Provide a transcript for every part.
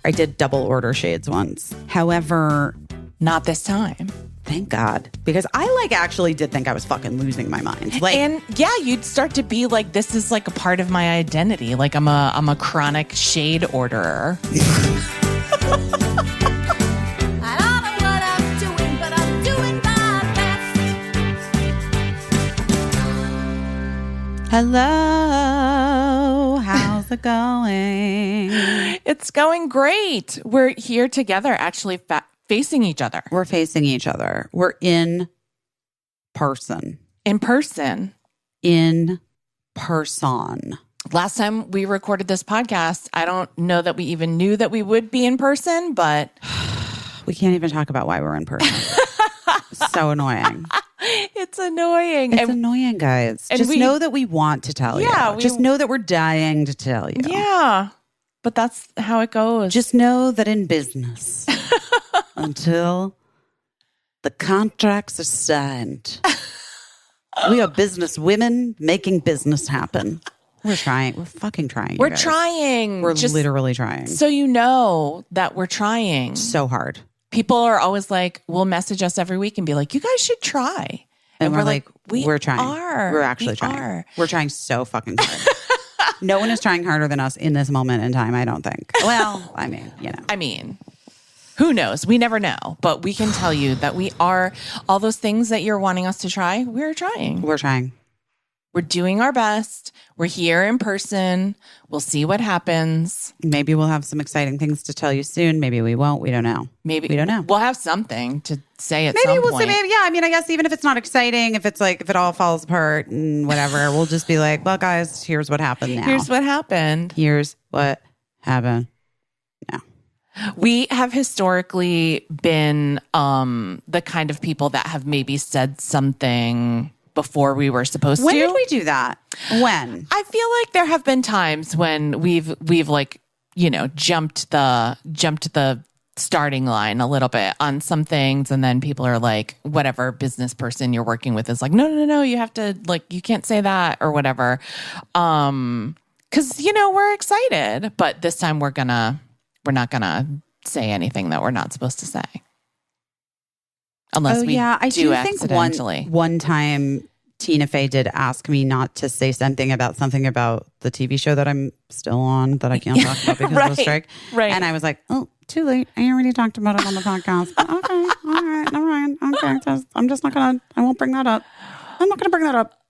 I did double order shades once. However, not this time. Thank God. Because I actually did think I was fucking losing my mind. And yeah, you'd start to be like, this is like a part of my identity. Like I'm a chronic shade orderer. I don't know what I'm doing, but I'm doing my best. Hello. How's it going? It's going great. We're here together, actually facing each other. We're facing each other. We're in person. In person. In person. Last time we recorded this podcast, I don't know that we even knew that we would be in person, but we can't even talk about why we're in person. So annoying. It's annoying. It's annoying, guys. Just know that we want to tell you. Just know that we're dying to tell you. Yeah. But that's how it goes. Just know that in business, until the contracts are signed, we are business women making business happen. We're trying. We're fucking trying. We're trying. We're literally trying. So you know that we're trying. So hard. People are always like, will message us every week and be like, you guys should try. And we're like, we're trying. Are. We're actually trying. We're trying so fucking hard. No one is trying harder than us in this moment in time, I don't think. Well, I mean, you know. I mean, who knows? We never know. But we can tell you that we are, all those things that you're wanting us to try, we're trying. We're trying. We're doing our best. We're here in person. We'll see what happens. Maybe we'll have some exciting things to tell you soon. Maybe we won't. We don't know. Maybe we don't know. We'll have something to say at maybe some we'll point. Say maybe. Yeah. I mean, I guess even if it's not exciting, if it's like if it all falls apart and whatever, we'll just be like, well, guys, here's what happened now. Here's what happened. Here's what happened now. We have historically been the kind of people that have maybe said something before we were supposed When to. When did we do that? When? I feel like there have been times when we've like, you know, jumped the starting line a little bit on some things, and then people are like, whatever business person you're working with is like, no, you have to, like, you can't say that or whatever. 'Cause you know, we're excited, but this time we're not gonna say anything that we're not supposed to say. Unless I do accidentally. Think one time Tina Fey did ask me not to say something about the TV show that I'm still on that I can't talk about because of the strike. Right. And I was like, oh, too late. I already talked about it on the podcast. Okay. All right. All right. Okay. I'm just not going to, I won't bring that up. I'm not going to bring that up.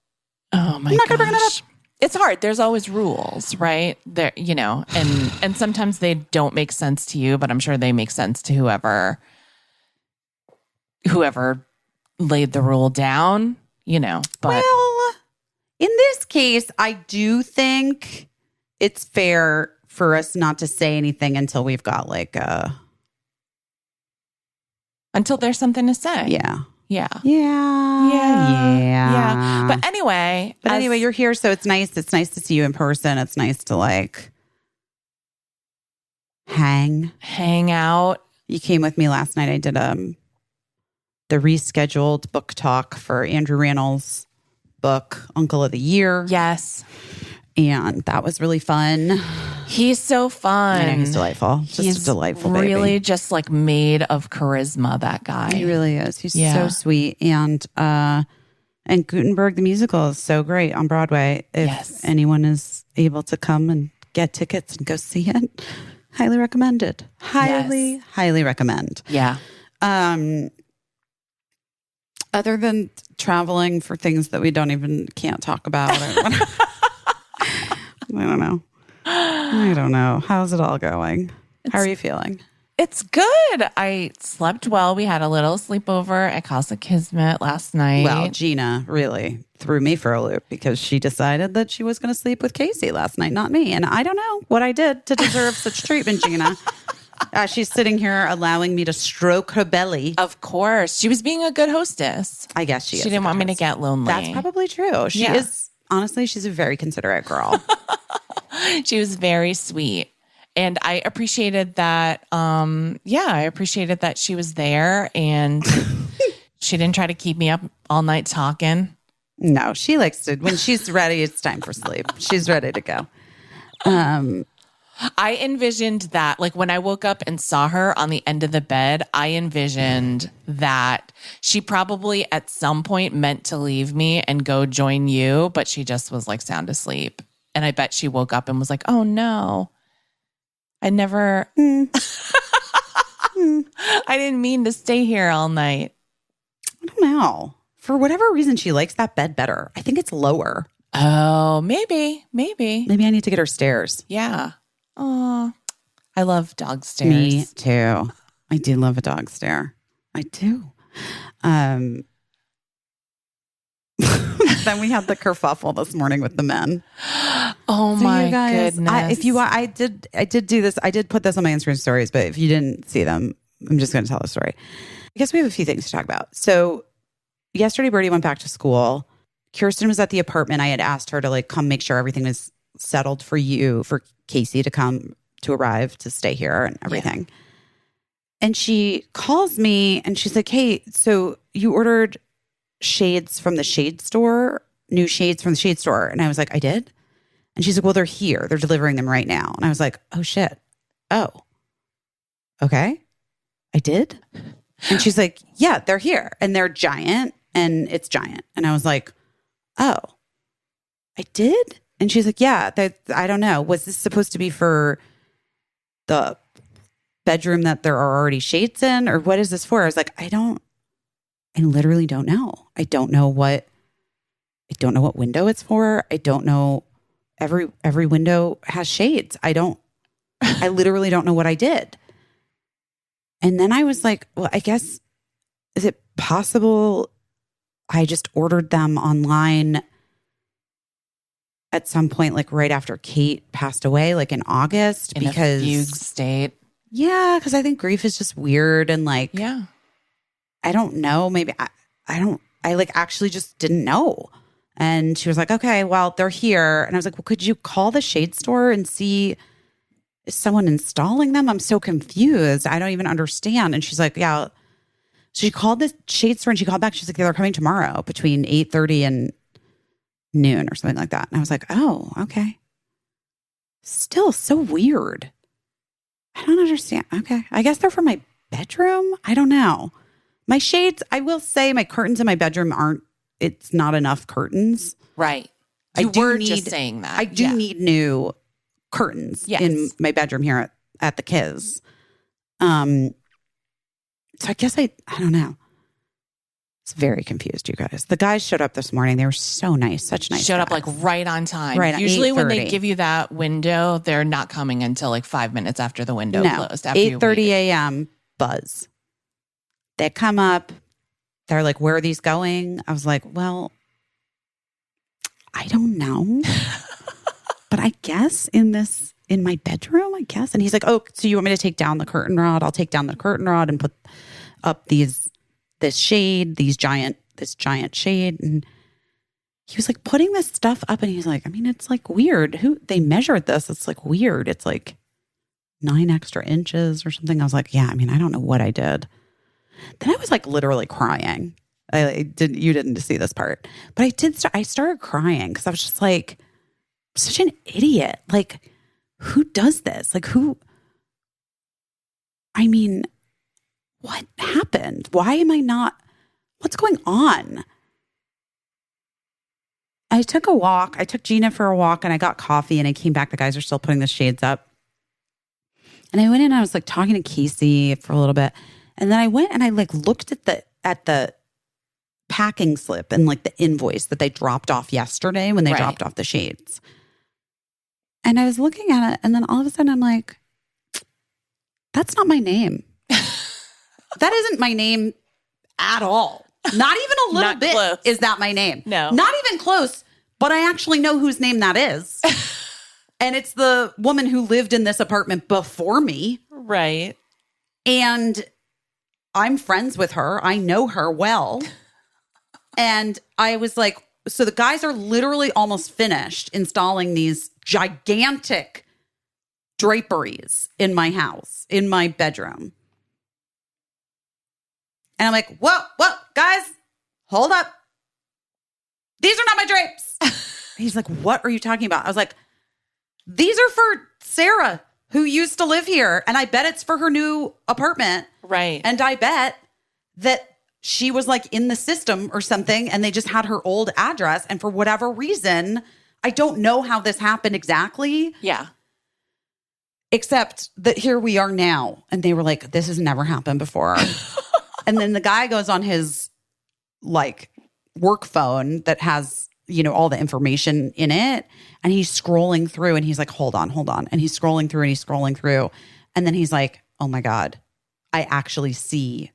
Oh my gosh. I'm not going to bring that up. It's hard. There's always rules, right? There, you know, and sometimes they don't make sense to you, but I'm sure they make sense to whoever laid the rule down, you know. But well, in this case, I do think it's fair for us not to say anything until we've got until there's something to say. Yeah. Yeah. But anyway, you're here, so it's nice. It's nice to see you in person. It's nice to hang out. You came with me last night. I did the rescheduled book talk for Andrew Rannell's book, Uncle of the Year. Yes. And that was really fun. He's so fun. I know, he's delightful. He's a delightful baby. Really just made of charisma, that guy. He really is. He's so sweet. And Gutenberg the musical is so great on Broadway. If anyone is able to come and get tickets and go see it, highly recommended. Highly recommend. Yeah. Other than traveling for things that we can't talk about. I don't know. How's it all going? How are you feeling? It's good. I slept well. We had a little sleepover at Casa Kismet last night. Well, Gina really threw me for a loop because she decided that she was going to sleep with Caissie last night, not me. And I don't know what I did to deserve such treatment, Gina. She's sitting here allowing me to stroke her belly. Of course. She was being a good hostess. I guess she is. She didn't want me to get lonely. That's probably true. She is, honestly, she's a very considerate girl. She was very sweet. And I appreciated that. I appreciated that she was there and she didn't try to keep me up all night talking. No, she likes to, when she's ready, it's time for sleep. She's ready to go. I envisioned that, like when I woke up and saw her on the end of the bed, I envisioned that she probably at some point meant to leave me and go join you, but she just was like sound asleep. And I bet she woke up and was like, oh no, I never, I didn't mean to stay here all night. I don't know. For whatever reason, she likes that bed better. I think it's lower. Oh, maybe. Maybe I need to get her stairs. Yeah. Oh, I love dog stairs. Me too. I do love a dog stair. I do. Then we had the kerfuffle this morning with the men. Oh so my you guys, goodness! If you want, I did do this. I did put this on my Instagram stories, but if you didn't see them, I'm just going to tell the story. I guess we have a few things to talk about. So yesterday, Birdie went back to school. Kirsten was at the apartment. I had asked her to like come make sure everything was settled for Caissie to come to arrive to stay here and everything. Yeah. And she calls me and she's like, hey, so you ordered shades from the shade store, new shades from the shade store. And I was like, I did? And she's like, well, they're here. They're delivering them right now. And I was like, oh shit. Oh, okay. I did. And she's like, yeah, they're here and they're giant and it's giant. And I was like, oh, I did? And she's like, yeah, I don't know. Was this supposed to be for the bedroom that there are already shades in? Or what is this for? I was like, I literally don't know. I don't know what window it's for. I don't know. Every window has shades. I literally don't know what I did. And then I was like, well, I guess, is it possible I just ordered them online at some point, like right after Kate passed away, like in August, in because a fugue state. Yeah, because I think grief is just weird and like, yeah, I don't know. Maybe I like actually just didn't know. And she was like, okay, well, they're here. And I was like, well, could you call the shade store and see is someone installing them? I'm so confused. I don't even understand. And she's like, yeah. So she called the shade store and she called back. She's like, they're coming tomorrow between 8:30 and noon or something like that. And I was like, oh, okay. Still so weird. I don't understand. Okay. I guess they're for my bedroom. I don't know. My shades, I will say my curtains in my bedroom it's not enough curtains. Right. You were just saying that. I do need new curtains in my bedroom here at the Kiz. So I guess I don't know. It's very confused, you guys. The guys showed up this morning. They were so nice, such nice Showed guys. up like right on time. Right. Usually when they give you that window, they're not coming until like 5 minutes after the window closed. 8:30 a.m. buzz. They come up. They're like, where are these going? I was like, well, I don't know. But I guess in my bedroom, I guess. And he's like, oh, so you want me to take down the curtain rod? I'll take down the curtain rod and put up this shade, this giant shade. And he was like putting this stuff up and he's like, I mean, it's like weird. They measured this. It's like weird. It's like 9 extra inches or something. I was like, yeah, I mean, I don't know what I did. Then I was like literally crying. You didn't see this part, but I started crying because I was just like, such an idiot. Like, who does this? Like, I mean, what happened? Why am I not, what's going on? I took a walk. I took Gina for a walk and I got coffee and I came back. The guys are still putting the shades up. And I went in and I was like talking to Caissie for a little bit. And then I went and I like looked at the packing slip and like the invoice that they dropped off yesterday when they dropped off the shades. And I was looking at it and then all of a sudden I'm like, that's not my name. That isn't my name at all. Not even a little bit close. Is that my name. No. Not even close, but I actually know whose name that is. And it's the woman who lived in this apartment before me. Right. And I'm friends with her. I know her well. And I was like, so the guys are literally almost finished installing these gigantic draperies in my house, in my bedroom. And I'm like, whoa, guys, hold up. These are not my drapes. He's like, what are you talking about? I was like, these are for Sarah. who used to live here. And I bet it's for her new apartment. Right. And I bet that she was like in the system or something and they just had her old address. And for whatever reason, I don't know how this happened exactly. Yeah. Except that here we are now. And they were like, this has never happened before. And then the guy goes on his like work phone that has, you know, all the information in it. And he's scrolling through and he's like, hold on. And he's scrolling through. And then he's like, oh my God, I actually see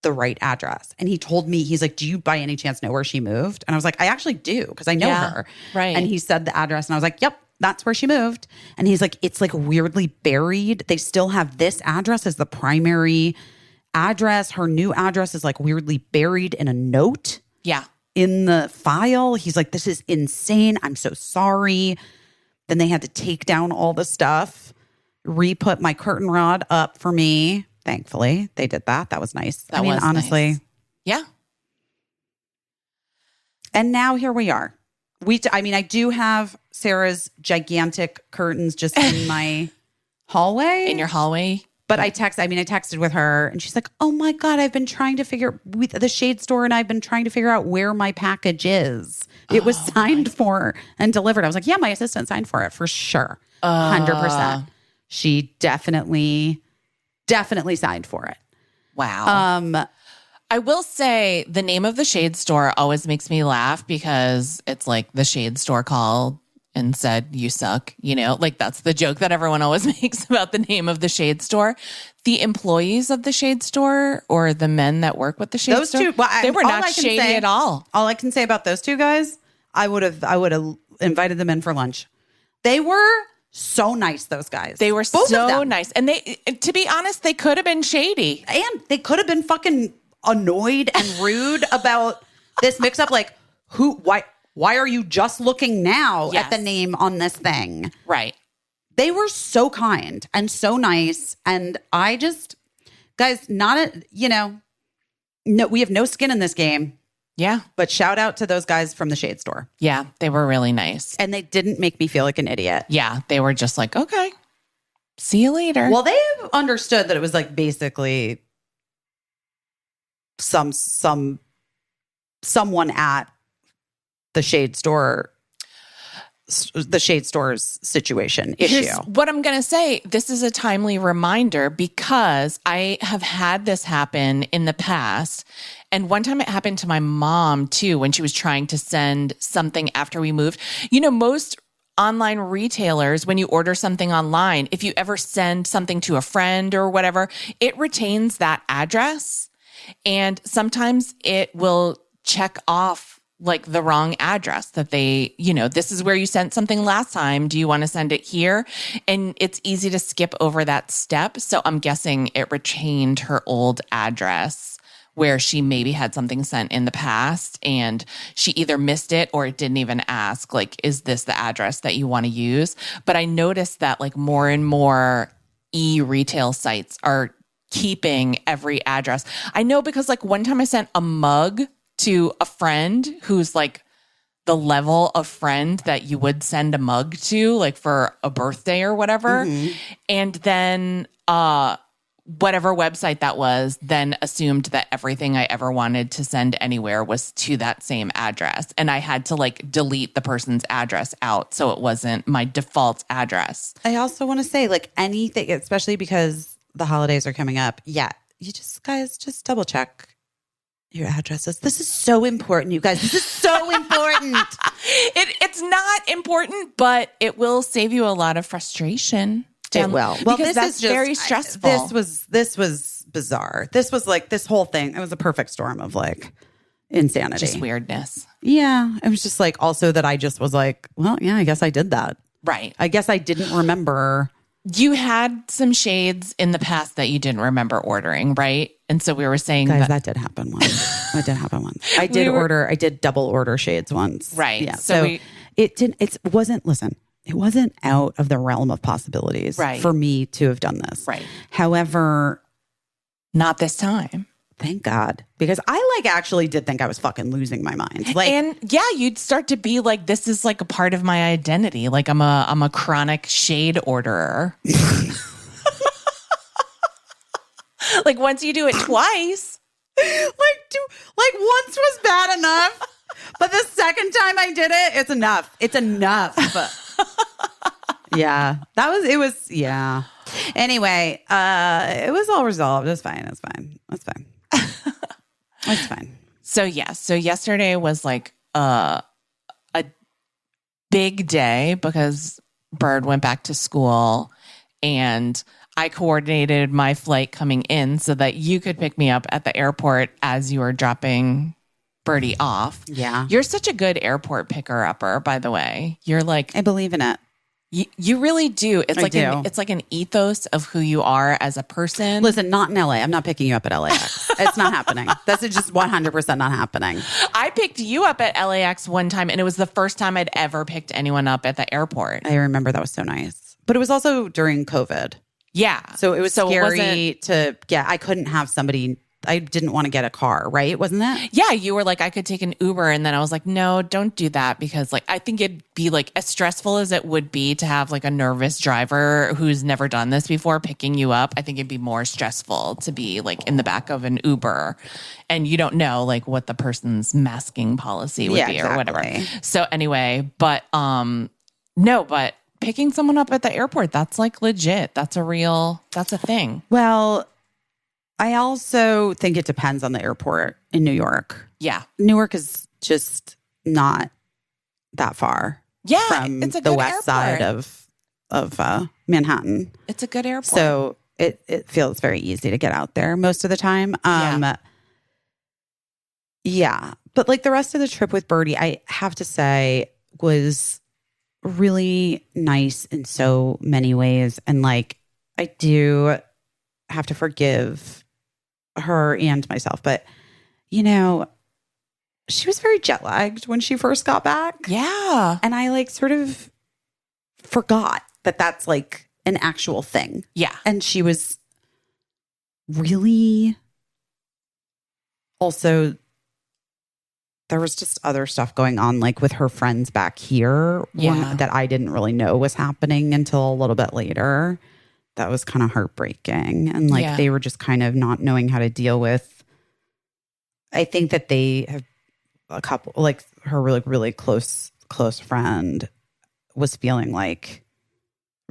the right address. And he told me, he's like, do you by any chance know where she moved? And I was like, I actually do because I know her. Right. And he said the address and I was like, yep, that's where she moved. And he's like, it's like weirdly buried. They still have this address as the primary address. Her new address is like weirdly buried in a note. Yeah. In the file. He's like, this is insane. I'm so sorry. Then they had to take down all the stuff, re-put my curtain rod up for me. Thankfully, they did that. That was nice. That was honestly. nice. Yeah. And now here we are. I do have Sarah's gigantic curtains just in my hallway. In your hallway. But I texted with her and she's like, oh my God, I've been trying to the shade store and I've been trying to figure out where my package is. It was signed for and delivered. I was like, yeah, my assistant signed for it for sure. 100%. She definitely signed for it. Wow. I will say the name of the shade store always makes me laugh because it's like the shade store called and said, you suck, you know, like that's the joke that everyone always makes about the name of the shade store. The employees of the shade store or the men that work with the shade store, they were not shady at all. All I can say about those two guys, I would have invited them in for lunch. They were so nice, those guys. They were so nice. And they, to be honest, they could have been shady. And they could have been fucking annoyed and rude about this mix up. Like, why are you just looking now at the name on this thing? Right. They were so kind and so nice. And I just, guys, no, we have no skin in this game. Yeah. But shout out to those guys from the shade store. Yeah. They were really nice. And they didn't make me feel like an idiot. Yeah. They were just like, okay, see you later. Well, they understood that it was like basically someone at the shade store's situation issue. Here's what I'm going to say. This is a timely reminder because I have had this happen in the past. And one time it happened to my mom too, when she was trying to send something after we moved. You know, most online retailers, when you order something online, if you ever send something to a friend or whatever, it retains that address. And sometimes it will check off like the wrong address that they, you know, this is where you sent something last time. Do you want to send it here? And it's easy to skip over that step. So I'm guessing it retained her old address where she maybe had something sent in the past and she either missed it or it didn't even ask, like, is this the address that you want to use? But I noticed that like more and more e-retail sites are keeping every address. I know because like one time I sent a mug to a friend who's like the level of friend that you would send a mug to, like for a birthday or whatever. Mm-hmm. And then whatever website that was then assumed that everything I ever wanted to send anywhere was to that same address. And I had to like delete the person's address out so it wasn't my default address. I also want to say like anything, especially because the holidays are coming up. Yeah. You guys just double check your addresses. This is so important, you guys. This is so important. It's not important, but it will save you a lot of frustration. It will. Well, because that's very stressful. This was bizarre. This was like this whole thing. It was a perfect storm of like insanity. Just weirdness. Yeah. It was just like also that I just was like, well, yeah, I guess I did that. Right. I guess I didn't remember. You had some shades in the past that you didn't remember ordering, right? And so we were saying that did happen once. That did happen once. I did double order shades once. Right. Yeah. So it wasn't out of the realm of possibilities for me to have done this. Right. However, not this time. Thank God. Because I actually did think I was fucking losing my mind. And yeah, you'd start to be like, this is like a part of my identity. Like I'm a chronic shade orderer. Like once you do it twice. Once was bad enough. But the second time I did it, it's enough. It's enough. Yeah. Yeah. Anyway, it was all resolved. It's fine. It's fine. So yesterday was like a big day because Bird went back to school and I coordinated my flight coming in so that you could pick me up at the airport as you were dropping Birdie off. Yeah. You're such a good airport picker-upper, by the way. You're like... I believe in it. You really do. It's I like an ethos of who you are as a person. Listen, not in LA. I'm not picking you up at LAX. It's not happening. That's just 100% not happening. I picked you up at LAX one time, and it was the first time I'd ever picked anyone up at the airport. I remember that was so nice. But it was also during COVID. Yeah. So it was scary I couldn't have somebody... I didn't want to get a car, right? Wasn't it? Yeah, you were like, I could take an Uber. And then I was like, no, don't do that. Because like, I think it'd be like as stressful as it would be to have like a nervous driver who's never done this before picking you up. I think it'd be more stressful to be like in the back of an Uber and you don't know like what the person's masking policy would be or whatever. So anyway, but picking someone up at the airport, that's like legit. That's a thing. Well, I also think it depends on the airport in New York. Yeah. Newark is just not that far from it's a the good west airport. side of Manhattan. It's a good airport. So it feels very easy to get out there most of the time. Yeah. But like the rest of the trip with Birdie, I have to say was really nice in so many ways. And like I do have to forgive her and myself, but you know, she was very jet lagged when she first got back. Yeah. And I like sort of forgot that that's like an actual thing. Yeah. And she was really also, there was just other stuff going on like with her friends back here that I didn't really know was happening until a little bit later. That was kind of heartbreaking. And like they were just kind of not knowing how to deal with. I think that they have a couple, like her really close friend was feeling like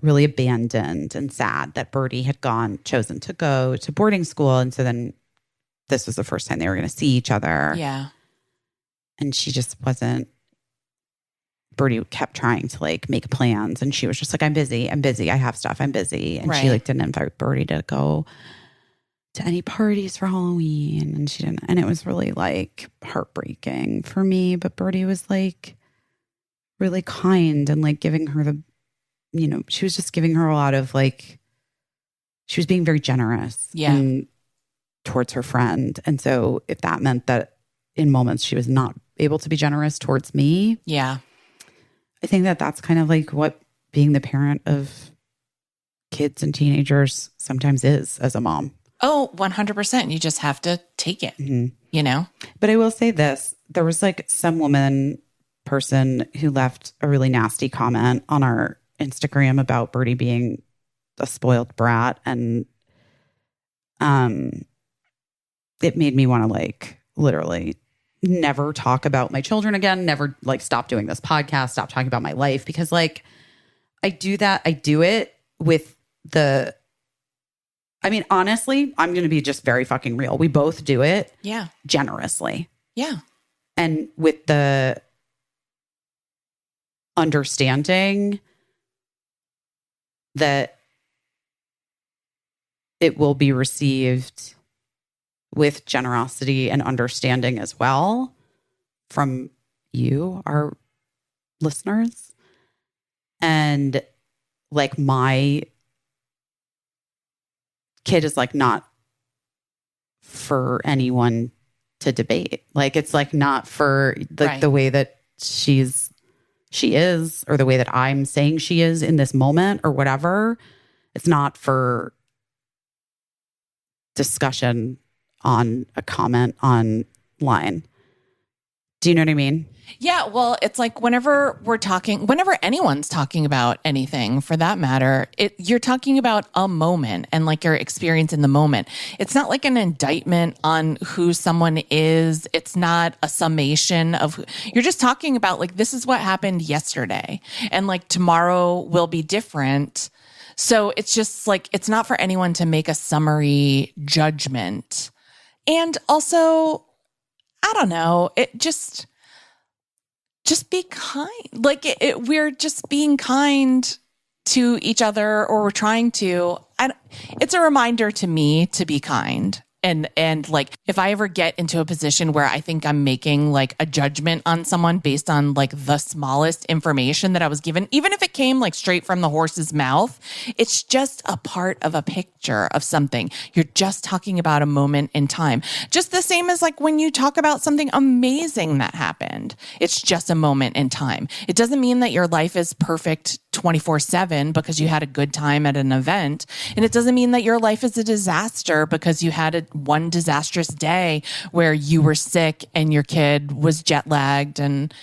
really abandoned and sad that Birdie had chosen to go to boarding school. And so then this was the first time they were going to see each other. Yeah. And she just wasn't. Birdie kept trying to like make plans and she was just like, I'm busy. I have stuff. I'm busy. And she like didn't invite Birdie to go to any parties for Halloween. And she didn't. And it was really like heartbreaking for me. But Birdie was like really kind and like giving her she was just giving her a lot of like, she was being very generous towards her friend. And so if that meant that in moments she was not able to be generous towards me. Yeah. I think that that's kind of like what being the parent of kids and teenagers sometimes is as a mom. Oh, 100%. You just have to take it, you know? But I will say this. There was like some person who left a really nasty comment on our Instagram about Birdie being a spoiled brat. And it made me want to like literally never talk about my children again, never like stop doing this podcast, stop talking about my life, because like I do it with honestly, I'm going to be just very fucking real. We both do it generously. Yeah. And with the understanding that it will be received with generosity and understanding as well from you, our listeners. And like my kid is like not for anyone to debate. Like it's like not for the way that she is or the way that I'm saying she is in this moment or whatever. It's not for discussion on a comment online. Do you know what I mean? Yeah, well, it's like whenever anyone's talking about anything for that matter, you're talking about a moment and like your experience in the moment. It's not like an indictment on who someone is. It's not a summation of you're just talking about like, this is what happened yesterday and like tomorrow will be different. So it's just like, it's not for anyone to make a summary judgment. And also, I don't know, it just be kind. Like we're just being kind to each other, or we're trying to. It's a reminder to me to be kind. And like, if I ever get into a position where I think I'm making like a judgment on someone based on like the smallest information that I was given, even if it came like straight from the horse's mouth, it's just a part of a picture of something. You're just talking about a moment in time. Just the same as like when you talk about something amazing that happened, it's just a moment in time. It doesn't mean that your life is perfect 24/7 because you had a good time at an event. And it doesn't mean that your life is a disaster because you had one disastrous day where you were sick and your kid was jet lagged. And,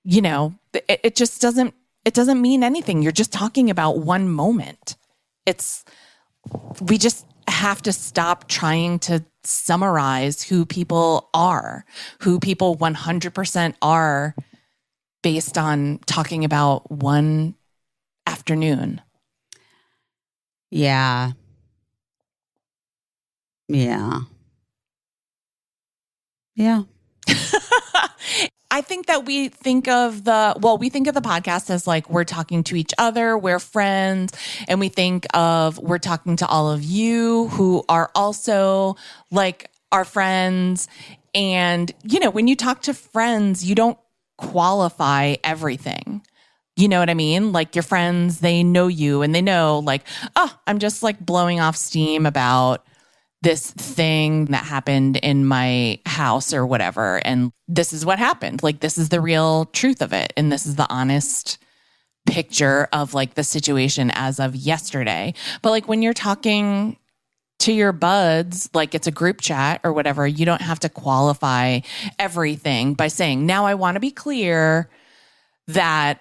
you know, it just doesn't mean anything. You're just talking about one moment. We just have to stop trying to summarize who people 100% are based on talking about one afternoon. Yeah. I think that we think of the podcast as like we're talking to each other, we're friends, and we think of we're talking to all of you who are also like our friends. And, you know, when you talk to friends, you don't qualify everything. You know what I mean? Like your friends, they know you and they know like, oh, I'm just like blowing off steam about this thing that happened in my house or whatever. And this is what happened. Like, this is the real truth of it. And this is the honest picture of like the situation as of yesterday. But like when you're talking to your buds, like it's a group chat or whatever, you don't have to qualify everything by saying, now I want to be clear that,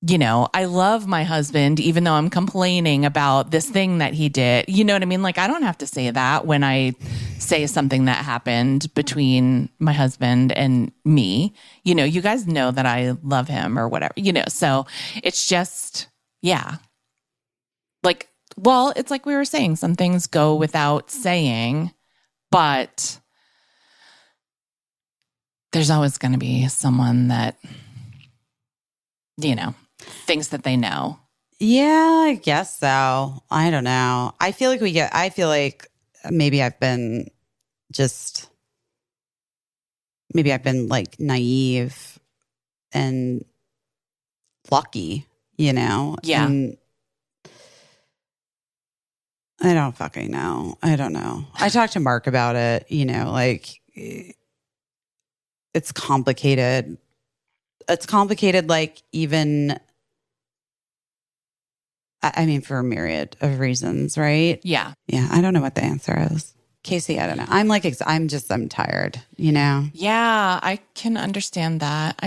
you know, I love my husband, even though I'm complaining about this thing that he did. You know what I mean? Like, I don't have to say that when I say something that happened between my husband and me. You know, you guys know that I love him or whatever, you know, so it's just, yeah. Like, well, it's like we were saying, some things go without saying, but there's always going to be someone that, you know, thinks that they know. Yeah, I guess so. I don't know. I feel like maybe I've been like naive and lucky, you know? Yeah. And I don't fucking know. I don't know. I talked to Mark about it, you know, like it's complicated. It's complicated, like even, I mean, for a myriad of reasons, right? Yeah. Yeah. I don't know what the answer is. Caissie, I don't know. I'm like, I'm tired, you know? Yeah. I can understand that.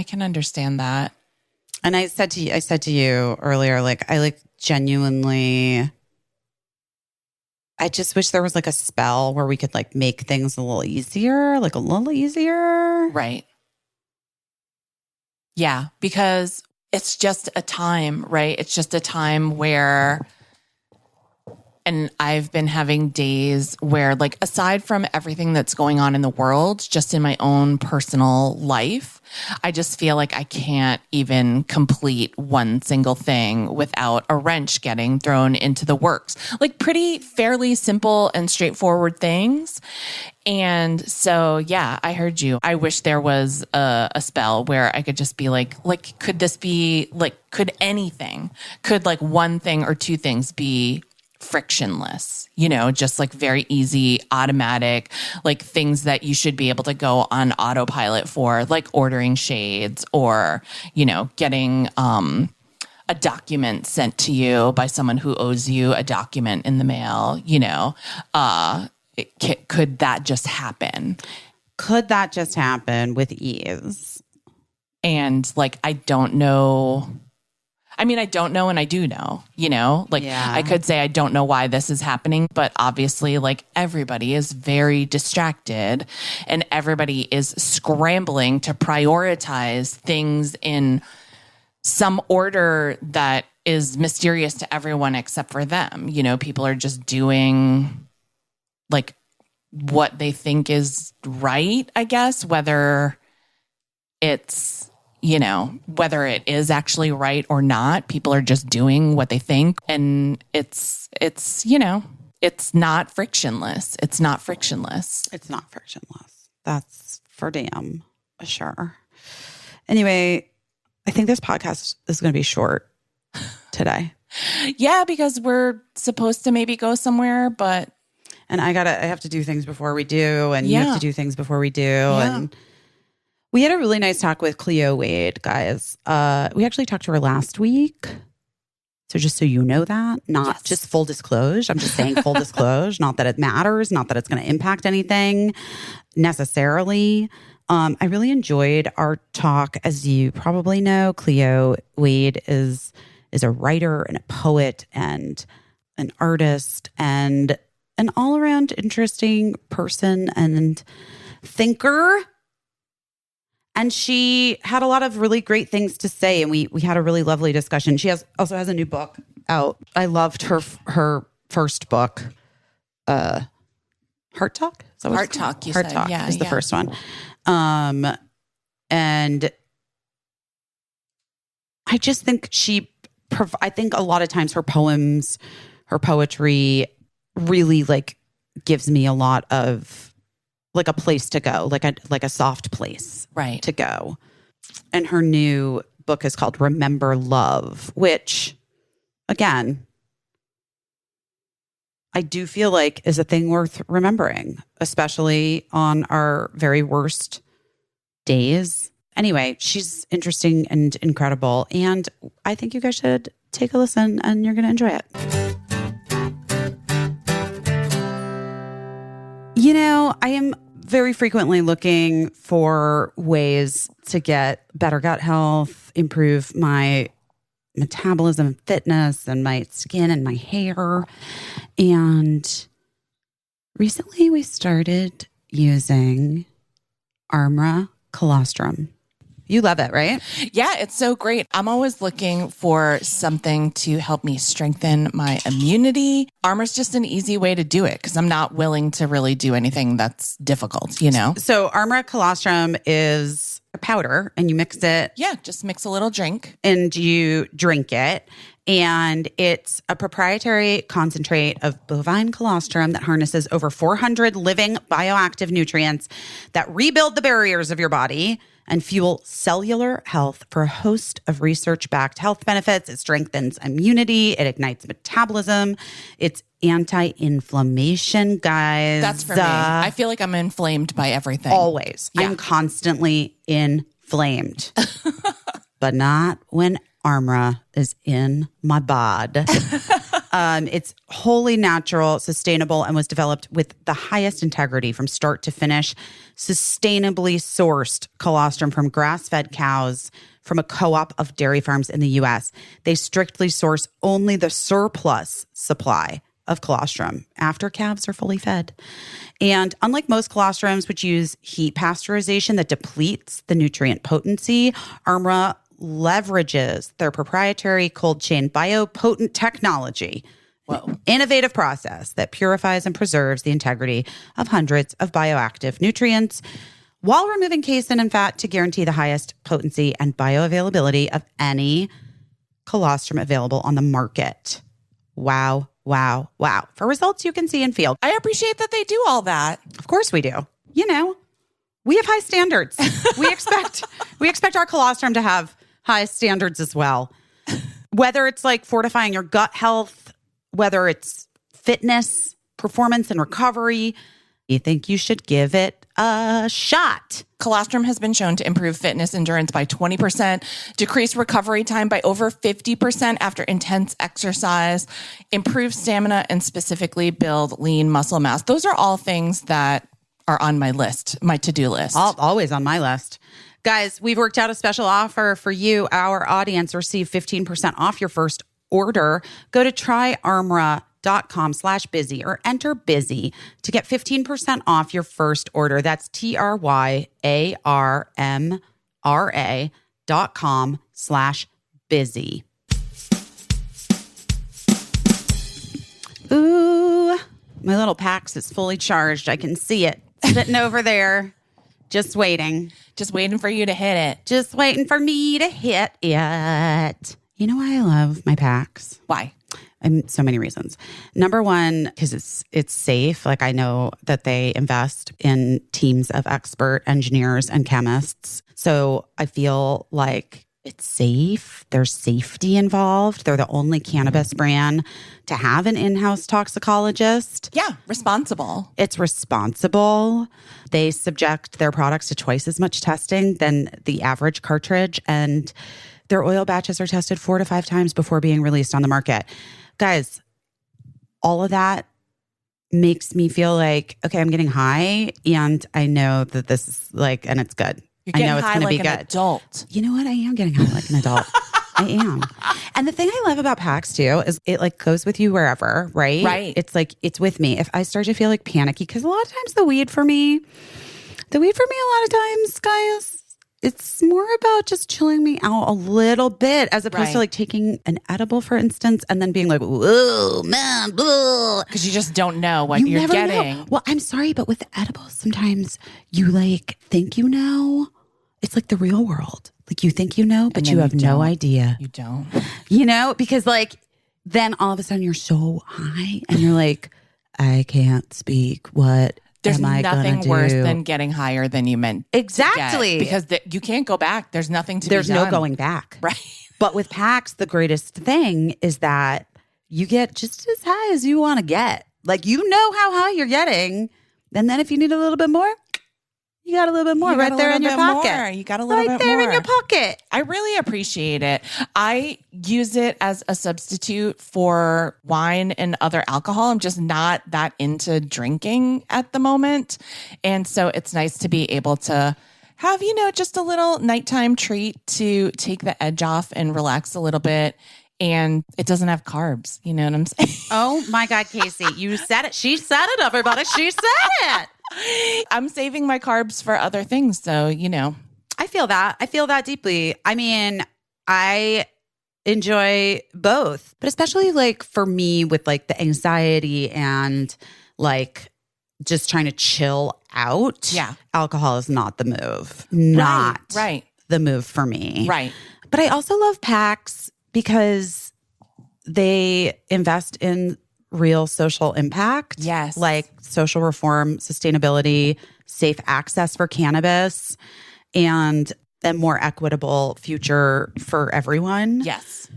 And I said to you earlier, like, I like genuinely, I just wish there was like a spell where we could like make things a little easier. Right. Yeah, because it's just a time, right? It's just a time where, and I've been having days where, like, aside from everything that's going on in the world, just in my own personal life, I just feel like I can't even complete one single thing without a wrench getting thrown into the works. Like fairly simple and straightforward things. And so, yeah, I heard you. I wish there was a spell where I could just be like, could this be like, could like one thing or two things be frictionless, you know, just like very easy, automatic, like things that you should be able to go on autopilot for, like ordering shades or, you know, getting a document sent to you by someone who owes you a document in the mail, you know, could that just happen? Could that just happen with ease? And like, I don't know. I mean, I don't know and I do know, like I could say I don't know why this is happening, but obviously like everybody is very distracted and everybody is scrambling to prioritize things in some order that is mysterious to everyone except for them. People are just doing like what they think is right, I guess, whether it's whether it is actually right or not, people are just doing what they think. And it's not frictionless. It's not frictionless. It's not frictionless. That's for damn sure. Anyway, I think this podcast is going to be short today. Yeah, because we're supposed to maybe go somewhere, but. And I have to do things before we do. And you have to do things before we do. Yeah. And we had a really nice talk with Cleo Wade, guys. We actually talked to her last week. So just so you know that, not just full disclosure. I'm just saying full disclosure, not that it matters, not that it's going to impact anything necessarily. I really enjoyed our talk. As you probably know, Cleo Wade is a writer and a poet and an artist and an all-around interesting person and thinker. And she had a lot of really great things to say, and we had a really lovely discussion. She also has a new book out. I loved her first book, Heart Talk. Is that what Heart Talk. Heart Talk is the first one, and I just think I think a lot of times her poems, her poetry, really like gives me a lot of. Like a place to go, like a soft place to go. And her new book is called Remember Love, which, again, I do feel like is a thing worth remembering, especially on our very worst days. Anyway, she's interesting and incredible. And I think you guys should take a listen and you're going to enjoy it. I am very frequently looking for ways to get better gut health, improve my metabolism, fitness, and my skin and my hair. And recently we started using Armra colostrum. You love it, right? Yeah, it's so great. I'm always looking for something to help me strengthen my immunity. Armor's just an easy way to do it because I'm not willing to really do anything that's difficult, So Armra colostrum is a powder and you mix it. Yeah, just mix a little drink. And you drink it. And it's a proprietary concentrate of bovine colostrum that harnesses over 400 living bioactive nutrients that rebuild the barriers of your body and fuel cellular health for a host of research-backed health benefits. It strengthens immunity. It ignites metabolism. It's anti-inflammation, guys. That's for me. I feel like I'm inflamed by everything. Always. Yeah. I'm constantly inflamed. But not when Armra is in my bod. It's wholly natural, sustainable, and was developed with the highest integrity from start to finish. Sustainably sourced colostrum from grass-fed cows from a co-op of dairy farms in the U.S. They strictly source only the surplus supply of colostrum after calves are fully fed. And unlike most colostrums, which use heat pasteurization that depletes the nutrient potency, Armra leverages their proprietary cold chain biopotent technology. Whoa. Innovative process that purifies and preserves the integrity of hundreds of bioactive nutrients while removing casein and fat to guarantee the highest potency and bioavailability of any colostrum available on the market. Wow, wow, wow. For results you can see and feel. I appreciate that they do all that. Of course we do. We have high standards. We expect our colostrum to have high standards as well. Whether it's like fortifying your gut health, whether it's fitness, performance, and recovery, you think you should give it a shot. Colostrum has been shown to improve fitness endurance by 20%, decrease recovery time by over 50% after intense exercise, improve stamina, and specifically build lean muscle mass. Those are all things that are on my list, my to-do list. Always on my list. Guys, we've worked out a special offer for you, our audience. Receive 15% off your first order. Go to tryarmra.com/busy or enter busy to get 15% off your first order. That's tryarmra.com/busy. Ooh, my little Pax is fully charged. I can see it sitting over there, just waiting. Just waiting for you to hit it. Just waiting for me to hit it. You know why I love my Pax? Why? So many reasons. Number one, because it's safe. Like I know that they invest in teams of expert engineers and chemists. So I feel like it's safe. There's safety involved. They're the only cannabis brand to have an in-house toxicologist. Yeah, responsible. It's responsible. They subject their products to twice as much testing than the average cartridge, and their oil batches are tested 4 to 5 times before being released on the market. Guys, all of that makes me feel like, okay, I'm getting high, and I know that this is like, and it's good. You're getting I know it's high going to like be an good. adult. You know what? I am getting high like an adult. I am. And the thing I love about Pax too is it like goes with you wherever, right? Right. It's like, it's with me. If I start to feel like panicky, because a lot of times the weed for me, a lot of times, guys, it's more about just chilling me out a little bit as opposed to like taking an edible, for instance, and then being like, whoa, man, because you just don't know what you're never getting. know. Well, I'm sorry, but with the edibles, sometimes you like think you know. It's like the real world. Like you think you know, but you have no idea. You don't. You know, because like then all of a sudden you're so high and you're like, I can't speak. What There's am I nothing gonna worse do? than getting higher than you meant. Exactly. To get, because you can't go back. There's nothing to There's be done. no going back. Right. But with Pax, the greatest thing is that you get just as high as you want to get. Like you know how high you're getting. And then if you need a little bit more, you got a little bit more right there in your pocket. You got a little bit more. Right there in your pocket. I really appreciate it. I use it as a substitute for wine and other alcohol. I'm just not that into drinking at the moment. And so it's nice to be able to have, just a little nighttime treat to take the edge off and relax a little bit. And it doesn't have carbs. You know what I'm saying? Oh my God, Caissie, you said it. She said it, everybody. She said it. I'm saving my carbs for other things. So, I feel that. I feel that deeply. I mean, I enjoy both, but especially like for me with like the anxiety and like just trying to chill out. Yeah. Alcohol is not the move. Not right. the move for me. Right. But I also love Pax because they invest in real social impact. Yes. Like social reform, sustainability, safe access for cannabis, and a more equitable future for everyone. Yes.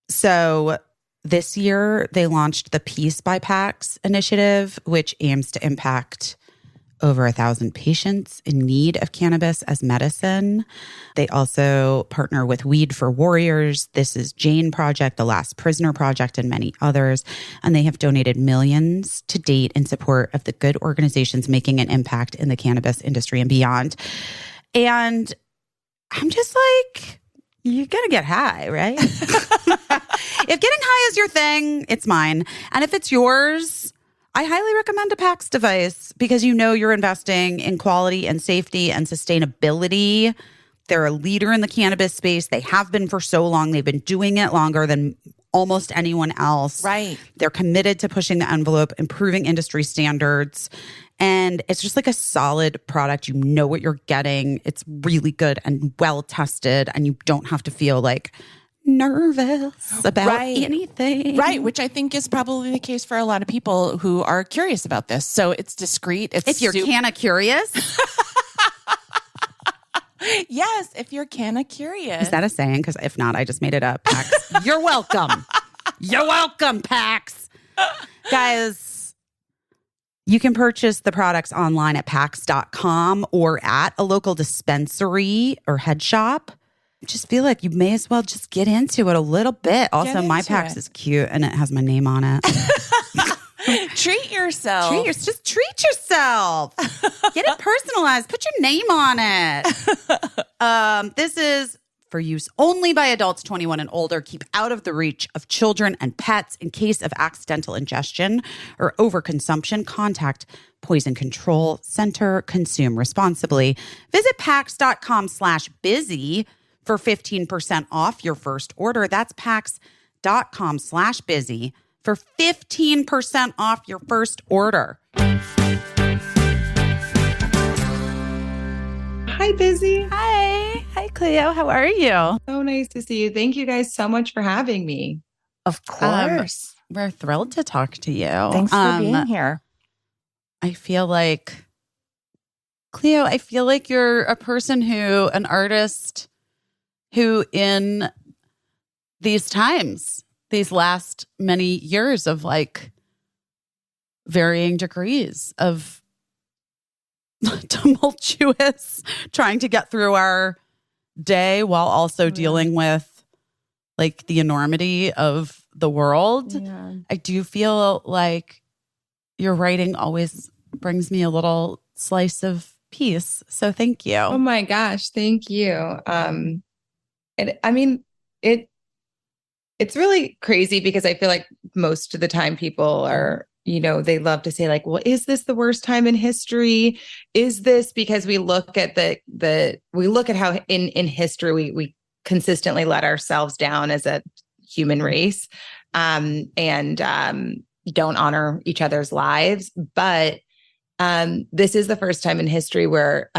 So this year they launched the Peace by Pax initiative, which aims to impact over 1,000 patients in need of cannabis as medicine. They also partner with Weed for Warriors, This Is Jane Project, The Last Prisoner Project, and many others. And they have donated millions to date in support of the good organizations making an impact in the cannabis industry and beyond. And I'm just like, you're going to get high, right? If getting high is your thing, it's mine. And if it's yours, I highly recommend a Pax device because you're investing in quality and safety and sustainability. They're a leader in the cannabis space. They have been for so long. They've been doing it longer than almost anyone else. Right. They're committed to pushing the envelope, improving industry standards. And it's just like a solid product. You know what you're getting. It's really good and well tested, and you don't have to feel like nervous about anything. Right, which I think is probably the case for a lot of people who are curious about this. So it's discreet. If you're canna curious. Yes, if you're canna curious. Is that a saying? Because if not, I just made it up. Pax. You're welcome. You're welcome, Pax. Guys, You can purchase the products online at pax.com or at a local dispensary or head shop. I just feel like you may as well just get into it a little bit. Also, my Pax is cute and it has my name on it. Treat yourself. Just treat yourself. Get it personalized. Put your name on it. This is for use only by adults 21 and older. Keep out of the reach of children and pets. In case of accidental ingestion or overconsumption, contact Poison Control Center. Consume responsibly. Visit pax.com/busy for 15% off your first order. That's pax.com/busy for 15% off your first order. Hi, Busy. Hi, Cleo. How are you? So nice to see you. Thank you guys so much for having me. Of course. We're thrilled to talk to you. Thanks for being here. I feel like, Cleo, you're an artist who in these times, these last many years of like varying degrees of tumultuous trying to get through our day while also dealing with like the enormity of the world. Yeah. I do feel like your writing always brings me a little slice of peace. So thank you. Oh my gosh. Thank you. It's really crazy because I feel like most of the time people are, they love to say like, well, is this the worst time in history? Is this because we look at how in history we consistently let ourselves down as a human race, and don't honor each other's lives. But this is the first time in history where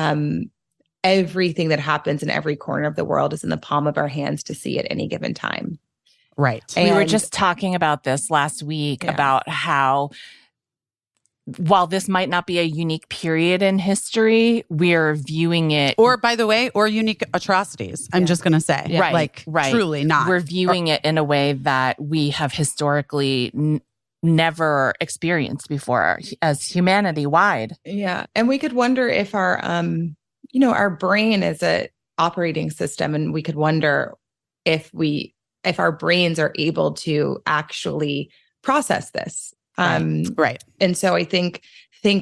everything that happens in every corner of the world is in the palm of our hands to see at any given time. Right. We were just talking about this last week about how while this might not be a unique period in history, we're viewing it. Or, by the way, or unique atrocities. I'm just going to say. Yeah. Right. Truly not. We're viewing it in a way that we have historically never experienced before as humanity wide. Yeah. And we could wonder if our, our brain is a operating system, and we could wonder if our brains are able to actually process this. Right. And so I thank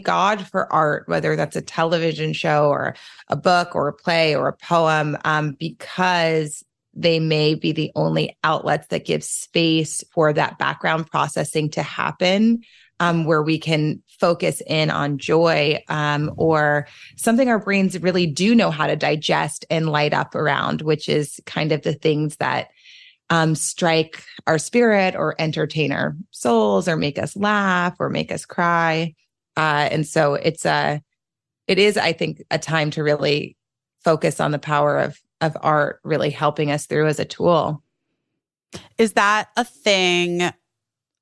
God for art, whether that's a television show or a book or a play or a poem, because they may be the only outlets that give space for that background processing to happen, where we can focus in on joy, or something our brains really do know how to digest and light up around, which is kind of the things that strike our spirit or entertain our souls or make us laugh or make us cry. And so it is, I think, a time to really focus on the power of art really helping us through as a tool. Is that a thing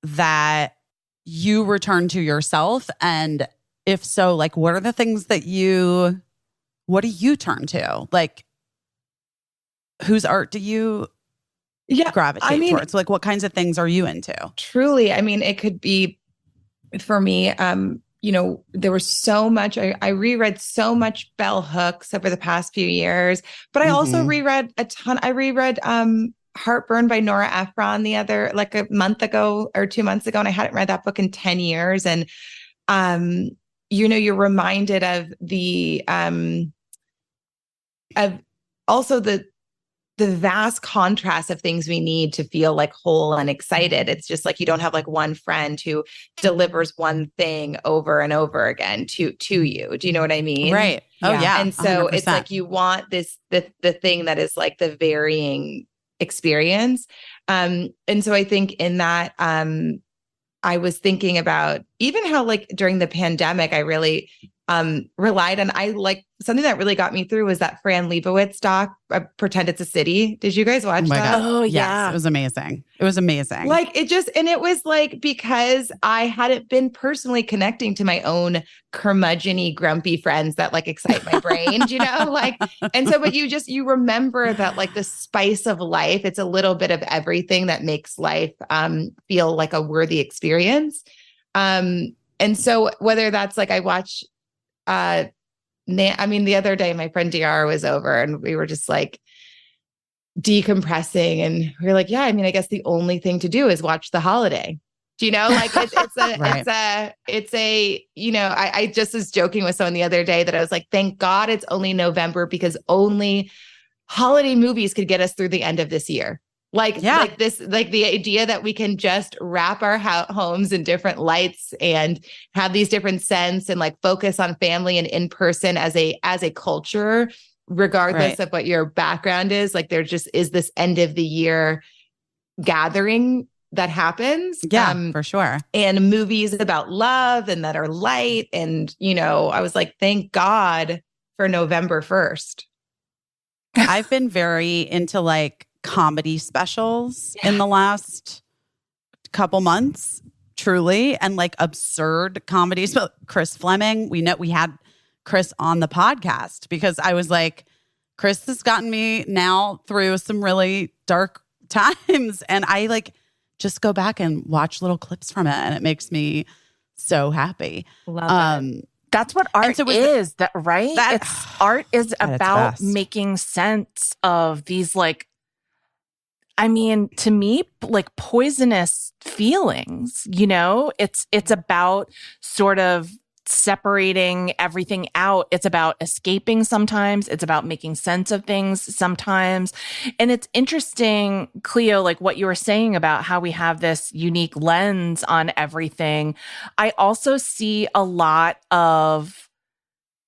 that you return to yourself? And if so, like, what are the things what do you turn to? Like, whose art do you gravitate towards? Like, what kinds of things are you into? Truly. I mean, it could be for me, there was so much, I reread so much bell hooks over the past few years, but I also reread a ton. I reread Heartburn by Nora Ephron a month ago or 2 months ago. And I hadn't read that book in 10 years. And, you're reminded of the vast contrast of things we need to feel like whole and excited. It's just like you don't have like one friend who delivers one thing over and over again to you. Do you know what I mean? Right. Oh yeah. And so 100%. It's like you want the thing that is like the varying experience. And so I think in that, I was thinking about even how like during the pandemic, I really relied on, something that really got me through was that Fran Lebowitz doc, Pretend It's a City. Did you guys watch that? God. Oh yeah. Yes, it was amazing. It was amazing. It was like, because I hadn't been personally connecting to my own curmudgeon-y, grumpy friends that like excite my brain, but you remember that like the spice of life, it's a little bit of everything that makes life feel like a worthy experience. And And so whether that's like I watch, I mean, the other day my friend DR was over and we were just like decompressing, and we were like, yeah, I mean, I guess the only thing to do is watch The Holiday. Do you know, like it's a, you know, I just was joking with someone the other day that I was like, thank God it's only November, because only holiday movies could get us through the end of this year. Like the idea that we can just wrap our homes in different lights and have these different scents and like focus on family and in person as a culture, regardless of what your background is. Like there just is this end of the year gathering that happens. Yeah, for sure. And movies about love and that are light. And, you know, I was like, thank God for November 1st. I've been very into like comedy specials in the last couple months, truly, and like absurd comedies. But Chris Fleming, we had Chris on the podcast because I was like, Chris has gotten me now through some really dark times, and I like just go back and watch little clips from it, and it makes me so happy. Love it. That's what art is, right? Art is about making sense of these, like, I mean, to me, like poisonous feelings, you know? It's about sort of separating everything out. It's about escaping sometimes. It's about making sense of things sometimes. And it's interesting, Cleo, like what you were saying about how we have this unique lens on everything. I also see a lot of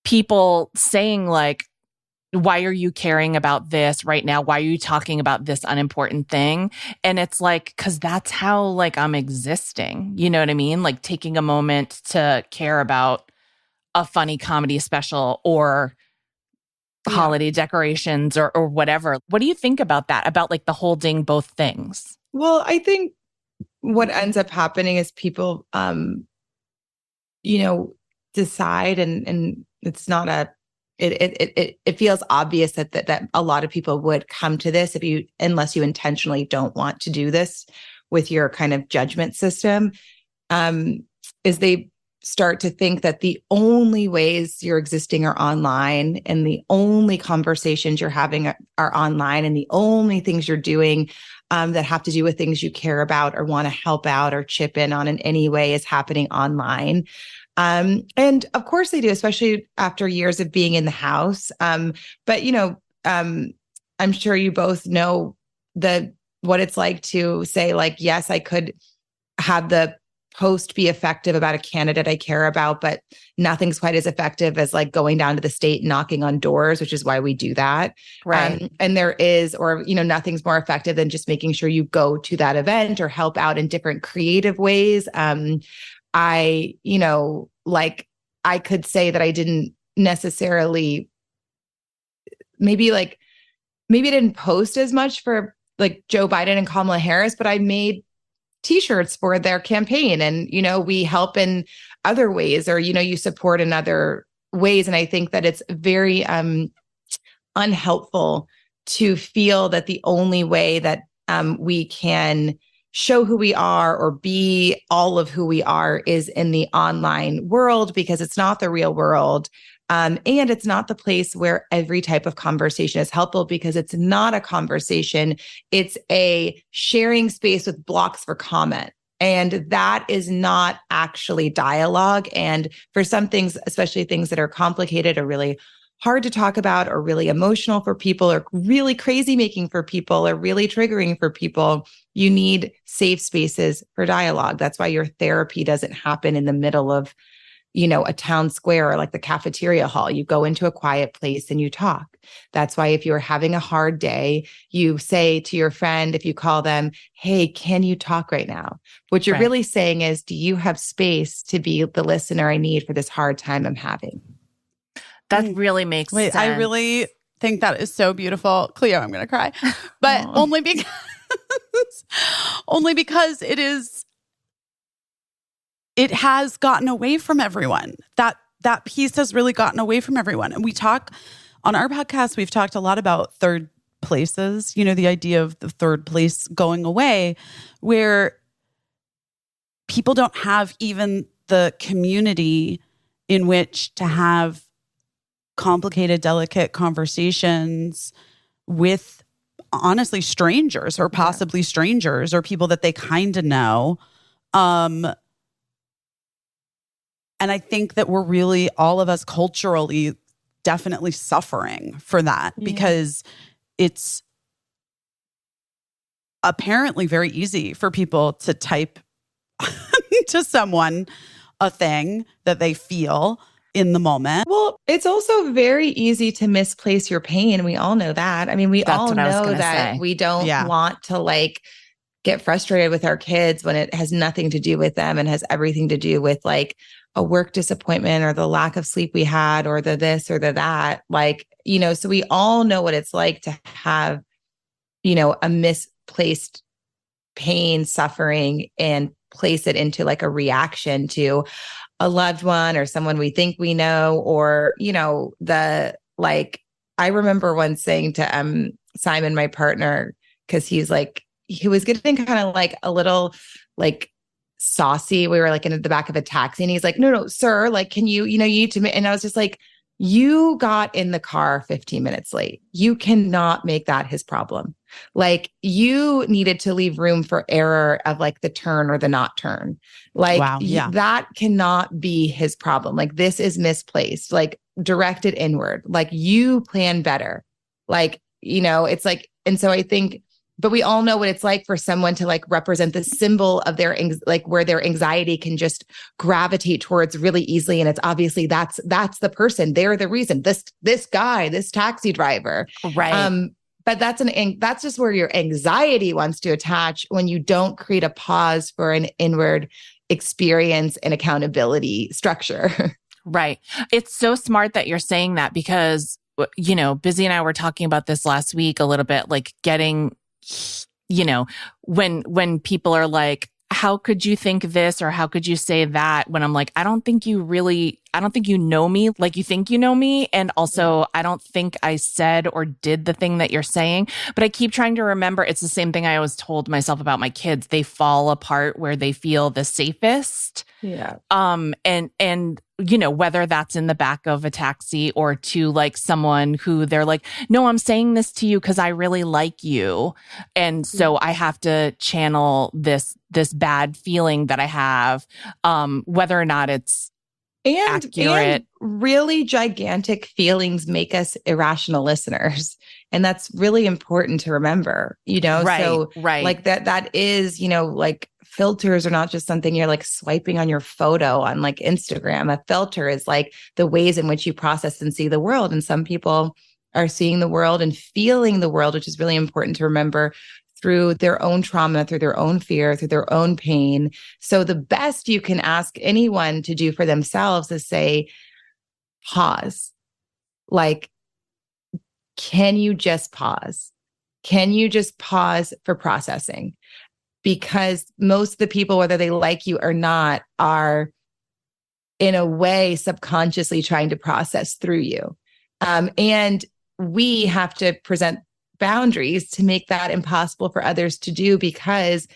people saying like, why are you caring about this right now? Why are you talking about this unimportant thing? And it's like, because that's how like I'm existing. You know what I mean? Like taking a moment to care about a funny comedy special or holiday decorations or whatever. What do you think about that? About like the holding both things? Well, I think what ends up happening is people, you know, decide and it's not it feels obvious that a lot of people would come to this unless you intentionally don't want to do this with your kind of judgment system, is they start to think that the only ways you're existing are online, and the only conversations you're having are online, and the only things you're doing that have to do with things you care about or want to help out or chip in on in any way is happening online. And of course they do, especially after years of being in the house. But you know, I'm sure you both know what it's like to say like, yes, I could have the post be effective about a candidate I care about, but nothing's quite as effective as like going down to the state, knocking on doors, which is why we do that. Right. And there is, or, you know, nothing's more effective than just making sure you go to that event or help out in different creative ways. You know, like I could say that I didn't necessarily, maybe I didn't post as much for like Joe Biden and Kamala Harris, but I made t-shirts for their campaign, and, you know, we help in other ways, or, you know, you support in other ways. And I think that it's very unhelpful to feel that the only way that we can show who we are or be all of who we are is in the online world, because it's not the real world. And it's not the place where every type of conversation is helpful, because it's not a conversation. It's a sharing space with blocks for comment. And that is not actually dialogue. And for some things, especially things that are complicated or really hard to talk about or really emotional for people or really crazy making for people or really triggering for people, you need safe spaces for dialogue. That's why your therapy doesn't happen in the middle of, you know, a town square or like the cafeteria hall. You go into a quiet place and you talk. That's why if you're having a hard day, you say to your friend, if you call them, hey, can you talk right now? What you're really saying is, do you have space to be the listener I need for this hard time I'm having? That really makes sense. I really think that is so beautiful. Cleo, I'm going to cry. But only because it has gotten away from everyone. That piece has really gotten away from everyone. And we talk on our podcast, we've talked a lot about third places, you know, the idea of the third place going away, where people don't have even the community in which to have complicated, delicate conversations with honestly strangers or possibly strangers or people that they kind of know. And I think that we're really, all of us culturally, definitely suffering for that because it's apparently very easy for people to type to someone a thing that they feel in the moment. Well, it's also very easy to misplace your pain. We all know that. I mean, we all know that we don't want to like get frustrated with our kids when it has nothing to do with them and has everything to do with like a work disappointment or the lack of sleep we had or the this or the that. Like, you know, so we all know what it's like to have, you know, a misplaced pain, suffering, and place it into like a reaction to a loved one or someone we think we know, or, you know, I remember once saying to Simon, my partner, because he was getting kind of like a little like saucy. We were like in the back of a taxi and he's like, no, sir, like, can you need to, and I was just like, you got in the car 15 minutes late. You cannot make that his problem. Like, you needed to leave room for error of like the turn or the not turn. Like, that cannot be his problem. Like, this is misplaced, like directed inward, like you plan better. Like, you know, it's like, and so I think, but we all know what it's like for someone to like represent the symbol of their, like where their anxiety can just gravitate towards really easily. And it's obviously that's the person. They're the reason, this guy, this taxi driver. Right. But that's just where your anxiety wants to attach when you don't create a pause for an inward experience and accountability structure. Right. It's so smart that you're saying that because, you know, Busy and I were talking about this last week a little bit, like getting, you know, when people are like, how could you think this or how could you say that? When I'm like, I don't think you know me like you think you know me. And also, I don't think I said or did the thing that you're saying. But I keep trying to remember it's the same thing I always told myself about my kids. They fall apart where they feel the safest. Yeah. And you know, whether that's in the back of a taxi or to like someone who they're like, no, I'm saying this to you because I really like you. And so I have to channel this bad feeling that I have, whether or not it's accurate. And really gigantic feelings make us irrational listeners. And that's really important to remember, you know? Right, so right. Like that is, you know, like filters are not just something you're like swiping on your photo on like Instagram. A filter is like the ways in which you process and see the world. And some people are seeing the world and feeling the world, which is really important to remember, through their own trauma, through their own fear, through their own pain. So the best you can ask anyone to do for themselves is say, pause. Like, can you just pause? Can you just pause for processing? Because most of the people, whether they like you or not, are in a way subconsciously trying to process through you. And we have to present boundaries to make that impossible for others to do, because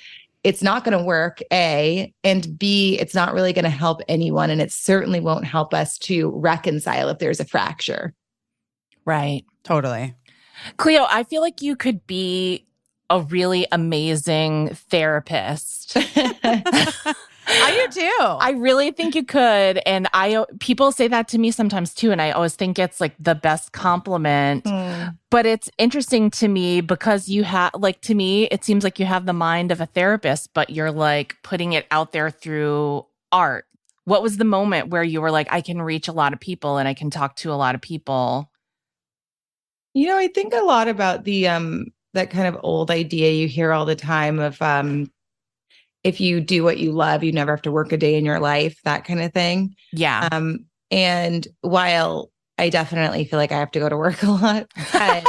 it's not going to work, A, and B, it's not really going to help anyone. And it certainly won't help us to reconcile if there's a fracture. Right. Totally. Cleo, I feel like you could be a really amazing therapist. I do too. I really think you could. And people say that to me sometimes too. And I always think it's like the best compliment. But it's interesting to me because you have, like, to me, it seems like you have the mind of a therapist, but you're like putting it out there through art. What was the moment where you were like, I can reach a lot of people and I can talk to a lot of people? You know, I think a lot about the, that kind of old idea you hear all the time of, if you do what you love, you never have to work a day in your life, that kind of thing. Yeah. And while I definitely feel like I have to go to work a lot, but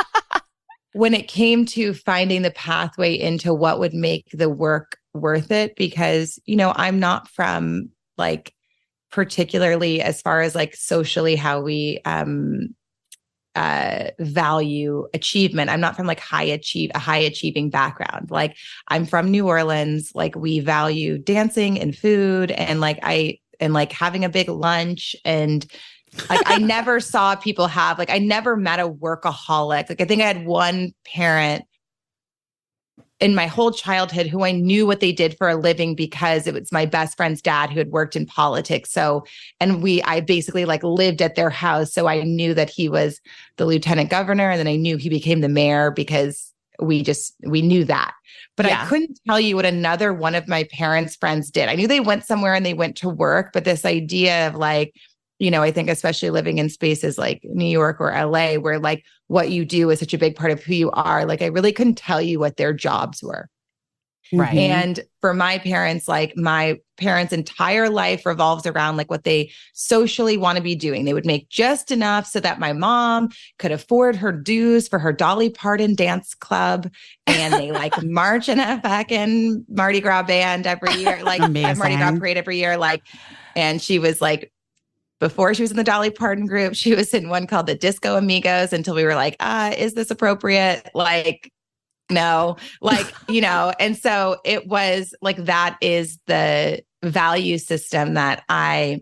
when it came to finding the pathway into what would make the work worth it, because, you know, I'm not from like, particularly as far as like socially how we value achievement. I'm not from like a high achieving background. Like, I'm from New Orleans. Like, we value dancing and food. And like, and like having a big lunch. And like, I never saw people have, like, I never met a workaholic. Like, I think I had one parent in my whole childhood who I knew what they did for a living because it was my best friend's dad who had worked in politics. So, and I basically like lived at their house. So I knew that he was the lieutenant governor. And then I knew he became the mayor because we knew that. But I couldn't tell you what another one of my parents' friends did. I knew they went somewhere and they went to work, but this idea of like, I think especially living in spaces like New York or LA, where like what you do is such a big part of who you are. Like I really couldn't tell you what their jobs were. Right. And for my parents, like my parents' entire life revolves around like what they socially want to be doing. They would make just enough so that my mom could afford her dues for her Dolly Parton dance club. And they like march in a fucking Mardi Gras band every year, like a Mardi Gras parade every year. Like, and she was like, before she was in the Dolly Parton group, she was in one called the Disco Amigos until we were like, is this appropriate? Like, no, like, and so it was like, that is the value system that I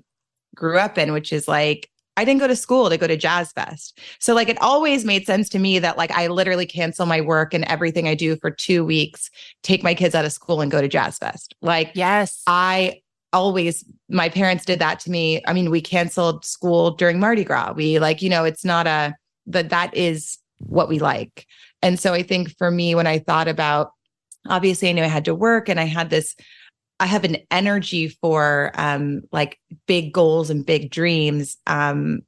grew up in, which is like, I didn't go to school to go to Jazz Fest. So like, it always made sense to me that like, I literally cancel my work and everything I do for 2 weeks, take my kids out of school and go to Jazz Fest. Like, yes, my parents did that to me. I mean, we canceled school during Mardi Gras. We like, it's not that is what we like. And so I think for me, when I thought about, obviously I knew I had to work and I have an energy for like big goals and big dreams. And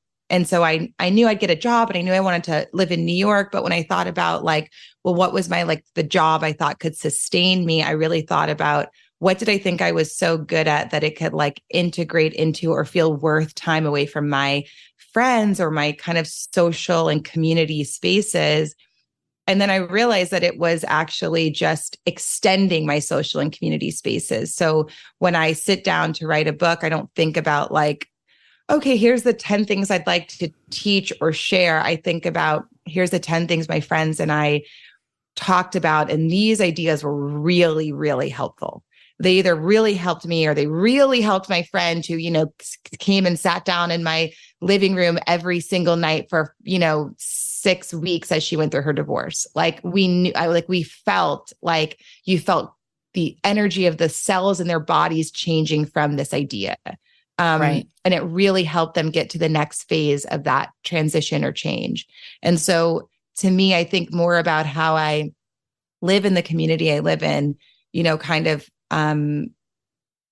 so I knew I'd get a job and I knew I wanted to live in New York. But when I thought about like, well, what was my, like the job I thought could sustain me, I really thought about, what did I think I was so good at that it could like integrate into or feel worth time away from my friends or my kind of social and community spaces? And then I realized that it was actually just extending my social and community spaces. So when I sit down to write a book, I don't think about like, okay, here's the 10 things I'd like to teach or share. I think about, here's the 10 things my friends and I talked about. And these ideas were really, really helpful. They either really helped me or they really helped my friend who, came and sat down in my living room every single night for, 6 weeks as she went through her divorce. Like we felt like you felt the energy of the cells in their bodies changing from this idea. Right. And it really helped them get to the next phase of that transition or change. And so to me, I think more about how I live in the community I live in, kind of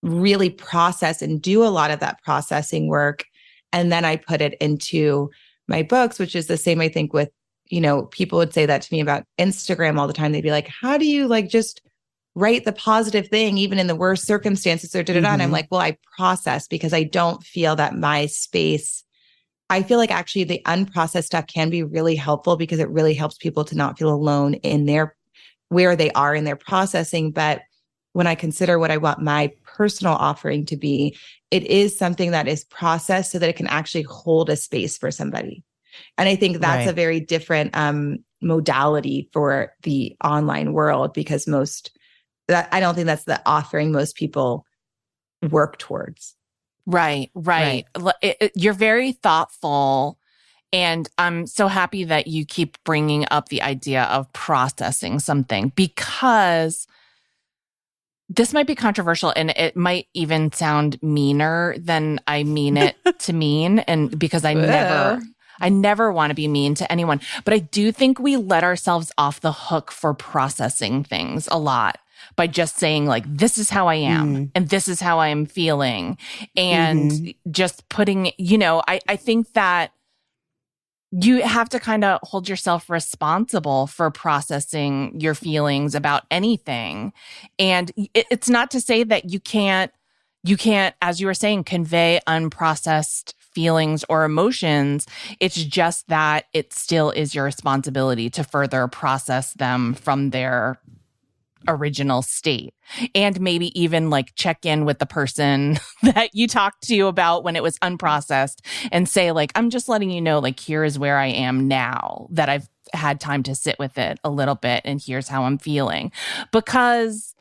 really process and do a lot of that processing work. And then I put it into my books, which is the same, I think, with, people would say that to me about Instagram all the time. They'd be like, how do you like just write the positive thing, even in the worst circumstances or da-da-da. And I'm like, well, I process because I don't feel that my space, I feel like actually the unprocessed stuff can be really helpful because it really helps people to not feel alone in where they are in their processing. But when I consider what I want my personal offering to be, it is something that is processed so that it can actually hold a space for somebody. And I think that's a very different modality for the online world because I don't think that's the offering most people work towards. Right. You're very thoughtful. And I'm so happy that you keep bringing up the idea of processing something because this might be controversial and it might even sound meaner than I mean it to mean. And because I never want to be mean to anyone, but I do think we let ourselves off the hook for processing things a lot by just saying like, this is how I am and this is how I am feeling. And just putting, I think that you have to kind of hold yourself responsible for processing your feelings about anything. And it's not to say that you can't, as you were saying, convey unprocessed feelings or emotions. It's just that it still is your responsibility to further process them from their original state. And maybe even like check in with the person that you talked to about when it was unprocessed and say like, I'm just letting you know, like, here is where I am now that I've had time to sit with it a little bit. And here's how I'm feeling because,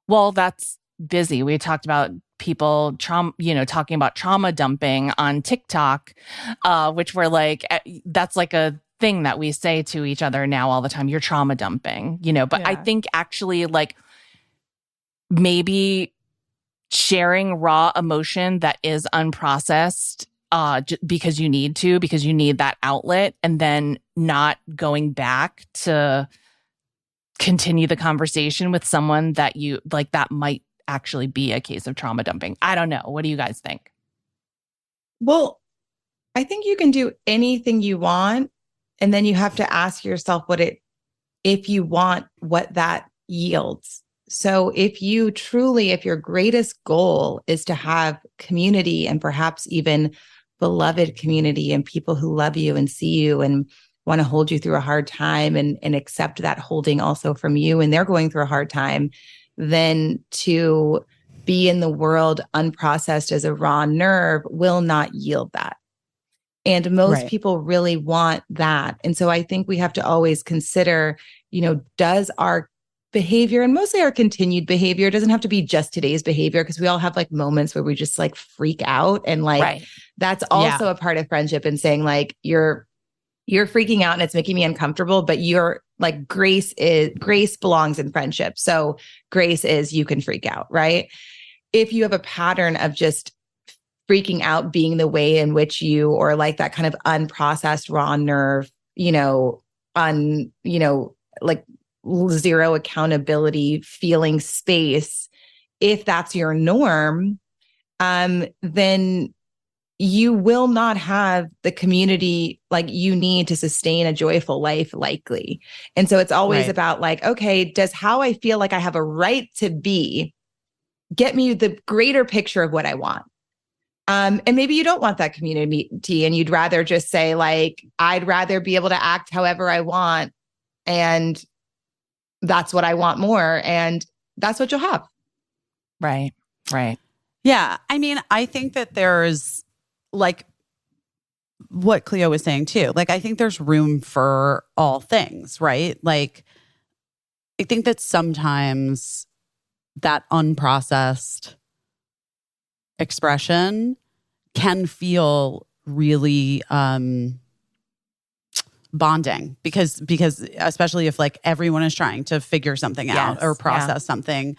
well, that's busy. We talked about people talking about trauma dumping on TikTok, which we're like, that's like a thing that we say to each other now all the time. You're trauma dumping, but I think actually like maybe sharing raw emotion that is unprocessed because you need that outlet, and then not going back to continue the conversation with someone that you like, that might actually be a case of trauma dumping. I don't know. What do you guys think? Well, I think you can do anything you want, and then you have to ask yourself if you want what that yields. So if your greatest goal is to have community, and perhaps even beloved community, and people who love you and see you and want to hold you through a hard time and accept that holding also from you, and they're going through a hard time, then to be in the world unprocessed as a raw nerve will not yield that. And most people really want that. And so I think we have to always consider, does our behavior, and mostly our continued behavior, doesn't have to be just today's behavior, because we all have like moments where we just like freak out, and like that's also a part of friendship, and saying like you're freaking out and it's making me uncomfortable, but you're like, grace belongs in friendship. So grace is, you can freak out, right? If you have a pattern of just freaking out being the way in which you, or like that kind of unprocessed raw nerve, like zero accountability, feeling space, if that's your norm, then you will not have the community like you need to sustain a joyful life, likely. And so it's always about like, okay, does how I feel like I have a right to be get me the greater picture of what I want? And maybe you don't want that community, and you'd rather just say like, I'd rather be able to act however I want, and that's what I want more, and that's what you'll have. Right. Yeah. I mean, I think that there's like what Cleo was saying too. Like, I think there's room for all things, right? Like, I think that sometimes that unprocessed expression can feel really bonding, because especially if like everyone is trying to figure something out or process something.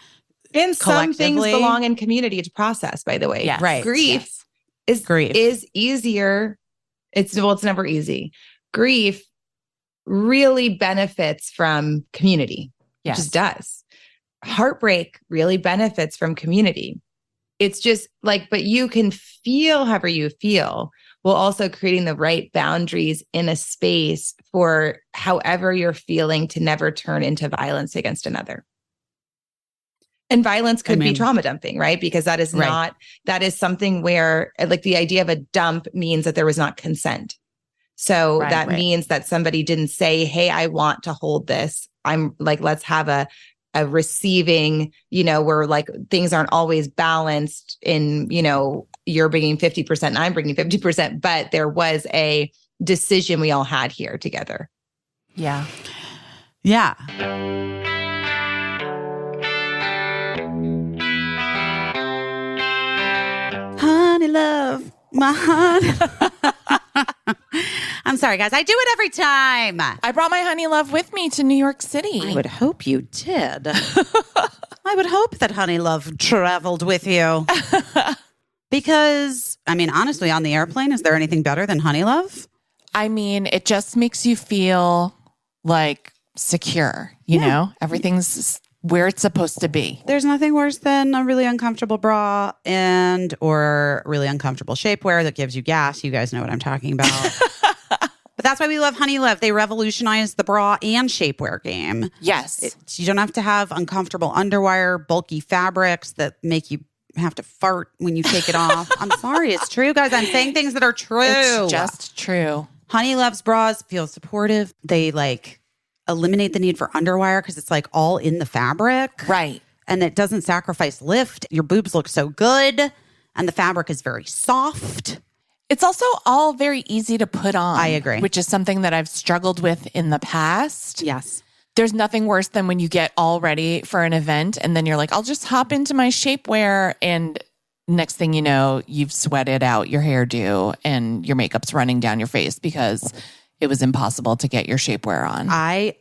And some things belong in community to process, by the way. Yes. Right. Grief is easier. It's never easy. Grief really benefits from community. It just does. Heartbreak really benefits from community. It's just like, but you can feel however you feel, while also creating the right boundaries in a space for however you're feeling to never turn into violence against another. And violence could be trauma dumping, right? Because that is that is something where like the idea of a dump means that there was not consent. So that means that somebody didn't say, hey, I want to hold this. I'm like, let's have a receiving, where like things aren't always balanced in, you're bringing 50% and I'm bringing 50%, but there was a decision we all had here together. Yeah. Yeah. Honey love, my honey. I'm sorry, guys. I do it every time. I brought my honey love with me to New York City. I would hope you did. I would hope that honey love traveled with you. Because, I mean, honestly, on the airplane, is there anything better than honey love? I mean, it just makes you feel like secure, you know? Everything's where it's supposed to be. There's nothing worse than a really uncomfortable bra or really uncomfortable shapewear that gives you gas. You guys know what I'm talking about. But that's why we love Honey Love. They revolutionized the bra and shapewear game. Yes. You don't have to have uncomfortable underwire, bulky fabrics that make you have to fart when you take it off. I'm sorry. It's true, guys. I'm saying things that are true. It's just true. Honey Love's bras feel supportive. They like eliminate the need for underwire because it's like all in the fabric. Right. And it doesn't sacrifice lift. Your boobs look so good. And the fabric is very soft. It's also all very easy to put on. I agree. Which is something that I've struggled with in the past. Yes. There's nothing worse than when you get all ready for an event and then you're like, I'll just hop into my shapewear and next thing you know, you've sweated out your hairdo and your makeup's running down your face because it was impossible to get your shapewear on. I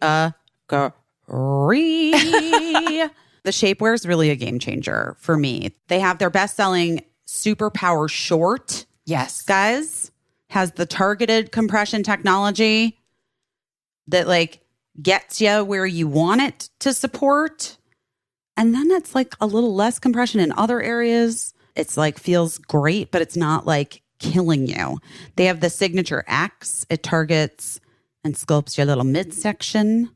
agree. The shapewear is really a game changer for me. They have their best-selling Superpower Short. Yes. Guys, has the targeted compression technology that like gets you where you want it to support. And then it's like a little less compression in other areas. It's like feels great, but it's not like killing you. They have the Signature X. It targets and sculpts your little midsection,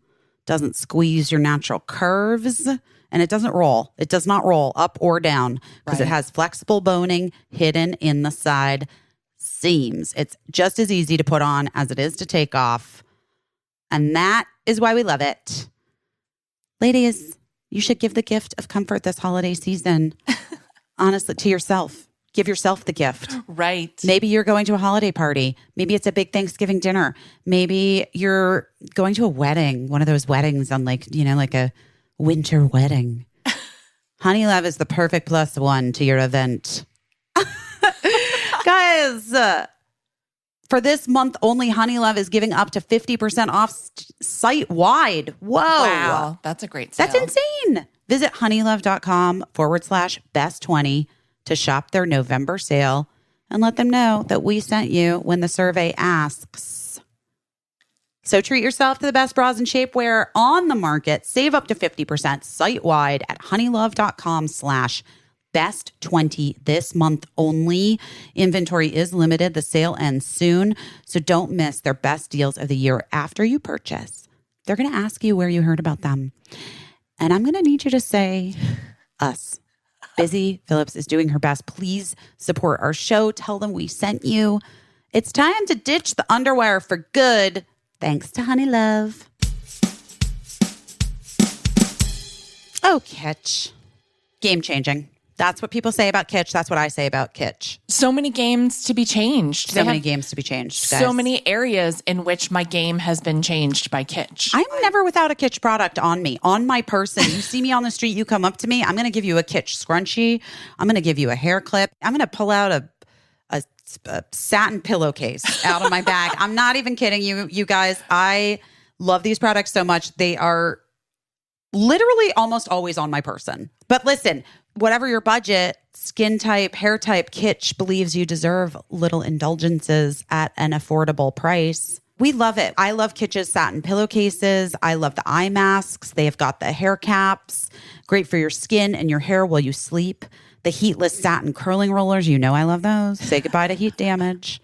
doesn't squeeze your natural curves, and it doesn't roll. It does not roll up or down because it has flexible boning hidden in the side seams. It's just as easy to put on as it is to take off. And that is why we love it. Ladies, you should give the gift of comfort this holiday season. Honestly, to yourself. Give yourself the gift. Right. Maybe you're going to a holiday party. Maybe it's a big Thanksgiving dinner. Maybe you're going to a wedding, one of those weddings on like, you know, like a winter wedding. Honey Love is the perfect plus one to your event. Guys, for this month only, Honey Love is giving up to 50% off site-wide. Whoa. Wow. That's a great sale. That's insane. Visit honeylove.com/best20 to shop their November sale and let them know that we sent you when the survey asks. So treat yourself to the best bras and shapewear on the market. Save up to 50% site-wide at honeylove.com/best20 this month only. Inventory is limited. The sale ends soon. So don't miss their best deals of the year after you purchase. They're going to ask you where you heard about them. And I'm going to need you to say us. Busy Phillips is doing her best. Please support our show. Tell them we sent you. It's time to ditch the underwear for good. Thanks to Honey Love. Oh, Kitsch. Game changing. That's what people say about Kitsch. That's what I say about Kitsch. So many games to be changed. So many games to be changed, guys. So many areas in which my game has been changed by Kitsch. I'm never without a Kitsch product on me, on my person. You see me on the street, you come up to me, I'm going to give you a Kitsch scrunchie. I'm going to give you a hair clip. I'm going to pull out a satin pillowcase out of my bag. I'm not even kidding you guys. I love these products so much. They are literally almost always on my person. But listen, whatever your budget, skin type, hair type, Kitsch believes you deserve little indulgences at an affordable price. We love it. I love Kitsch's satin pillowcases. I love the eye masks. They have got the hair caps, great for your skin and your hair while you sleep. The heatless satin curling rollers, you know I love those. Say goodbye to heat damage.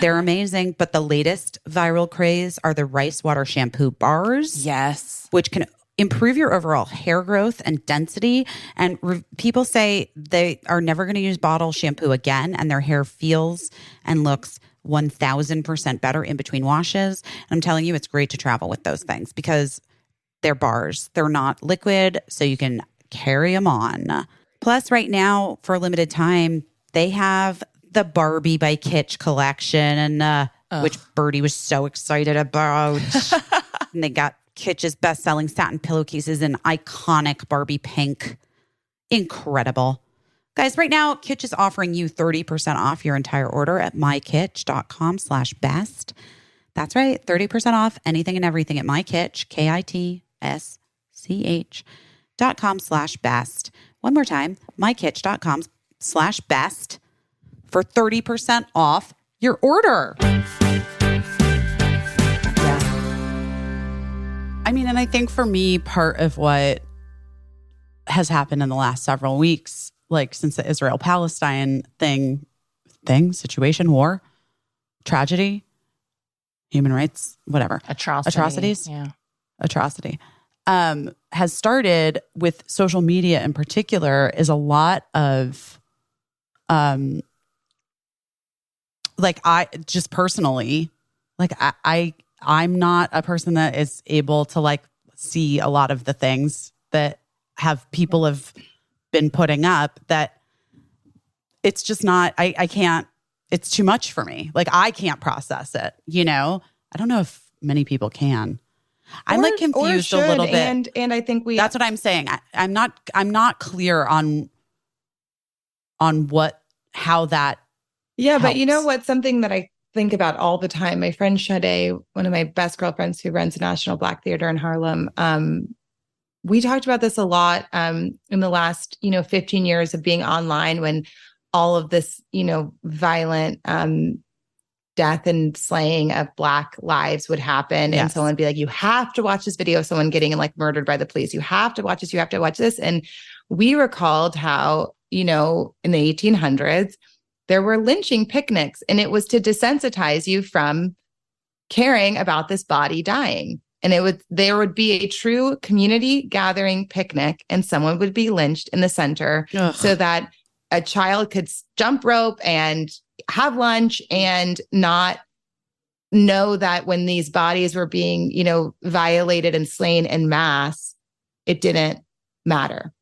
They're amazing. But the latest viral craze are the rice water shampoo bars. Yes. Which can improve your overall hair growth and density. And people say they are never going to use bottle shampoo again, and their hair feels and looks 1,000% better in between washes. And I'm telling you, it's great to travel with those things because they're bars. They're not liquid, so you can carry them on. Plus, right now, for a limited time, they have the Barbie by Kitsch collection, and which Birdie was so excited about. And they got Kitsch's best-selling satin pillowcases in iconic Barbie pink. Incredible. Guys, right now, Kitsch is offering you 30% off your entire order at mykitsch.com/best. That's right, 30% off anything and everything at mykitsch, kitsch.com/best. One more time, mykitsch.com/best for 30% off your order. I mean, and I think for me, part of what has happened in the last several weeks, like since the Israel-Palestine situation, war, tragedy, human rights, whatever. Atrocities. Yeah. Atrocity. Has started with social media in particular is a lot of, like I just personally, like I'm not a person that is able to like see a lot of the things that people have been putting up, that it's just not, I can't, it's too much for me. Like I can't process it, you know? I don't know if many people can. I'm like confused a little bit. And I think that's what I'm saying. I'm not clear on on how that helps. But you know what? Something that I think about all the time, my friend Sade, one of my best girlfriends who runs the National Black Theater in Harlem, we talked about this a lot in the last, 15 years of being online, when all of this, violent death and slaying of Black lives would happen. And someone would be like, you have to watch this video of someone getting murdered by the police. You have to watch this. You have to watch this. And we recalled how, in the 1800s, there were lynching picnics, and it was to desensitize you from caring about this body dying. And there would be a true community gathering picnic, and someone would be lynched in the center so that a child could jump rope and have lunch and not know that when these bodies were being, violated and slain en masse, it didn't matter.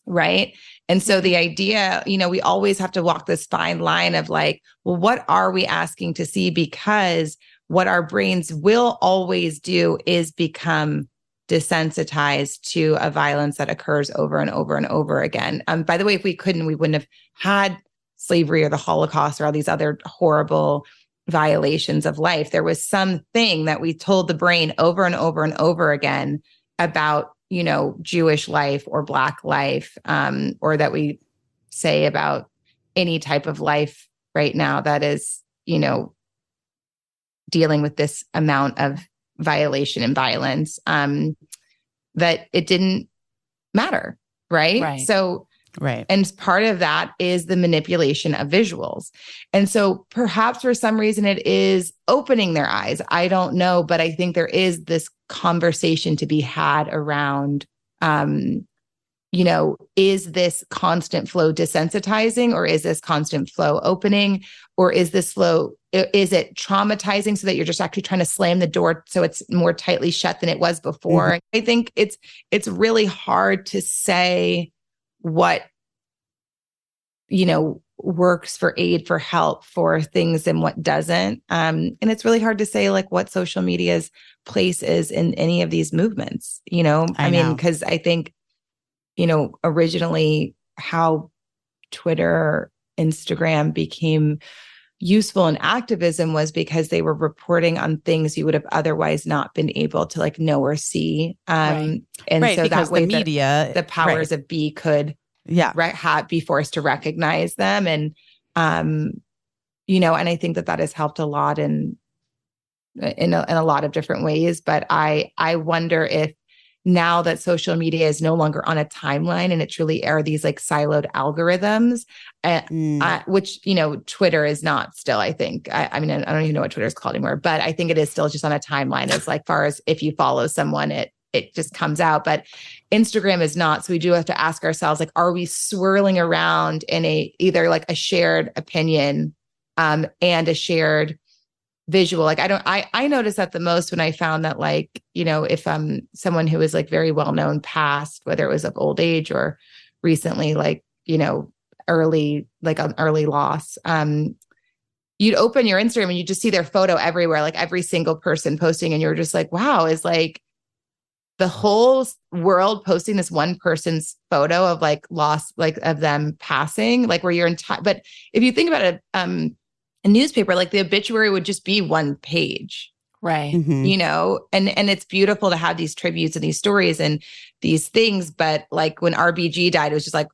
Right. And so the idea, we always have to walk this fine line of like, well, what are we asking to see? Because what our brains will always do is become desensitized to a violence that occurs over and over and over again. By the way, if we wouldn't have had slavery or the Holocaust or all these other horrible violations of life. There was something that we told the brain over and over and over again about, Jewish life or Black life, or that we say about any type of life right now that is, dealing with this amount of violation and violence, that it didn't matter. Right. So, and part of that is the manipulation of visuals. And so perhaps for some reason it is opening their eyes. I don't know, but I think there is this conversation to be had around, is this constant flow desensitizing, or is this constant flow opening, or is it traumatizing so that you're just actually trying to slam the door so it's more tightly shut than it was before? Mm-hmm. I think it's really hard to say what, works for aid, for help, for things, and what doesn't. And it's really hard to say like what social media's place is in any of these movements, because I think, originally how Twitter, Instagram became useful in activism was because they were reporting on things you would have otherwise not been able to like know or see. And so that way the media, the powers of be could be forced to recognize them. And, and I think that has helped a lot in a lot of different ways. But I wonder if now that social media is no longer on a timeline and it truly are these like siloed algorithms, which, Twitter is not still, I think. I don't even know what Twitter is called anymore, but I think it is still just on a timeline as like far as if you follow someone, it just comes out. But Instagram is not. So we do have to ask ourselves, like, are we swirling around in either like a shared opinion and a shared visual? Like I noticed that the most when I found that like, if someone who is like very well known passed, whether it was of old age or recently, like, early loss, you'd open your Instagram and you just see their photo everywhere, like every single person posting. And you're just like, wow, is like the whole world posting this one person's photo of like loss, like of them passing, like where you're entire. But if you think about a newspaper, like the obituary would just be one page. Right. Mm-hmm. And it's beautiful to have these tributes and these stories and these things. But like when RBG died, it was just like,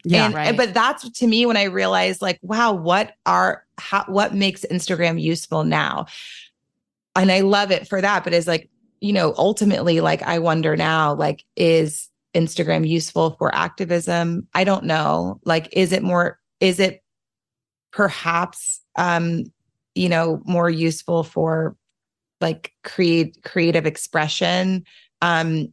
but that's to me when I realized like, wow, what makes Instagram useful now? And I love it for that. But it's like, ultimately, like, I wonder now, like, is Instagram useful for activism? I don't know. Like, is it perhaps, more useful for like creative expression? I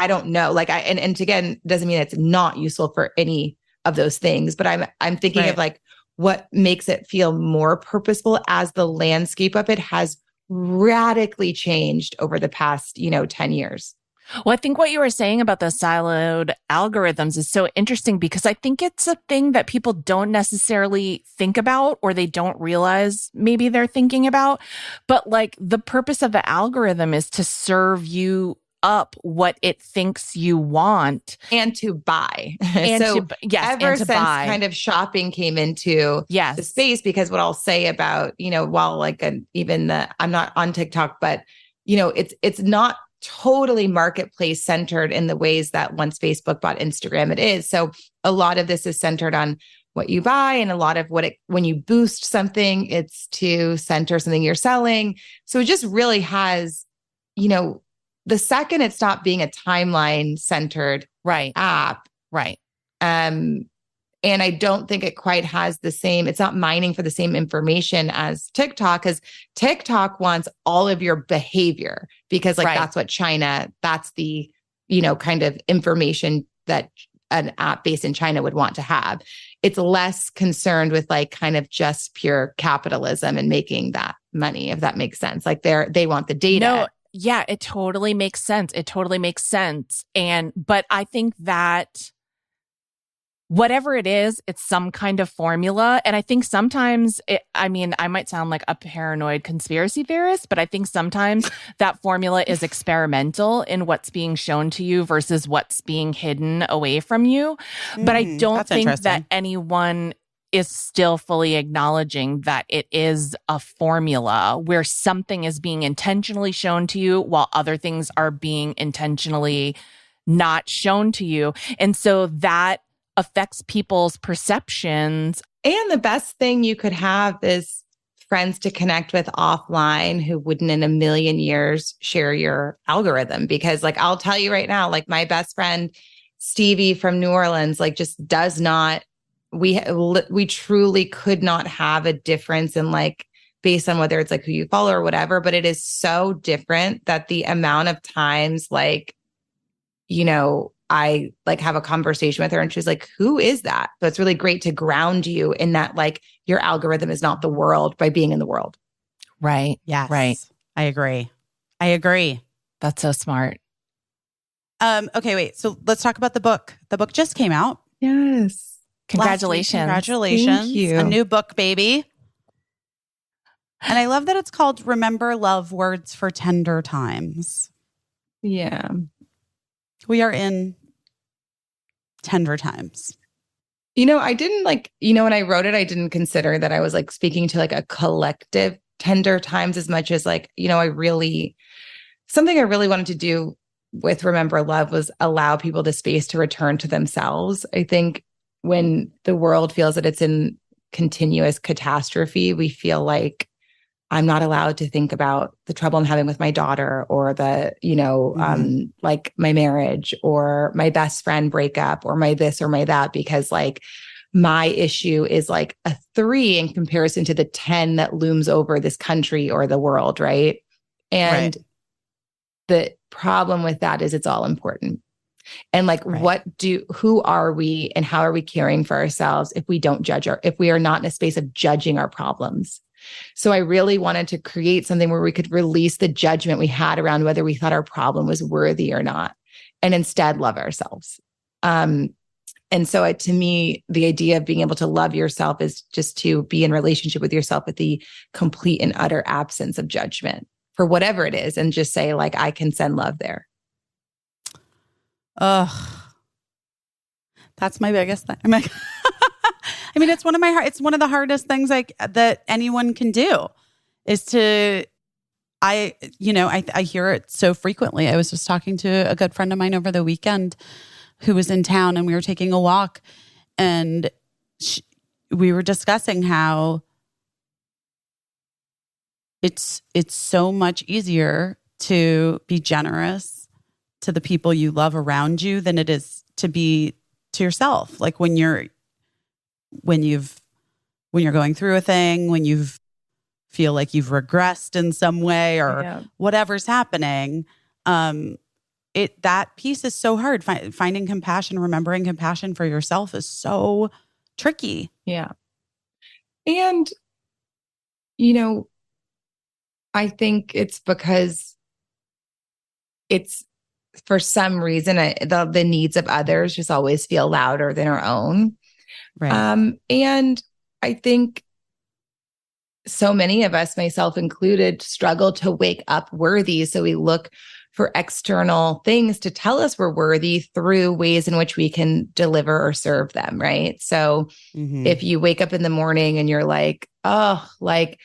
don't know. Like and again, doesn't mean it's not useful for any of those things, but I'm thinking of like what makes it feel more purposeful as the landscape of it has radically changed over the past, 10 years. Well, I think what you were saying about the siloed algorithms is so interesting because I think it's a thing that people don't necessarily think about or they don't realize maybe they're thinking about. But like the purpose of the algorithm is to serve you up what it thinks you want and to buy. And so ever and to since buy. kind of shopping came into the space, because what I'll say about, while like I'm not on TikTok, but it's not totally marketplace centered in the ways that once Facebook bought Instagram, it is. So a lot of this is centered on what you buy, and a lot of when you boost something, it's to center something you're selling. So it just really has, the second it stopped being a timeline centered app. Right. And I don't think it quite has the same, it's not mining for the same information as TikTok, because TikTok wants all of your behavior, because that's what that's the, kind of information that an app based in China would want to have. It's less concerned with kind of just pure capitalism and making that money, if that makes sense. They want the data. No, yeah, it totally makes sense. But I think that whatever it is, it's some kind of formula. And I think sometimes, I might sound like a paranoid conspiracy theorist, but I think sometimes that formula is experimental in what's being shown to you versus what's being hidden away from you. But I don't think that anyone is still fully acknowledging that it is a formula where something is being intentionally shown to you while other things are being intentionally not shown to you. And so that affects people's perceptions. And the best thing you could have is friends to connect with offline who wouldn't in a million years share your algorithm. Because I'll tell you right now, my best friend, Stevie from New Orleans, just does not, we truly could not have a difference in based on whether it's who you follow or whatever, but it is so different that the amount of times I have a conversation with her and she's like, who is that? So it's really great to ground you in that, your algorithm is not the world by being in the world. Right. Yes. Right. I agree. That's so smart. Okay, wait. So let's talk about the book. The book just came out. Yes. Congratulations. Congratulations. Thank you. A new book, baby. And I love that it's called Remember Love Words for Tender Times. Yeah. We are in tender times. I didn't when I wrote it, I didn't consider that I was speaking to a collective tender times as much as something I really wanted to do with Remember Love was allow people the space to return to themselves. I think when the world feels that it's in continuous catastrophe, we feel like I'm not allowed to think about the trouble I'm having with my daughter or the, my marriage or my best friend breakup or my this or my that, because my issue is a 3 in comparison to the 10 that looms over this country or the world. Right. And the problem with that is it's all important. And who are we and how are we caring for ourselves if we don't if we are not in a space of judging our problems? So I really wanted to create something where we could release the judgment we had around whether we thought our problem was worthy or not, and instead love ourselves. And so to me, the idea of being able to love yourself is just to be in relationship with yourself with the complete and utter absence of judgment for whatever it is. And just say I can send love there. That's my biggest thing. It's one of the hardest things that anyone can do is to, I hear it so frequently. I was just talking to a good friend of mine over the weekend who was in town, and we were taking a walk, and we were discussing how it's so much easier to be generous to the people you love around you than it is to be to yourself. When you're going through a thing, when you feel like you've regressed in some way or whatever's happening, that piece is so hard. Finding compassion, remembering compassion for yourself is so tricky. Yeah. And, I think it's because it's for some reason, the needs of others just always feel louder than our own. Right. And I think so many of us, myself included, struggle to wake up worthy. So we look for external things to tell us we're worthy through ways in which we can deliver or serve them, right? So if you wake up in the morning and you're like, oh, like,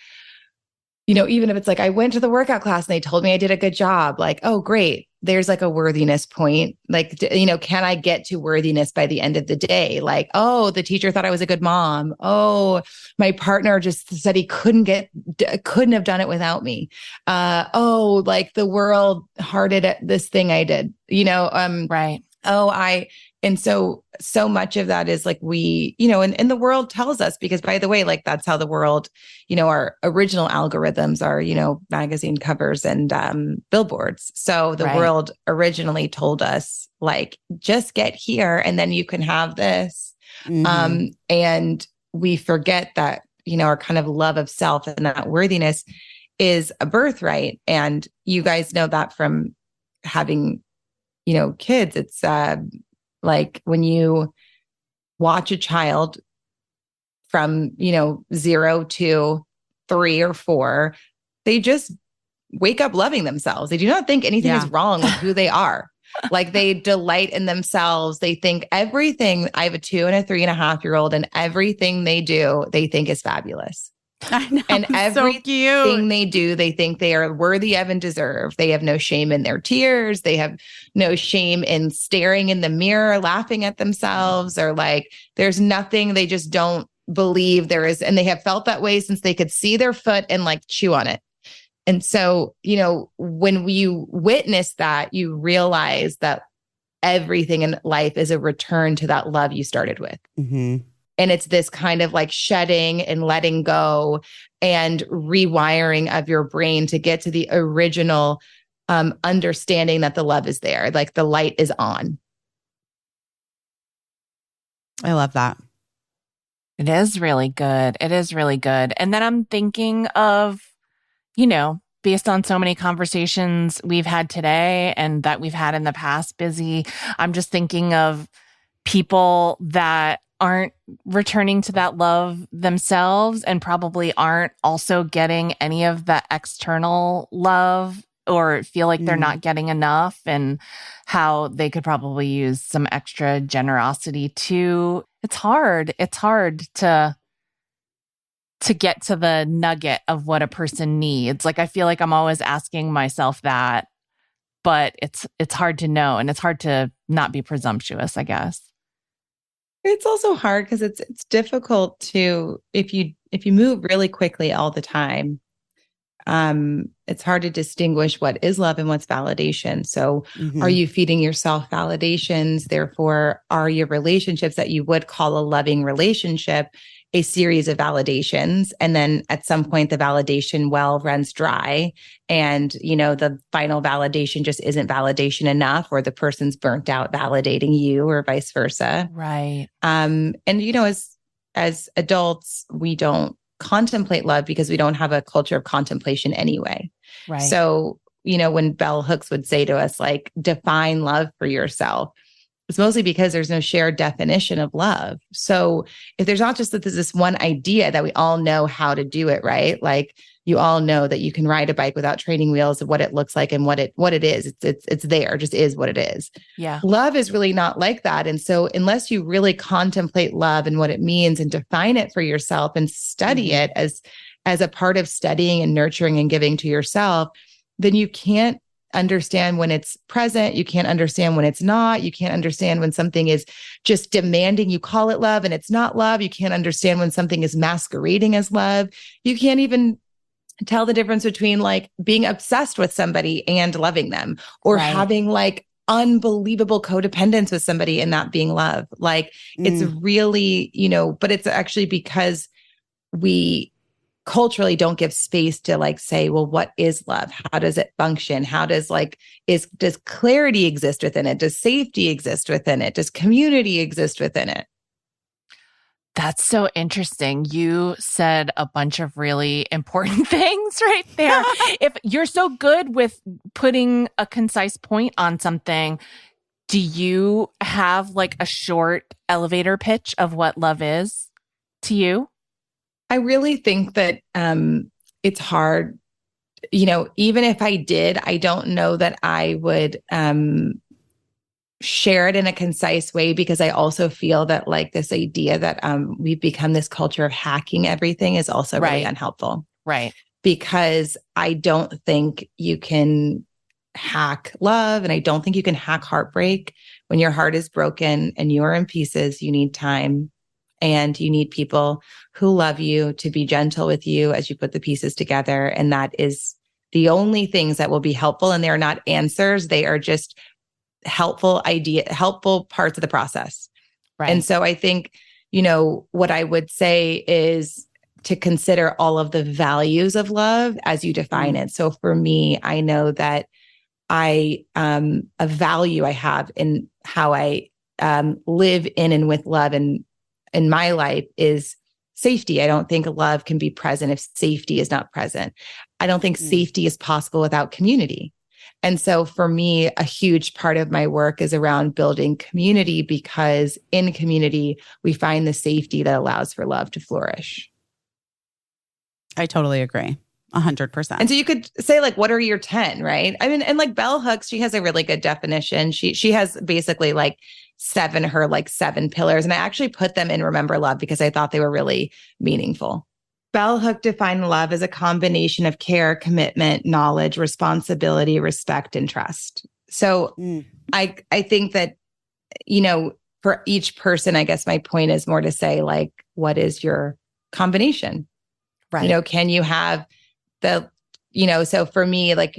even if it's like, I went to the workout class and they told me I did a good job, like, oh, great. There's like a worthiness point. Like, can I get to worthiness by the end of the day? Like, oh, the teacher thought I was a good mom. Oh, my partner just said he couldn't have done it without me. Oh, like the world hearted at this thing I did, right. And so much of that is like and the world tells us, because by the way, like that's how the world, our original algorithms are, magazine covers and billboards. So the world originally told us like, just get here and then you can have this. And we forget that, our kind of love of self and that worthiness is a birthright. And you guys know that from having, kids. It's, like when you watch a child from, 0 to 3 or 4, they just wake up loving themselves. They do not think anything is wrong with who they are. Like they delight in themselves. They think everything. I have a 2 and a 3.5-year-old, and everything they do, they think is fabulous. I know. And everything they do, they think they are worthy of and deserve. They have no shame in their tears. They have no shame in staring in the mirror, laughing at themselves, or like there's nothing. They just don't believe there is. And they have felt that way since they could see their foot and like chew on it. And so, when you witness that, you realize that everything in life is a return to that love you started with. And it's this kind of like shedding and letting go and rewiring of your brain to get to the original understanding that the love is there, like the light is on. I love that. It is really good. It is really good. And then I'm thinking of, based on so many conversations we've had today and that we've had in the past, Busy, I'm just thinking of people that aren't returning to that love themselves and probably aren't also getting any of the external love or feel like they're not getting enough, and how they could probably use some extra generosity too. It's hard. It's hard to get to the nugget of what a person needs. Like, I feel like I'm always asking myself that, but it's hard to know, and it's hard to not be presumptuous, I guess. It's also hard because it's difficult to, if you move really quickly all the time, it's hard to distinguish what is love and what's validation. So are you feeding yourself validations? Therefore, are your relationships that you would call a loving relationship a series of validations? And then at some point, the validation well runs dry, and, the final validation just isn't validation enough, or the person's burnt out validating you, or vice versa. Right. And, as adults, we don't contemplate love because we don't have a culture of contemplation anyway. Right. So, when Bell Hooks would say to us, like, define love for yourself, it's mostly because there's no shared definition of love. So if there's not just that there's this one idea that we all know how to do it, right? Like, you all know that you can ride a bike without training wheels, of what it looks like and what it is. It's there, just is what it is. Yeah. Love is really not like that. And so unless you really contemplate love and what it means and define it for yourself and study it as a part of studying and nurturing and giving to yourself, then you can't understand when it's present. You can't understand when it's not. You can't understand when something is just demanding you call it love and it's not love. You can't understand when something is masquerading as love. You can't even tell the difference between like being obsessed with somebody and loving them, or having like unbelievable codependence with somebody and that being love. Like it's really, but it's actually because we culturally don't give space to like say, well, what is love? How does it function? How does does clarity exist within it? Does safety exist within it? Does community exist within it? That's so interesting. You said a bunch of really important things right there. If you're so good with putting a concise point on something, do you have like a short elevator pitch of what love is to you? I really think that it's hard. even if I did, I don't know that I would share it in a concise way, because I also feel that like this idea that we've become this culture of hacking everything is also really unhelpful. Right. Because I don't think you can hack love, and I don't think you can hack heartbreak. When your heart is broken and you are in pieces, you need time, and you need people who love you to be gentle with you as you put the pieces together. And that is the only things that will be helpful. And they're not answers. They are just helpful parts of the process. Right. And so I think, what I would say is to consider all of the values of love as you define it. So for me, I know that a value I have in how I live in and with love and in my life is safety. I don't think love can be present if safety is not present. I don't think safety is possible without community. And so for me, a huge part of my work is around building community, because in community, we find the safety that allows for love to flourish. I totally agree. 100%. And so you could say, like, what are your 10, right? I mean, and like Bell Hooks, she has a really good definition. She has basically like seven pillars. And I actually put them in Remember Love because I thought they were really meaningful. Bell Hook defined love as a combination of care, commitment, knowledge, responsibility, respect, and trust. So I think that, for each person, I guess my point is more to say, like, what is your combination? Right. Can you have so for me, like,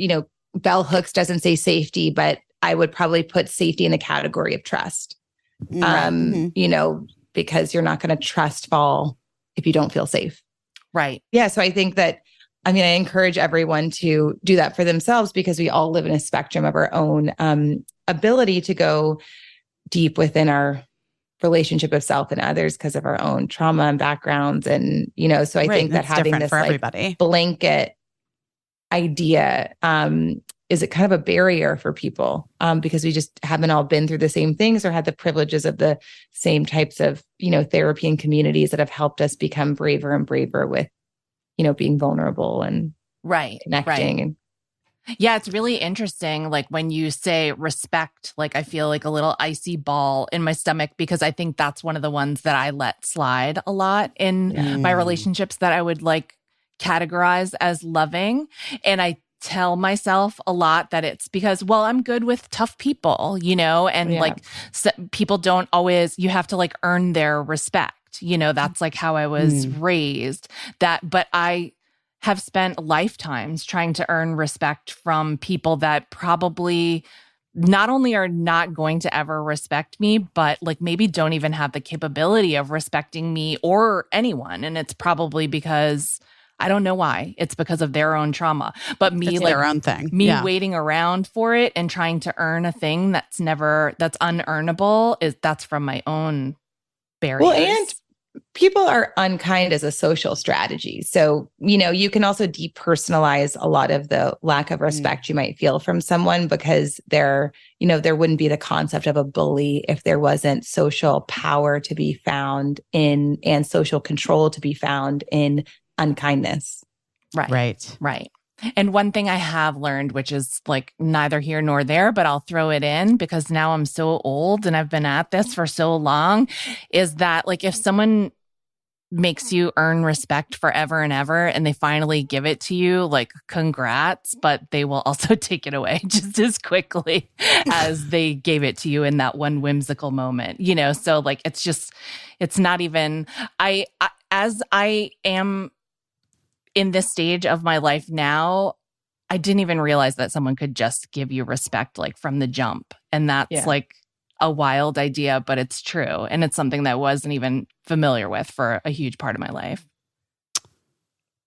Bell Hooks doesn't say safety, but I would probably put safety in the category of trust. Because you're not going to trust fall if you don't feel safe. Right. Yeah. So I think that, I encourage everyone to do that for themselves, because we all live in a spectrum of our own ability to go deep within our relationship of self and others because of our own trauma and backgrounds. And, so I think that having this like blanket idea is it kind of a barrier for people because we just haven't all been through the same things or had the privileges of the same types of, therapy and communities that have helped us become braver and braver with, being vulnerable and connecting. And yeah, it's really interesting. Like when you say respect, like I feel like a little icy ball in my stomach, because I think that's one of the ones that I let slide a lot in my relationships that I would like categorize as loving. And I tell myself a lot that it's because, well, I'm good with tough people, and like people don't always, you have to like earn their respect. That's like how I was raised, but I have spent lifetimes trying to earn respect from people that probably not only are not going to ever respect me, but like maybe don't even have the capability of respecting me or anyone. And it's probably because I don't know why. It's because of their own trauma. But me, it's like their own thing. Waiting around for it and trying to earn a thing that's unearnable that's from my own barriers. Well, and people are unkind as a social strategy. So, you can also depersonalize a lot of the lack of respect you might feel from someone, because there wouldn't be the concept of a bully if there wasn't social power to be found in and social control to be found in unkindness. Right. And one thing I have learned, which is like neither here nor there, but I'll throw it in because now I'm so old and I've been at this for so long, is that like if someone makes you earn respect forever and ever and they finally give it to you, like congrats, but they will also take it away just as quickly as they gave it to you in that one whimsical moment, So like it's not even as I am in this stage of my life now, I didn't even realize that someone could just give you respect like from the jump. And that's like a wild idea, but it's true. And it's something that I wasn't even familiar with for a huge part of my life.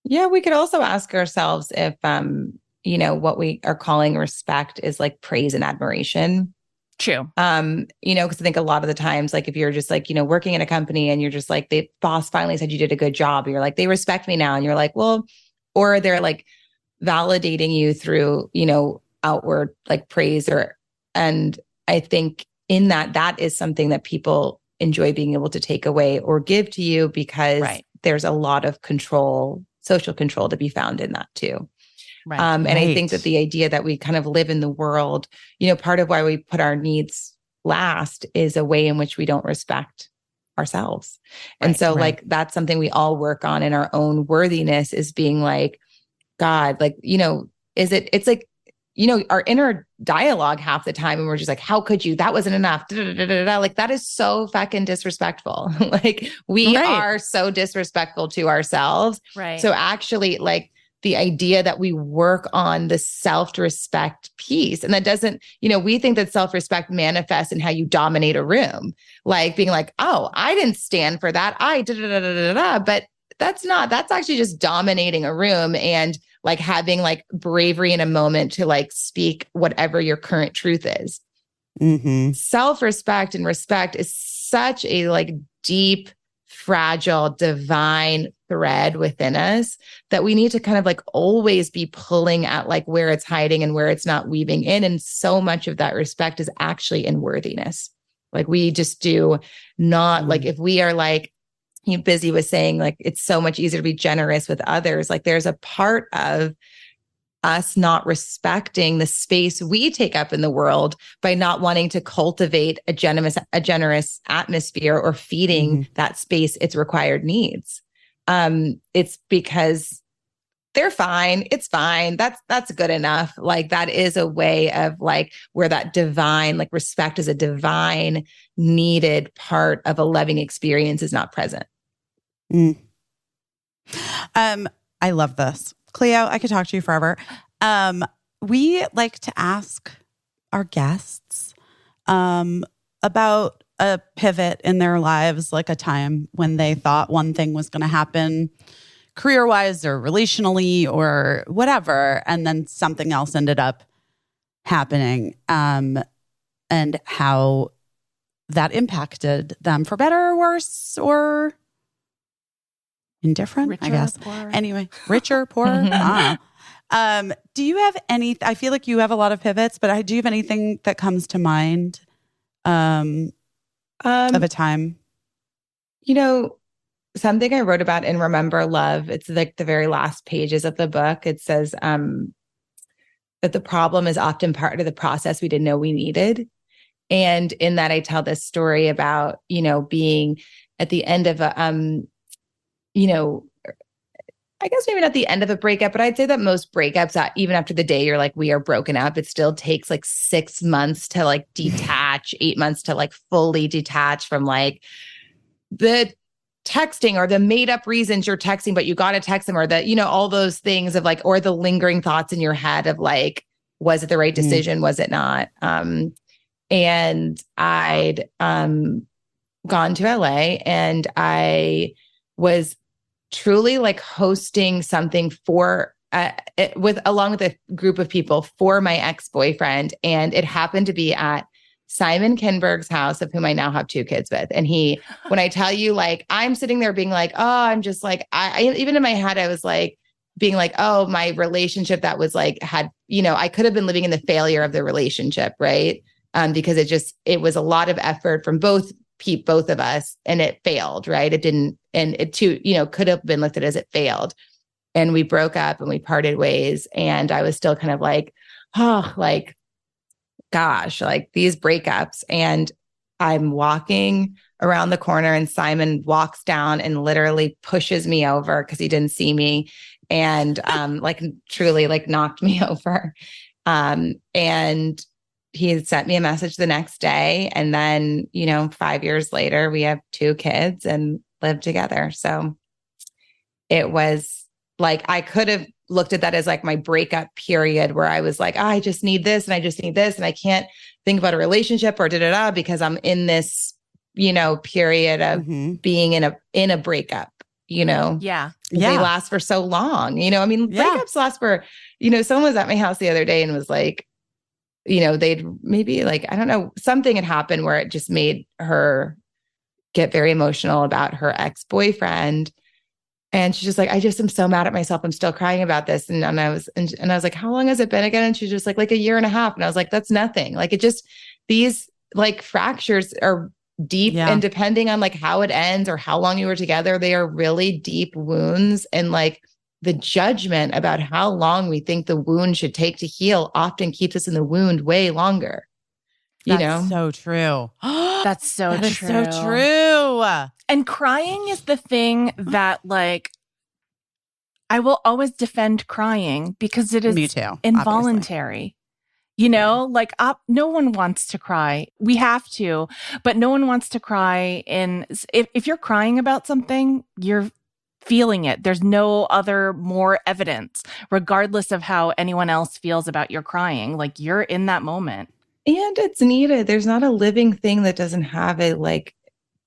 Yeah, we could also ask ourselves if, what we are calling respect is like praise and admiration. True. Because I think a lot of the times, like if you're just like, working in a company and you're just like, the boss finally said you did a good job. You're like, they respect me now. And you're like, well, or they're like validating you through, outward like praise and I think in that is something that people enjoy being able to take away or give to you because there's a lot of control, social control to be found in that too. And I think that the idea that we kind of live in the world, part of why we put our needs last is a way in which we don't respect ourselves. And so like, that's something we all work on in our own worthiness, is being like, God, like, it's like, our inner dialogue half the time. And we're just like, how could you, that wasn't enough. Like, that is so fucking disrespectful. Like, we are so disrespectful to ourselves. Right. So actually, like, the idea that we work on the self-respect piece, and that doesn't, we think that self-respect manifests in how you dominate a room, like being like, oh, I didn't stand for that. But that's actually just dominating a room and like having like bravery in a moment to like speak whatever your current truth is. Mm-hmm. Self-respect and respect is such a like deep, fragile, divine thread within us that we need to kind of like always be pulling at like where it's hiding and where it's not weaving in. And so much of that respect is actually in worthiness. Like, we just do not like, if we are like, Busy was saying, like, it's so much easier to be generous with others. Like, there's a part of us not respecting the space we take up in the world by not wanting to cultivate a generous atmosphere or feeding that space its required needs. It's because they're fine. It's fine. That's good enough. Like, that is a way of like where that divine, like, respect is a divine needed part of a loving experience is not present. I love this. Cleo, I could talk to you forever. We like to ask our guests about a pivot in their lives, like a time when they thought one thing was going to happen career-wise or relationally or whatever, and then something else ended up happening, and how that impacted them for better or worse or indifferent, richer, I guess. Poorer. Anyway, richer, poorer. Do you have any? I feel like you have a lot of pivots, but do you have anything that comes to mind of a time? Something I wrote about in Remember Love, it's like the very last pages of the book. It says that the problem is often part of the process we didn't know we needed. And in that, I tell this story about, being at the end of a, I guess maybe not the end of a breakup, but I'd say that most breakups, even after the day you're like, we are broken up, it still takes like 6 months to like detach, 8 months to like fully detach from like the texting or the made up reasons you're texting, but you got to text them, or the, all those things of like, or the lingering thoughts in your head of like, was it the right decision? Was it not? And I'd gone to LA, and I was truly like hosting something for along with a group of people for my ex-boyfriend. And it happened to be at Simon Kinberg's house, of whom I now have 2 kids with. And when I tell you, like, I'm sitting there being like, oh, I'm just like, I even in my head, I was like, being like, oh, my relationship that was like, I could have been living in the failure of the relationship. Right. Because it was a lot of effort from both of us, and it failed. Right. It didn't, and it too, could have been looked at as it failed. And we broke up and we parted ways. And I was still kind of like, oh, like, gosh, like these breakups. And I'm walking around the corner, and Simon walks down and literally pushes me over because he didn't see me, and like truly like knocked me over. And he had sent me a message the next day. And then, 5 years later, we have 2 kids and live together. So it was like, I could have looked at that as like my breakup period, where I was like, oh, I just need this and I just need this. And I can't think about a relationship or because I'm in this, period of being in a breakup, Yeah. They last for so long, breakups last for, someone was at my house the other day and was like, they'd maybe like, I don't know, something had happened where it just made her get very emotional about her ex-boyfriend. And she's just like, I just am so mad at myself. I'm still crying about this. And I was like, how long has it been again? And she's just like a year and a half. And I was like, that's nothing. Like, these like fractures are deep, and depending on like how it ends or how long you were together, they are really deep wounds. And like, the judgment about how long we think the wound should take to heal often keeps us in the wound way longer. That's so true. That's so that true. Is so true. And crying is the thing that, like, I will always defend crying because it is Me too, involuntary. Obviously. Like no one wants to cry. We have to, but no one wants to cry. And if you're crying about something, you're feeling it. There's no other more evidence, regardless of how anyone else feels about your crying. Like, you're in that moment. And it's needed. There's not a living thing that doesn't have a like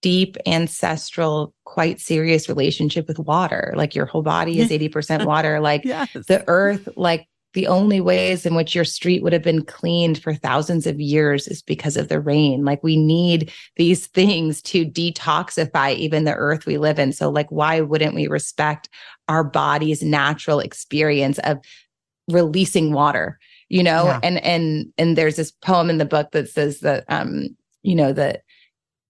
deep ancestral, quite serious relationship with water. Like, your whole body is 80% water. Like the earth, like the only ways in which your street would have been cleaned for thousands of years is because of the rain. Like, we need these things to detoxify even the earth we live in. So like, why wouldn't we respect our body's natural experience of releasing water? And there's this poem in the book that says that, that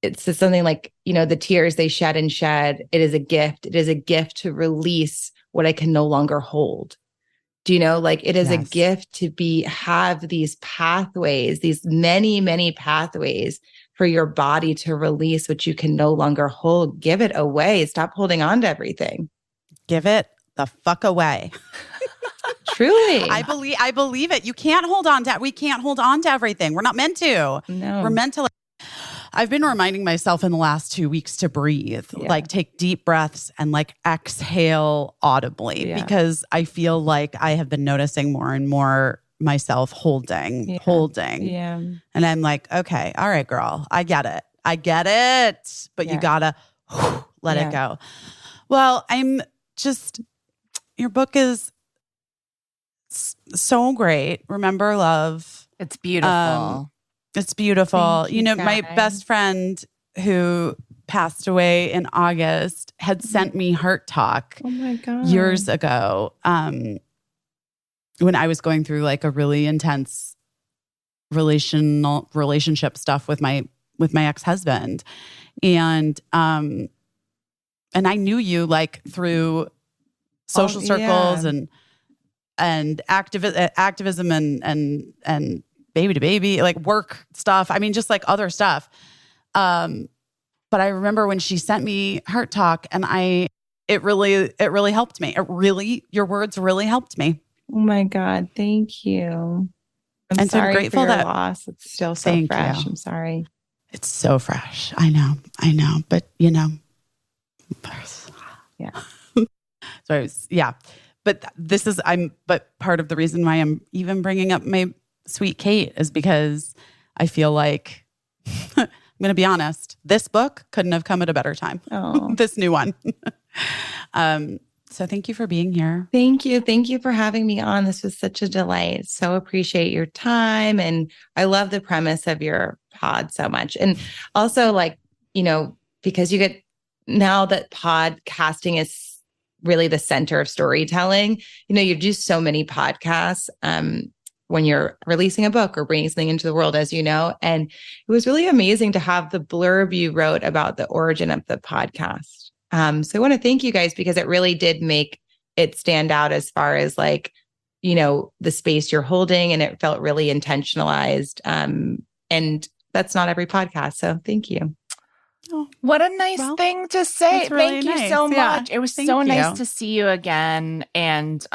it says something like, the tears they shed and shed, it is a gift. It is a gift to release what I can no longer hold. Do you know, like, it is a gift to have these pathways, these many, many pathways for your body to release what you can no longer hold. Give it away. Stop holding on to everything. Give it the fuck away. Truly. I believe it. We can't hold on to everything. We're not meant to. No. We're meant to. I've been reminding myself in the last 2 weeks to breathe, like take deep breaths and like exhale audibly, because I feel like I have been noticing more and more myself holding. Yeah. And I'm like, okay, all right, girl, I get it. But you gotta let it go. Well, your book is so great. Remember Love. It's beautiful. It's beautiful. You, my best friend who passed away in August had sent me Heart Talk years ago, when I was going through like a really intense relationship stuff with my ex-husband. And I knew you like through social circles and activism and baby to baby, like work stuff. I mean, just like other stuff. But I remember when she sent me Heart Talk, and it really helped me. Your words really helped me. Oh my God. Thank you. I'm sorry grateful for your loss. It's still so fresh. I'm sorry. It's so fresh. I know. But But part of the reason why I'm even bringing up my sweet Kate is because I feel like, I'm going to be honest, this book couldn't have come at a better time. This new one. So thank you for being here. Thank you. Thank you for having me on. This was such a delight. So appreciate your time. And I love the premise of your pod so much. And also, like, because you get, now that podcasting is really the center of storytelling, you do so many podcasts when you're releasing a book or bringing something into the world, as you know. And it was really amazing to have the blurb you wrote about the origin of the podcast. So I want to thank you guys, because it really did make it stand out as far as like, the space you're holding, and it felt really intentionalized. And that's not every podcast. So thank you. Oh, what a nice thing to say. Really Thank you so much. It was so nice to see you again. And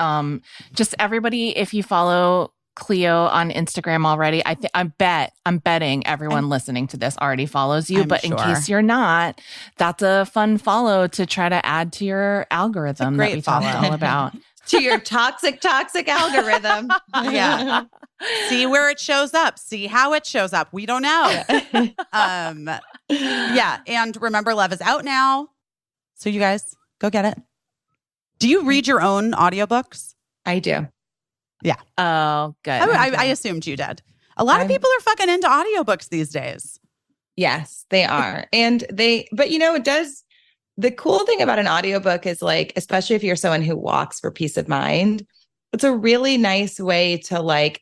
just everybody, if you follow Cleo on Instagram already, I'm betting everyone listening to this already follows you. But in case you're not, that's a fun follow to try to add to your algorithm that we talked all about. To your toxic algorithm. Yeah. See where it shows up. See how it shows up. We don't know. Yeah. And remember, Love is out now. So you guys go get it. Do you read your own audiobooks? I do. Yeah. Oh, good. I assumed you did. A lot of people are fucking into audiobooks these days. Yes, they are. But it does. The cool thing about an audiobook is, like, especially if you're someone who walks for peace of mind, it's a really nice way to, like,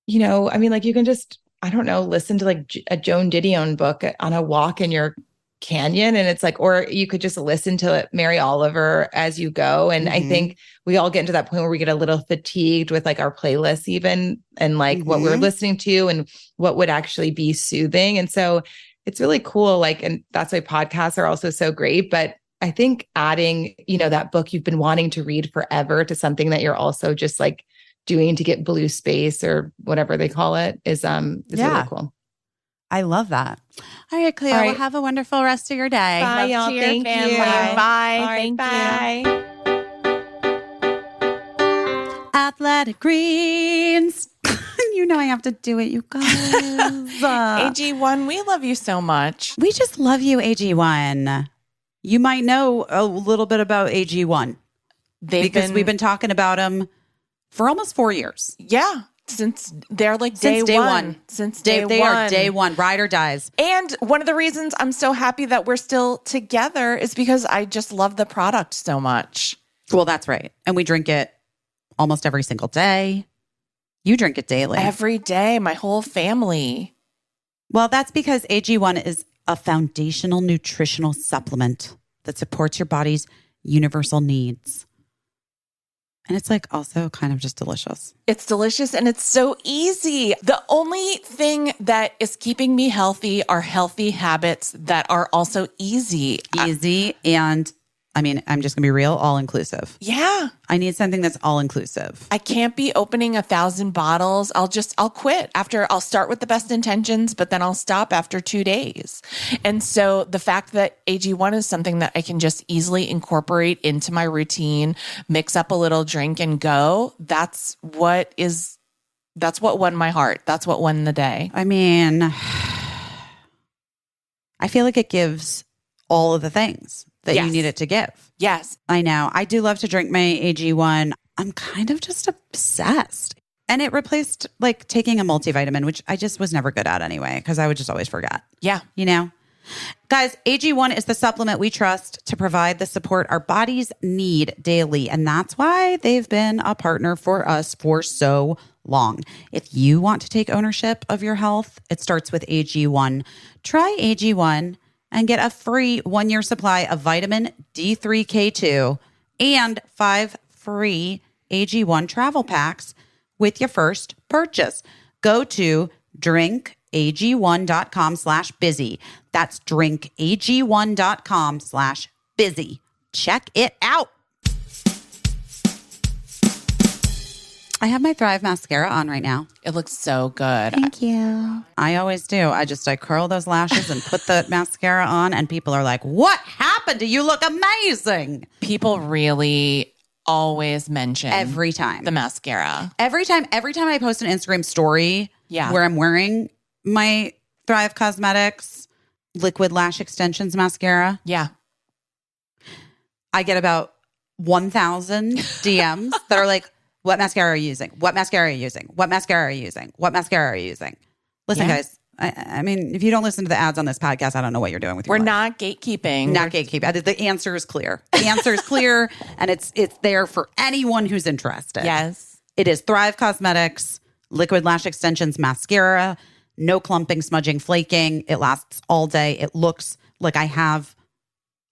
you can just, I don't know, listen to like a Joan Didion book on a walk in your canyon. And it's like, or you could just listen to Mary Oliver as you go. And I think we all get into that point where we get a little fatigued with like our playlists even, and like what we're listening to and what would actually be soothing. And so it's really cool. Like, and that's why podcasts are also so great. But I think adding, that book you've been wanting to read forever to something that you're also just like doing to get blue space or whatever they call it is really cool. I love that. All right, Cleo, well, have a wonderful rest of your day. Bye, y'all. Thank you. Bye. All right, Thank you. Athletic Greens. I have to do it, you guys. AG1, we love you so much. We just love you, AG1. You might know a little bit about AG1 because we've been talking about them for almost 4 years. Yeah. Since they're like day one. Since day one. They are day one. Ride or dies. And one of the reasons I'm so happy that we're still together is because I just love the product so much. Well, that's right. And we drink it almost every single day. You drink it daily. Every day, my whole family. Well, that's because AG1 is a foundational nutritional supplement that supports your body's universal needs. And it's like also kind of just delicious. It's delicious and it's so easy. The only thing that is keeping me healthy are healthy habits that are also easy. And I'm just going to be real, all-inclusive. Yeah. I need something that's all-inclusive. I can't be opening 1,000 bottles. I'll quit after. I'll start with the best intentions, but then I'll stop after 2 days. And so the fact that AG1 is something that I can just easily incorporate into my routine, mix up a little drink and go, that's what won my heart. That's what won the day. I feel like it gives all of the things that you need it to give. Yes. I know. I do love to drink my AG1. I'm kind of just obsessed. And it replaced like taking a multivitamin, which I just was never good at anyway, because I would just always forget. Yeah. Guys, AG1 is the supplement we trust to provide the support our bodies need daily. And that's why they've been a partner for us for so long. If you want to take ownership of your health, it starts with AG1. Try AG1 and get a free 1-year supply of vitamin D3K2 and 5 free AG1 travel packs with your first purchase. Go to drinkag1.com/busy. That's drinkag1.com/busy. Check it out. I have my Thrive mascara on right now. It looks so good. Thank you. I always do. I curl those lashes and put the mascara on, and people are like, what happened to you? Look amazing. People really always mention every time the mascara. Every time I post an Instagram story where I'm wearing my Thrive Cosmetics liquid lash extensions mascara. Yeah. I get about 1,000 DMs that are like, what mascara are you using? What mascara are you using? What mascara are you using? What mascara are you using? Listen, guys, I mean, if you don't listen to the ads on this podcast, I don't know what you're doing with your life. Not gatekeeping. Not gatekeeping. The answer is clear. The answer is clear, and it's there for anyone who's interested. Yes. It is Thrive Cosmetics Liquid Lash Extensions Mascara. No clumping, smudging, flaking. It lasts all day. It looks like I have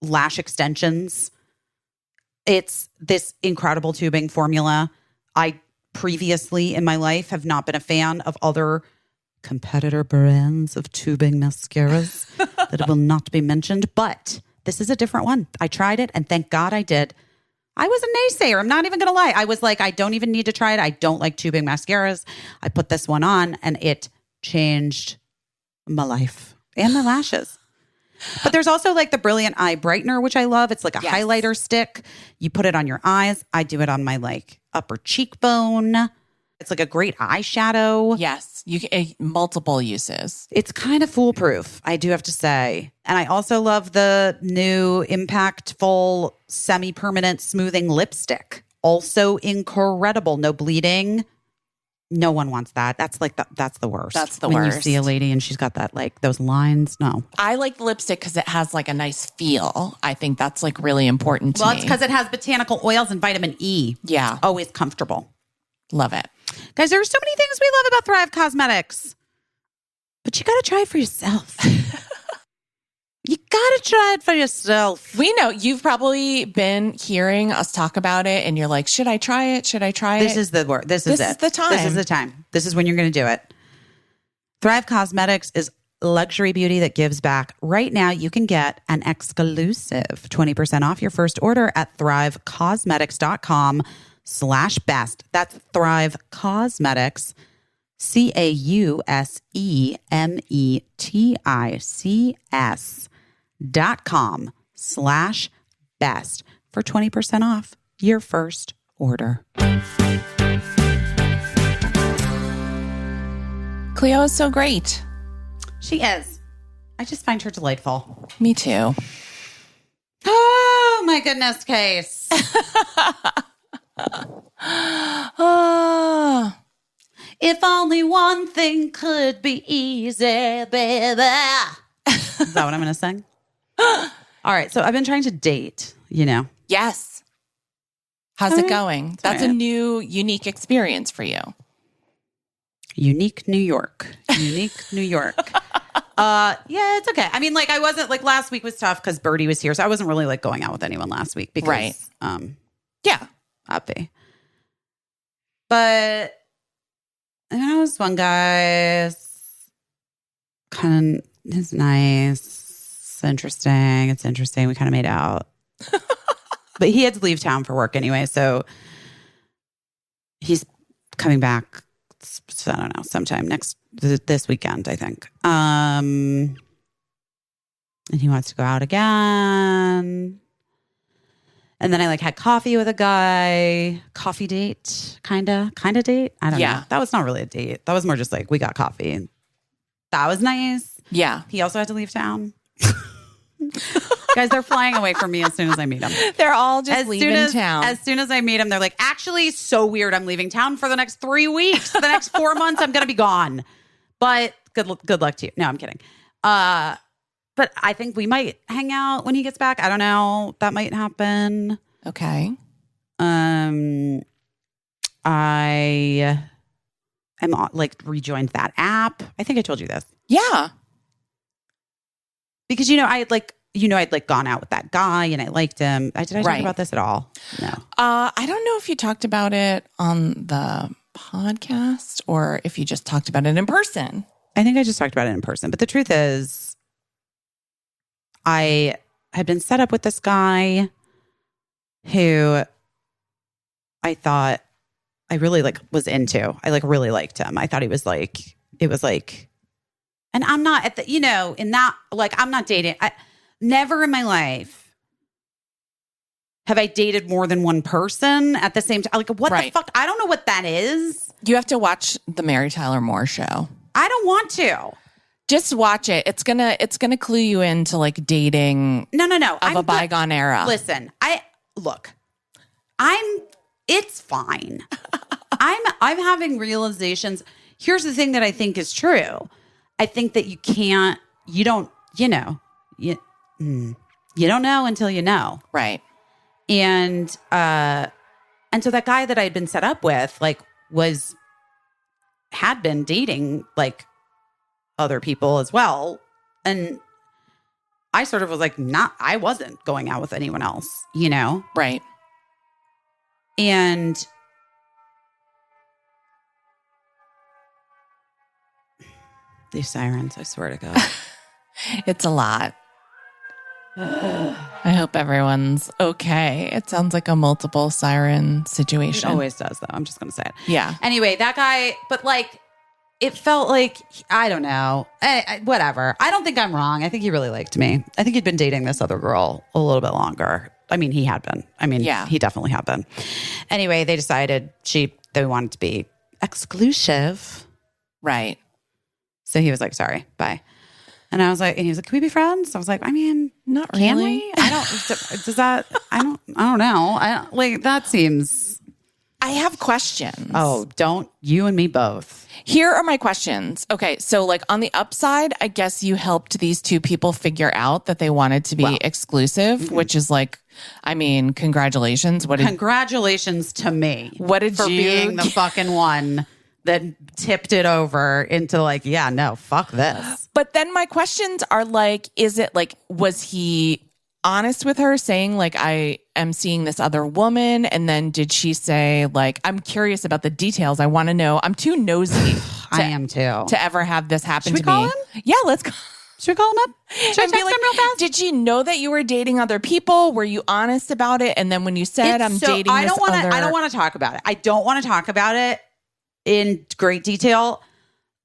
lash extensions. It's this incredible tubing formula. I previously in my life have not been a fan of other competitor brands of tubing mascaras that will not be mentioned, but this is a different one. I tried it and thank God I did. I was a naysayer. I'm not even going to lie. I was like, I don't even need to try it. I don't like tubing mascaras. I put this one on and it changed my life and my lashes. But there's also like the Brilliant Eye Brightener, which I love. It's like a highlighter stick. You put it on your eyes. I do it on my like upper cheekbone. It's like a great eyeshadow. Yes. You can multiple uses. It's kind of foolproof, I do have to say. And I also love the new impactful semi-permanent smoothing lipstick. Also incredible. No bleeding. No one wants that. That's the worst. That's the when worst. When you see a lady and she's got that like those lines. No. I like the lipstick because it has like a nice feel. I think that's like really important to me. Well, it's because it has botanical oils and vitamin E. Yeah. Always comfortable. Love it. Guys, there are so many things we love about Thrive Cosmetics. But you got to try it for yourself. You gotta try it for yourself. We know you've probably been hearing us talk about it and you're like, should I try it? Should I try This it? is the word. This is the time. This is the time. This is when you're going to do it. Thrive Cosmetics is luxury beauty that gives back. Right now, you can get an exclusive 20% off your first order at thrivecosmetics.com/best. That's Thrive Cosmetics, CAUSEMETICS.com/best for 20% off your first order. Cleo is so great. She is. I just find her delightful. Me too. Oh, my goodness, Case. If only one thing could be easy, baby. Is that what I'm going to sing? All right. So I've been trying to date, Yes. How's it going? That's a new, unique experience for you. Unique New York. Yeah, it's okay. I mean, I wasn't last week was tough because Birdie was here. So I wasn't really going out with anyone last week because, yeah. Happy. But there was one guy, he's nice. It's interesting. We kind of made out. But he had to leave town for work anyway. So he's coming back, I don't know, sometime this weekend, I think. And he wants to go out again. And then I had coffee with a guy, coffee date, kind of date. I don't know. That was not really a date. That was more just we got coffee. That was nice. Yeah. He also had to leave town. Guys, they're flying away from me as soon as I meet them. They're all just leaving town. As soon as I meet them, they're like, actually, so weird. I'm leaving town for the next 3 weeks. For the next 4 months, I'm going to be gone. But good luck to you. No, I'm kidding. But I think we might hang out when he gets back. I don't know. That might happen. Okay. I am rejoined that app. I think I told you this. Yeah. Because I'd gone out with that guy and I liked him. Did I talk about this at all? No. I don't know if you talked about it on the podcast or if you just talked about it in person. I think I just talked about it in person. But the truth is, I had been set up with this guy who I thought I really was into. I really liked him. I thought he was and I'm not at the, in that, I'm not dating. Never in my life have I dated more than one person at the same time. What the fuck? I don't know what that is. You have to watch the Mary Tyler Moore show. I don't want to. Just watch it. It's gonna clue you into dating. No. Of a bygone era. Listen, it's fine. I'm having realizations. Here's the thing that I think is true. I think that you don't know until you know. Right. And so that guy that I had been set up with, had been dating other people as well. And I sort of was I wasn't going out with anyone else, Right. And these sirens, I swear to God. It's a lot. I hope everyone's okay. It sounds like a multiple siren situation. It always does, though. I'm just going to say it. Yeah. Anyway, that guy, but it felt I don't know. Whatever. I don't think I'm wrong. I think he really liked me. I think he'd been dating this other girl a little bit longer. I mean, he had been. He definitely had been. Anyway, they decided they wanted to be exclusive. Right. So he was like, sorry, bye. And I was like, and he was like, can we be friends? I was like, not can really. We? I don't know. That seems. I have questions. Oh, don't you and me both. Here are my questions. Okay. So on the upside, I guess you helped these two people figure out that they wanted to be exclusive, which is congratulations. Congratulations to me. What did for being the fucking one that tipped it over into like, yeah, no, fuck this. But then my questions are like, is it like, was he honest with her saying like, I am seeing this other woman? And then did she say like, I'm curious about the details. I want to know. I'm too nosy. I am too. To ever have this happen Should to we call me. him? Yeah, let's go. Should we call him up? Should I text him real fast? Did you know that you were dating other people? Were you honest about it? And then when you said I'm dating I don't want to. other... I don't want to talk about it. I don't want to talk about it in great detail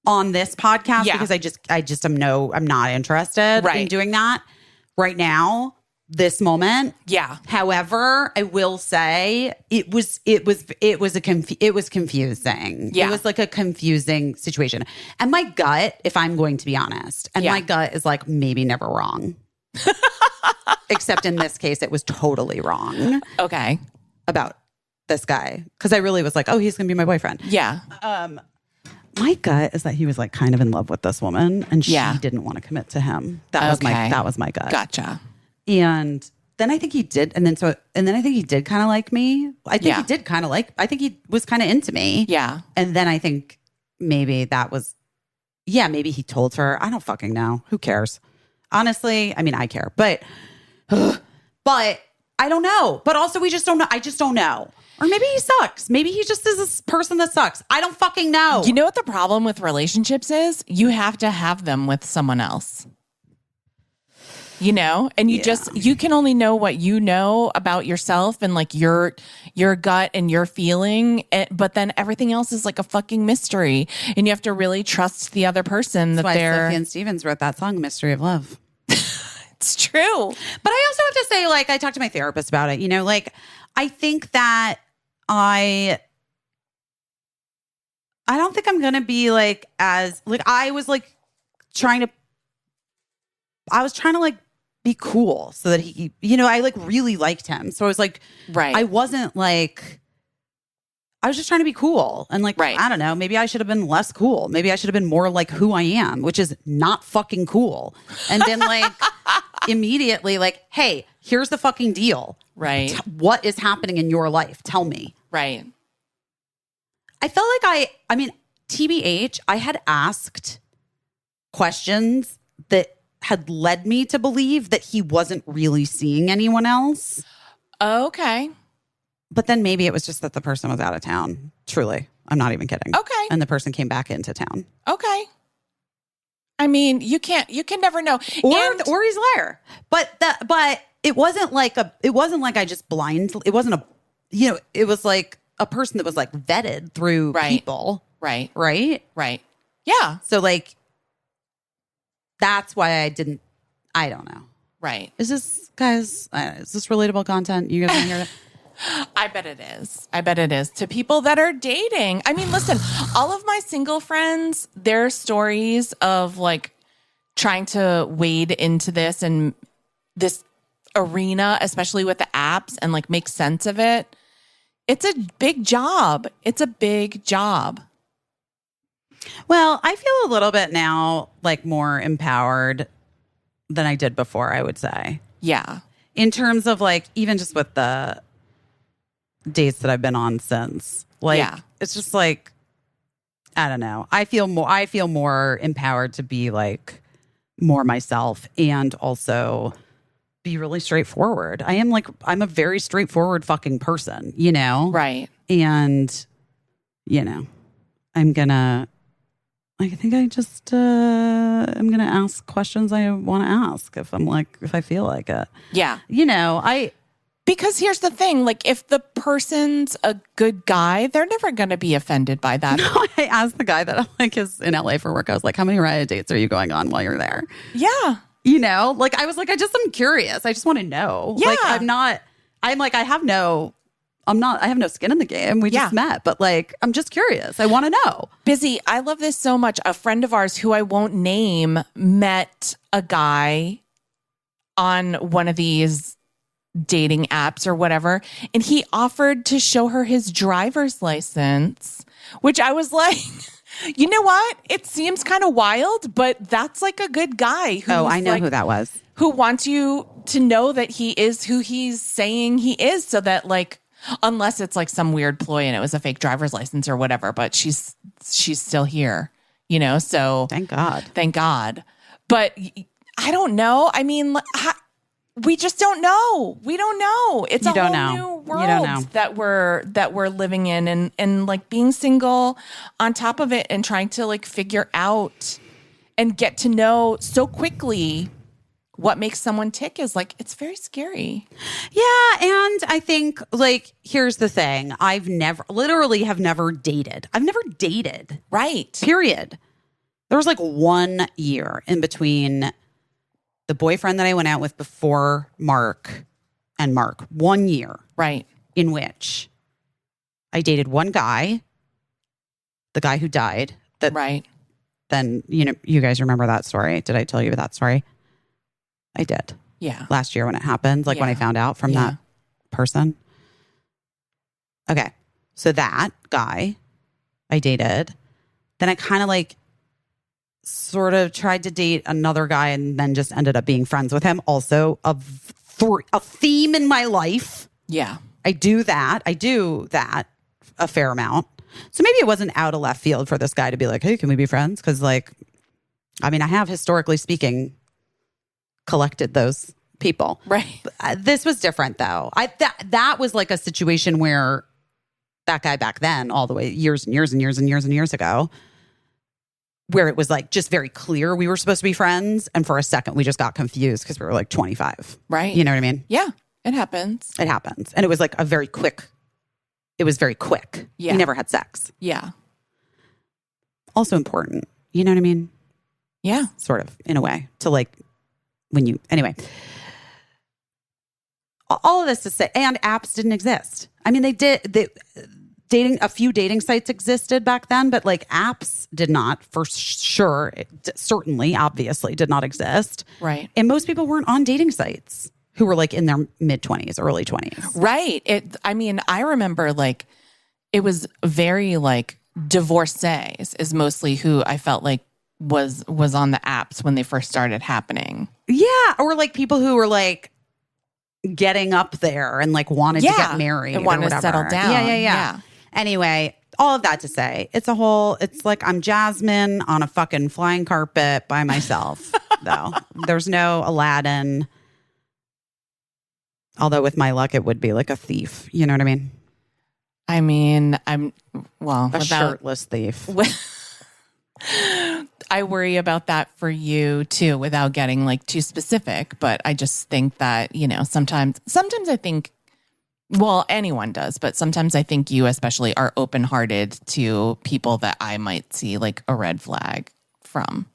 on this podcast because I'm not interested in doing that right now, this moment. Yeah. However, I will say it was confusing. Yeah. It was like a confusing situation. And my gut, if I'm going to be honest, my gut is like maybe never wrong. Except in this case, it was totally wrong. Okay. About this guy. Because I really was like, oh, he's going to be my boyfriend. Yeah. My gut is that he was like kind of in love with this woman and she didn't want to commit to him. That was my gut. Gotcha. And then I think he did. And then I think he did kind of like me. I think he did kind of like, I think he was kind of into me. Yeah. And then I think maybe that was, maybe he told her. I don't fucking know. Who cares? Honestly, I mean, I care, but I don't know. But also we just don't know. I just don't know. Or maybe he sucks. Maybe he just is this person that sucks. I don't fucking know. You know what the problem with relationships is? You have to have them with someone else. You know, and you can only know what you know about yourself and like your gut and your feeling. But then everything else is like a fucking mystery. And you have to really trust the other person. That's why Sufjan Stevens wrote that song, Mystery of Love. It's true. But I also have to say, like, I talked to my therapist about it, you know, like, I think that I don't think I'm going to be like, as, like, I was trying to like be cool so that he, you know, I like really liked him. So I was like, I wasn't like, I was just trying to be cool. And like, I don't know, maybe I should have been less cool. Maybe I should have been more like who I am, which is not fucking cool. And then like immediately like, hey, here's the fucking deal. Right. What is happening in your life? Tell me. Right. I felt like I mean, TBH, I had asked questions that had led me to believe that he wasn't really seeing anyone else. Okay. But then maybe it was just that the person was out of town. Truly. I'm not even kidding. Okay. And the person came back into town. Okay. I mean, you can never know. Or he's a liar. But it wasn't like it wasn't like I just it wasn't it was like a person that was like vetted through people. Right. Right? Right. Yeah. So like that's why I don't know. Right. Is this relatable content? You guys want to hear that? I bet it is. I bet it is to people that are dating. I mean, listen, all of my single friends, their stories of like trying to wade into this and this arena, especially with the apps and like make sense of it. It's a big job. It's a big job. Well, I feel a little bit now like more empowered than I did before, I would say. Yeah. In terms of like, even just with the dates that I've been on since. Like, it's just like, I don't know. I feel more empowered to be like more myself and also be really straightforward. I'm a very straightforward fucking person, you know? Right. And, you know, I'm gonna I'm gonna ask questions I want to ask if I feel like it. Yeah. You know, because here's the thing, like if the person's a good guy, they're never going to be offended by that. No, I asked the guy that is in LA for work. I was like, how many riot dates are you going on while you're there? Yeah. You know, like I was like, I'm curious. I just want to know. Yeah. Like I have no skin in the game. We just met, but like, I'm just curious. I want to know. Busy. I love this so much. A friend of ours who I won't name met a guy on one of these dating apps or whatever. And he offered to show her his driver's license, which I was like, you know what? It seems kind of wild, but that's like a good guy. I know who that was. Who wants you to know that he is who he's saying he is so that like, Unless it's like some weird ploy and it was a fake driver's license or whatever, but she's still here, you know? So thank God. But I don't know. I mean, we just don't know. We don't know. It's a whole new world that we're living in, and like being single on top of it and trying to like figure out and get to know so quickly what makes someone tick is like, it's very scary. Yeah. And I think like, here's the thing. I've never dated. I've never dated. Right. Period. There was like 1 year in between the boyfriend that I went out with before Mark and Mark. 1 year. Right. In which I dated one guy, the guy who died. Right. Then, you know, you guys remember that story. Did I tell you that story? I did. Yeah. Last year when it happened, like when I found out from that person. Okay. So that guy I dated, then I kind of like sort of tried to date another guy and then just ended up being friends with him. Also a theme in my life. Yeah. I do that a fair amount. So maybe it wasn't out of left field for this guy to be like, hey, can we be friends? Because like, I mean, I have historically speaking collected those people. Right. This was different though. That was like a situation where that guy back then, all the way years and years and years and years and years ago, where it was like just very clear we were supposed to be friends. And for a second, we just got confused because we were like 25. Right. You know what I mean? Yeah, it happens. It happens. And it was like it was very quick. Yeah. We never had sex. Yeah. Also important. You know what I mean? Yeah. Sort of, in a way, to like, anyway, all of this to say, and apps didn't exist. I mean, a few dating sites existed back then, but like apps did not, for sure. Certainly, obviously did not exist. Right. And most people weren't on dating sites who were like in their mid 20s, early 20s. Right. I mean, I remember like, it was very like divorcees is mostly who I felt like was on the apps when they first started happening. Yeah. Or like people who were like getting up there and like wanted to get married and wanted to settle down. Yeah. Anyway, all of that to say, it's like I'm Jasmine on a fucking flying carpet by myself, though. There's no Aladdin. Although with my luck, it would be like a thief. You know what I mean? I mean, shirtless thief. I worry about that for you too, without getting like too specific. But I just think that, you know, sometimes I think, well, anyone does, but sometimes I think you especially are open-hearted to people that I might see like a red flag from.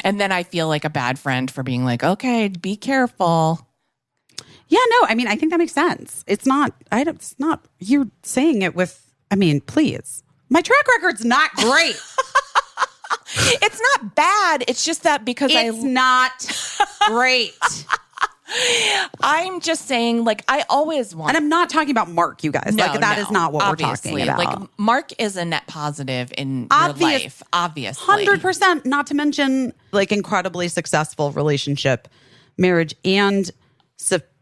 And then I feel like a bad friend for being like, okay, be careful. Yeah, no, I mean, I think that makes sense. It's not, you're saying it with, I mean, please. My track record's not great. It's not bad. It's just that because it's not great. I'm just saying, like, I always want. And I'm not talking about Mark, you guys. Like, that is not what obviously. We're talking about. Like, Mark is a net positive in your life, obviously. 100%. Not to mention, like, incredibly successful relationship, marriage, and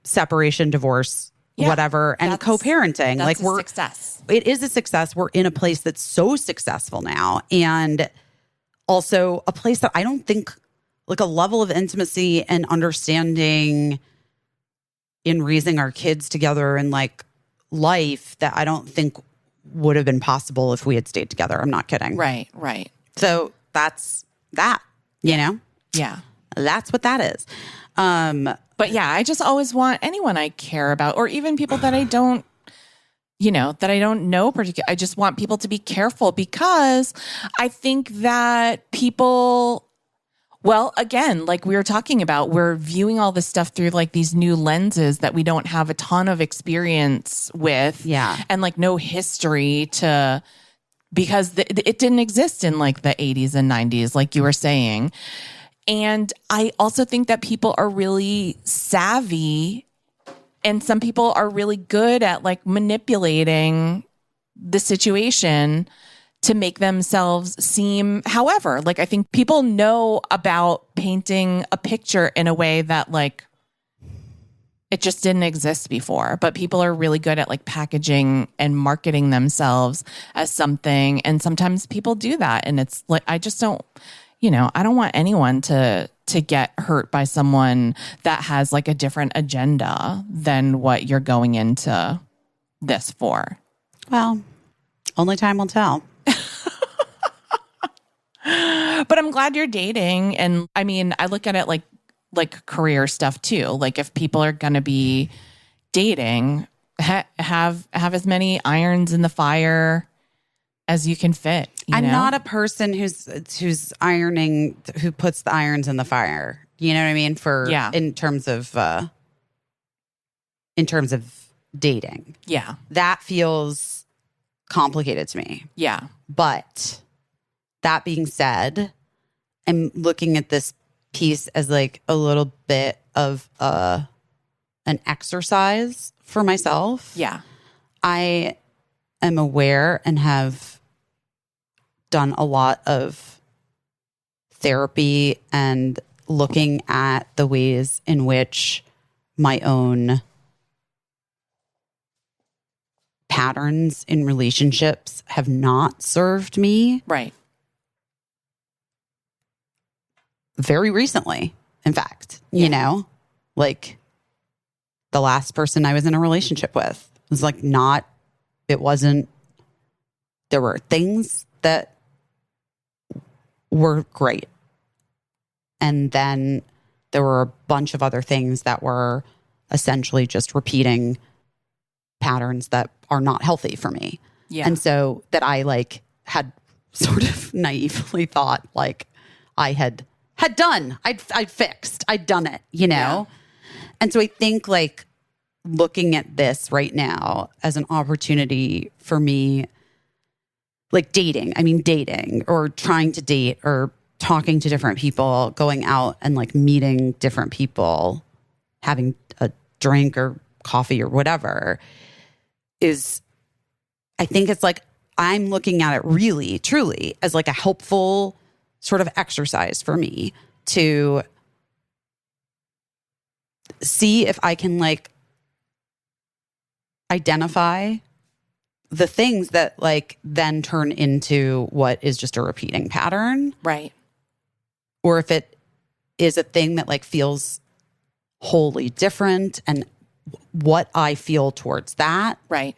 separation, divorce, whatever, and co-parenting. That's like, success. It is a success. We're in a place that's so successful now. And also a place that I don't think, like, a level of intimacy and understanding in raising our kids together and like life that I don't think would have been possible if we had stayed together. I'm not kidding. Right. So that's that, you know? Yeah. That's what that is. But yeah, I just always want anyone I care about, or even people that I don't, know particularly. I just want people to be careful because I think that people, well, again, like we were talking about, we're viewing all this stuff through like these new lenses that we don't have a ton of experience with. Yeah. And like no history to, because it didn't exist in like the 80s and 90s, like you were saying. And I also think that people are really savvy, and some people are really good at like manipulating the situation to make themselves seem, however, like I think people know about painting a picture in a way that like It just didn't exist before, but people are really good at like packaging and marketing themselves as something. And sometimes people do that. And it's like, I just don't, I don't want anyone to get hurt by someone that has like a different agenda than what you're going into this for. Well, only time will tell. But I'm glad you're dating. And I mean, I look at it like career stuff too. Like if people are going to be dating, have as many irons in the fire as you can fit. I'm not a person who's ironing, who puts the irons in the fire. You know what I mean? In terms of dating. Yeah. That feels complicated to me. Yeah. But that being said, I'm looking at this piece as like a little bit of an exercise for myself. Yeah. I am aware and have done a lot of therapy and looking at the ways in which my own patterns in relationships have not served me. Right. Very recently, in fact, like the last person I was in a relationship with was like there were things that were great. And then there were a bunch of other things that were essentially just repeating patterns that are not healthy for me. Yeah. And so that I like had sort of naively thought like I had done, I'd fixed, I'd done it, Yeah. And so I think like looking at this right now as an opportunity for me, like dating or trying to date or talking to different people, going out and like meeting different people, having a drink or coffee or whatever I think it's like, I'm looking at it really, truly as like a helpful sort of exercise for me to see if I can like identify the things that like then turn into what is just a repeating pattern. Right. Or if it is a thing that like feels wholly different and what I feel towards that. Right.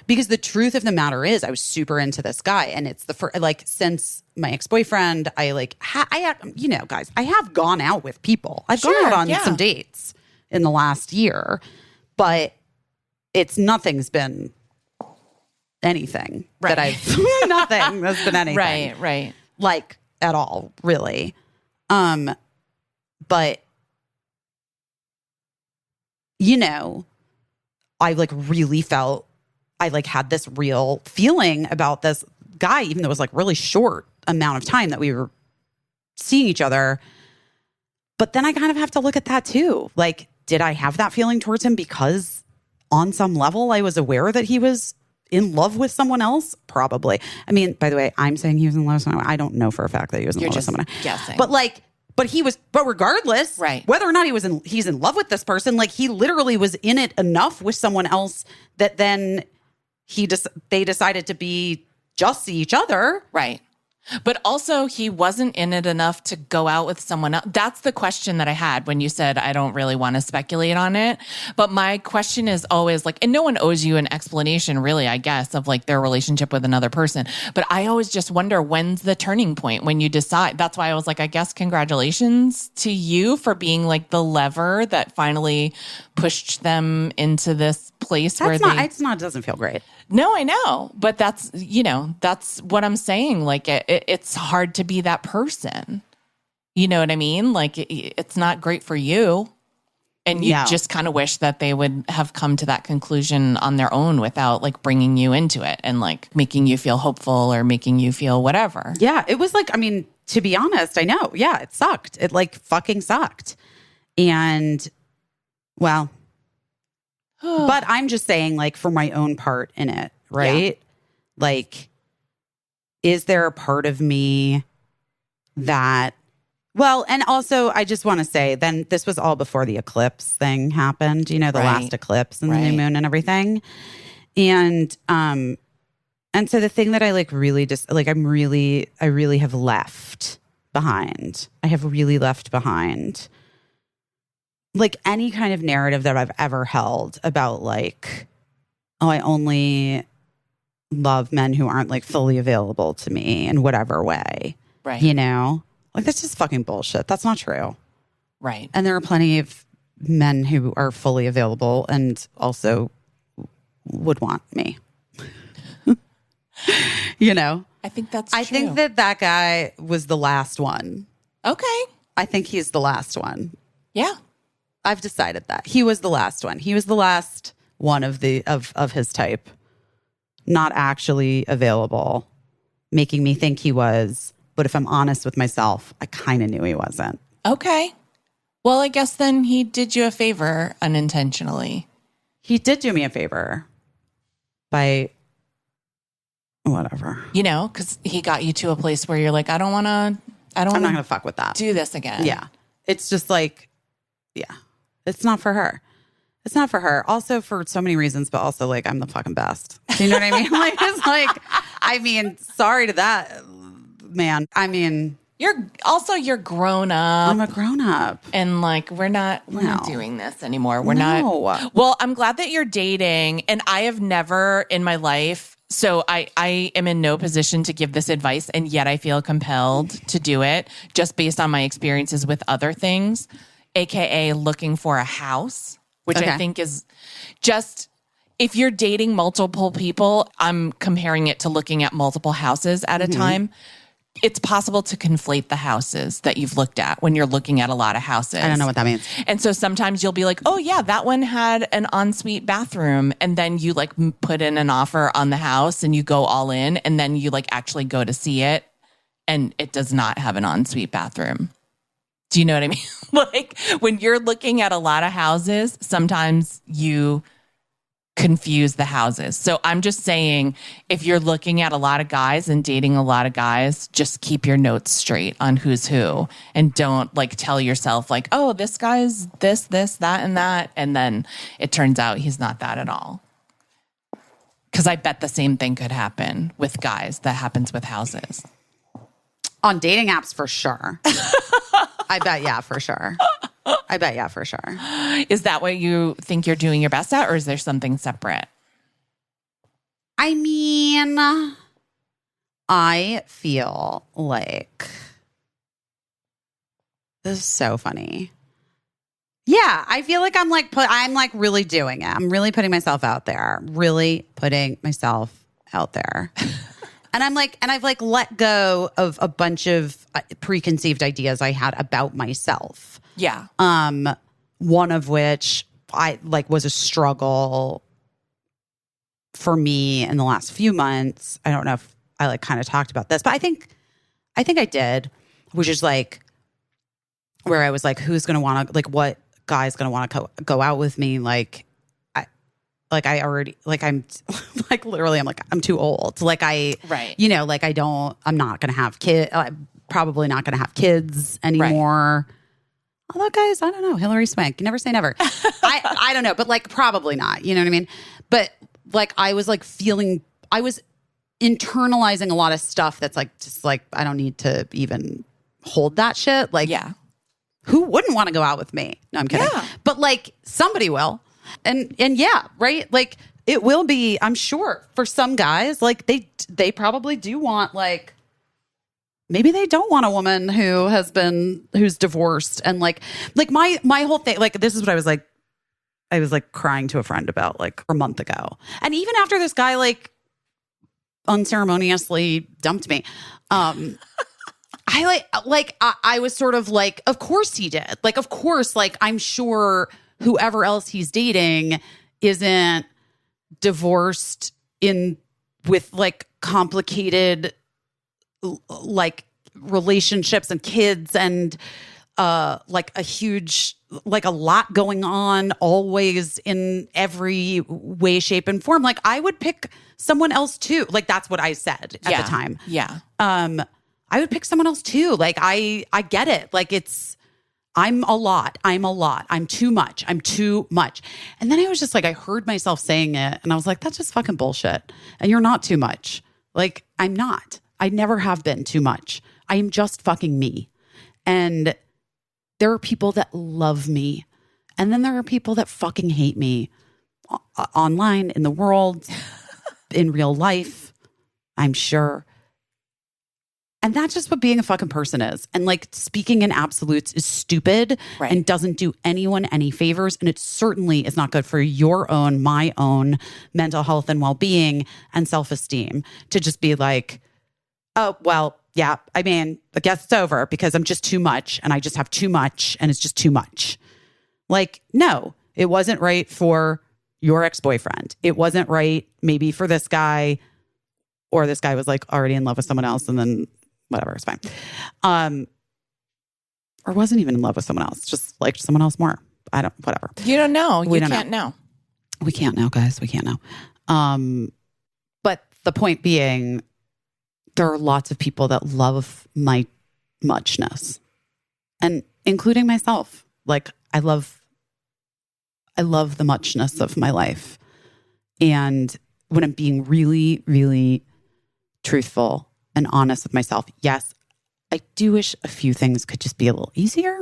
Because the truth of the matter is I was super into this guy and it's the first, like since my ex-boyfriend, I like, guys, I have gone out with people. I've gone out on some dates in the last year, but nothing's been anything that nothing has been anything. Right. Like at all, really. But I like really felt I like had this real feeling about this guy, even though it was like really short amount of time that we were seeing each other. But then I kind of have to look at that too. Like, did I have that feeling towards him because on some level I was aware that he was in love with someone else? Probably. I mean, by the way, I'm saying he was in love with someone. I don't know for a fact that he was in love with someone. Guessing. But regardless, right. Whether or not he's in love with this person, like he literally was in it enough with someone else that then they decided to just see each other. Right. But also he wasn't in it enough to go out with someone else. That's the question that I had when you said, I don't really want to speculate on it. But my question is always like, and no one owes you an explanation really, I guess, of like their relationship with another person. But I always just wonder, when's the turning point when you decide? That's why I was like, I guess congratulations to you for being like the lever that finally pushed them into this place it doesn't feel great. No, I know. But that's what I'm saying. Like it's hard to be that person. You know what I mean? Like it's not great for you. And you just kind of wish that they would have come to that conclusion on their own without like bringing you into it and like making you feel hopeful or making you feel whatever. Yeah. It was like, I mean, to be honest, I know. Yeah, it sucked. It like fucking sucked. And well, but I'm just saying, like, for my own part in it, right? Yeah. Like, is there a part of me that Well, and also I just want to say then this was all before the eclipse thing happened, the last eclipse and the new moon and everything. And so the thing that I like really just like I really have left behind. I have really left behind like any kind of narrative that I've ever held about like, oh, I only love men who aren't like fully available to me in whatever way. Right. Like that's just fucking bullshit. That's not true. Right. And there are plenty of men who are fully available and also would want me. I think that's true. I think that guy was the last one. Okay. I think he's the last one. Yeah. I've decided that. He was the last one. He was the last one of his type. Not actually available, making me think he was. But if I'm honest with myself, I kind of knew he wasn't. Okay. Well, I guess then he did you a favor unintentionally. He did do me a favor by whatever. Because he got you to a place where you're like, I'm not going to fuck with that. Do this again. Yeah. It's just like, yeah, it's not for her. It's not for her. Also for so many reasons, but also like I'm the fucking best. Do you know what I mean? Like it's like, I mean, sorry to that man. I mean, you're grown up. I'm a grown up, and like we're not doing this anymore. We're not. Well, I'm glad that you're dating, and I have never in my life. So I am in no position to give this advice, and yet I feel compelled to do it just based on my experiences with other things, aka looking for a house, which I think is just. If you're dating multiple people, I'm comparing it to looking at multiple houses at a time. It's possible to conflate the houses that you've looked at when you're looking at a lot of houses. I don't know what that means. And so sometimes you'll be like, oh yeah, that one had an ensuite bathroom. And then you like put in an offer on the house and you go all in. And then you like actually go to see it and it does not have an ensuite bathroom. Do you know what I mean? Like when you're looking at a lot of houses, sometimes you confuse the houses. So I'm just saying, if you're looking at a lot of guys and dating a lot of guys, just keep your notes straight on who's who and don't like tell yourself like, oh, this guy's this, that, and that. And then it turns out he's not that at all. Because I bet the same thing could happen with guys that happens with houses. On dating apps, for sure. I bet, yeah, for sure. Is that what you think you're doing your best at, or is there something separate? I mean, I feel like this is so funny. Yeah, I feel like I'm like really doing it. I'm really putting myself out there. And I'm like, and I've like let go of a bunch of preconceived ideas I had about myself. Yeah. One of which I like was a struggle for me in the last few months. I don't know if I like kind of talked about this, but I think I did, which is like where I was like, who's going to want to, like, what guy's going to want to go out with me? I'm like, literally, I'm like, I'm too old. Like right. I'm not going to have kids. I'm probably not going to have kids anymore. Right. Although, guys, I don't know. Hillary Swank. You never say never. I don't know, but like probably not. You know what I mean? But like I was internalizing a lot of stuff that's like just like I don't need to even hold that shit. Like, yeah, who wouldn't want to go out with me? No, I'm kidding. Yeah. But like somebody will, and yeah, right. Like it will be. I'm sure for some guys, like they probably do want like. Maybe they don't want a woman who's divorced and like my whole thing, like this is what I was like crying to a friend about like a month ago. And even after this guy like unceremoniously dumped me, I was sort of like, of course he did. Like, of course, like I'm sure whoever else he's dating isn't divorced with like complicated like relationships and kids and like a huge like a lot going on always in every way, shape, and form. Like I would pick someone else too. Like that's what I said at the time. Yeah. I would pick someone else too. Like, I get it. Like, I'm a lot. I'm too much. And then I was just like, I heard myself saying it and I was like, that's just fucking bullshit. And you're not too much. Like, I'm not. I never have been too much. I am just fucking me. And there are people that love me. And then there are people that fucking hate me online, in the world, in real life, I'm sure. And that's just what being a fucking person is. And like, speaking in absolutes is stupid and doesn't do anyone any favors. And it certainly is not good for my own mental health and well-being and self-esteem to just be like, oh, well, yeah, I mean, I guess it's over because I'm just too much and I just have too much and it's just too much. Like, no, it wasn't right for your ex-boyfriend. It wasn't right maybe for this guy, or this guy was like already in love with someone else and then whatever, it's fine. Or wasn't even in love with someone else, just liked someone else more. Whatever. You don't know. You can't know. We can't know, guys. We can't know. But the point being, there are lots of people that love my muchness, and including myself. Like, I love the muchness of my life. And when I'm being really, really truthful and honest with myself, yes, I do wish a few things could just be a little easier.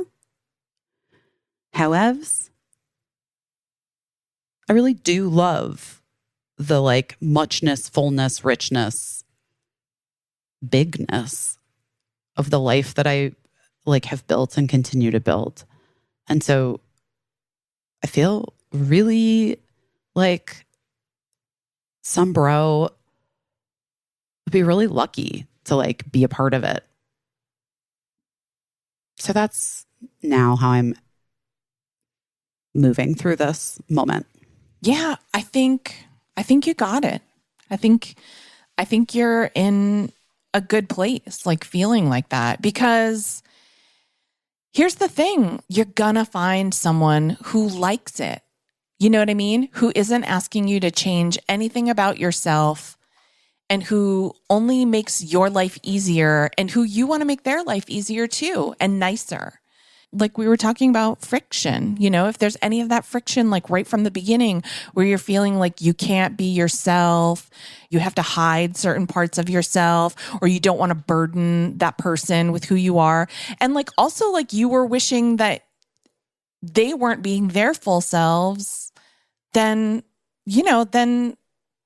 However, I really do love the like muchness, fullness, richness, bigness of the life that I like have built and continue to build. And so I feel really like some bro would be really lucky to like be a part of it. So that's now how I'm moving through this moment. Yeah, I think you got it. I think you're in a good place, like feeling like that, because here's the thing, you're gonna find someone who likes it. You know what I mean? Who isn't asking you to change anything about yourself, and who only makes your life easier, and who you want to make their life easier too and nicer. Like we were talking about friction, you know, if there's any of that friction, like right from the beginning where you're feeling like you can't be yourself, you have to hide certain parts of yourself, or you don't want to burden that person with who you are. And like also like you were wishing that they weren't being their full selves, then, you know, then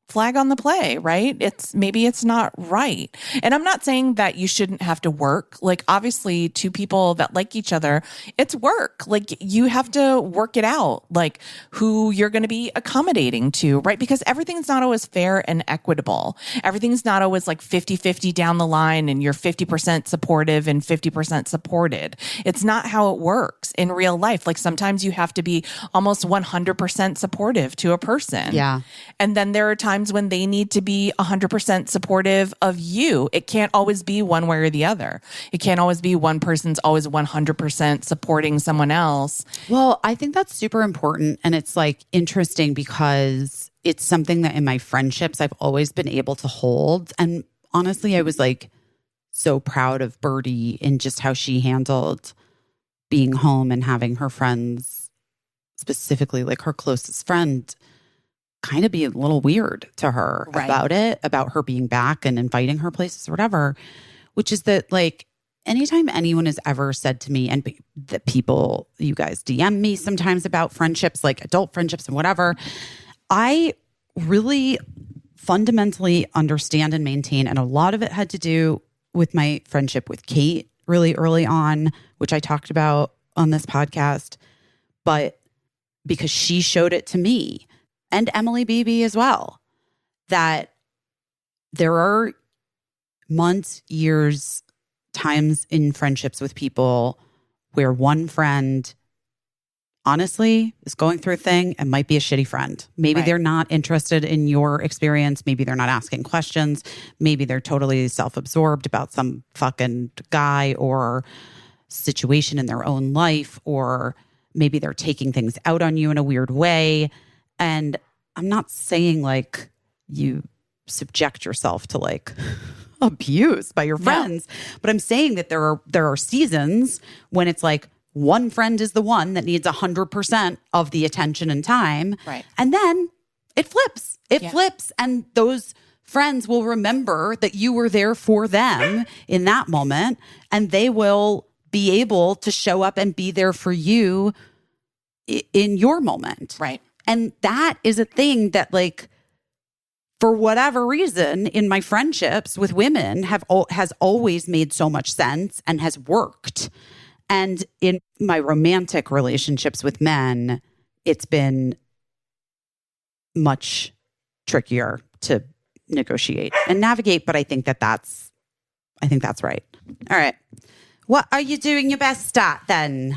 flag on the play, right? Maybe it's not right. And I'm not saying that you shouldn't have to work. Like obviously two people that like each other, it's work. Like you have to work it out, like who you're going to be accommodating to, right? Because everything's not always fair and equitable. Everything's not always like 50-50 down the line and you're 50% supportive and 50% supported. It's not how it works in real life. Like sometimes you have to be almost 100% supportive to a person. Yeah. And then there are times when they need to be 100% supportive of you. It can't always be one way or the other. It can't always be one person's always 100% supporting someone else. Well, I think that's super important. And it's like interesting because it's something that in my friendships I've always been able to hold. And honestly, I was like so proud of Birdie in just how she handled being home and having her friends, specifically like her closest friend, kind of be a little weird to her about it, about her being back and inviting her places or whatever, which is that like anytime anyone has ever said to me, and that people, you guys DM me sometimes about friendships, like adult friendships and whatever, I really fundamentally understand and maintain. And a lot of it had to do with my friendship with Kate really early on, which I talked about on this podcast, but because she showed it to me, and Emily Beebe as well, that there are months, years, times in friendships with people where one friend honestly is going through a thing and might be a shitty friend. Maybe they're not interested in your experience. Maybe they're not asking questions. Maybe they're totally self-absorbed about some fucking guy or situation in their own life, or maybe they're taking things out on you in a weird way. And I'm not saying like you subject yourself to like abused by your friends. But I'm saying that there are seasons when it's like one friend is the one that needs 100% of the attention and time. Right. And then it flips. It flips. And those friends will remember that you were there for them in that moment. And they will be able to show up and be there for you in your moment. Right. And that is a thing that, like, for whatever reason, in my friendships with women has always made so much sense and has worked. And in my romantic relationships with men, it's been much trickier to negotiate and navigate. But I think that's right. All right. What are you doing your best at then?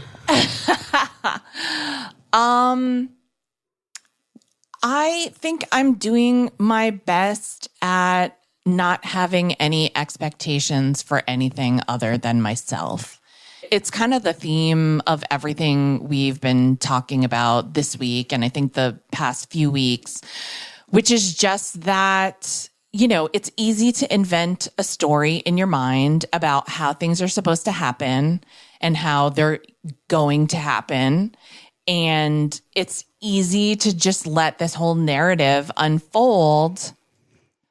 I think I'm doing my best at not having any expectations for anything other than myself. It's kind of the theme of everything we've been talking about this week, and I think the past few weeks, which is just that, you know, it's easy to invent a story in your mind about how things are supposed to happen and how they're going to happen. And it's easy to just let this whole narrative unfold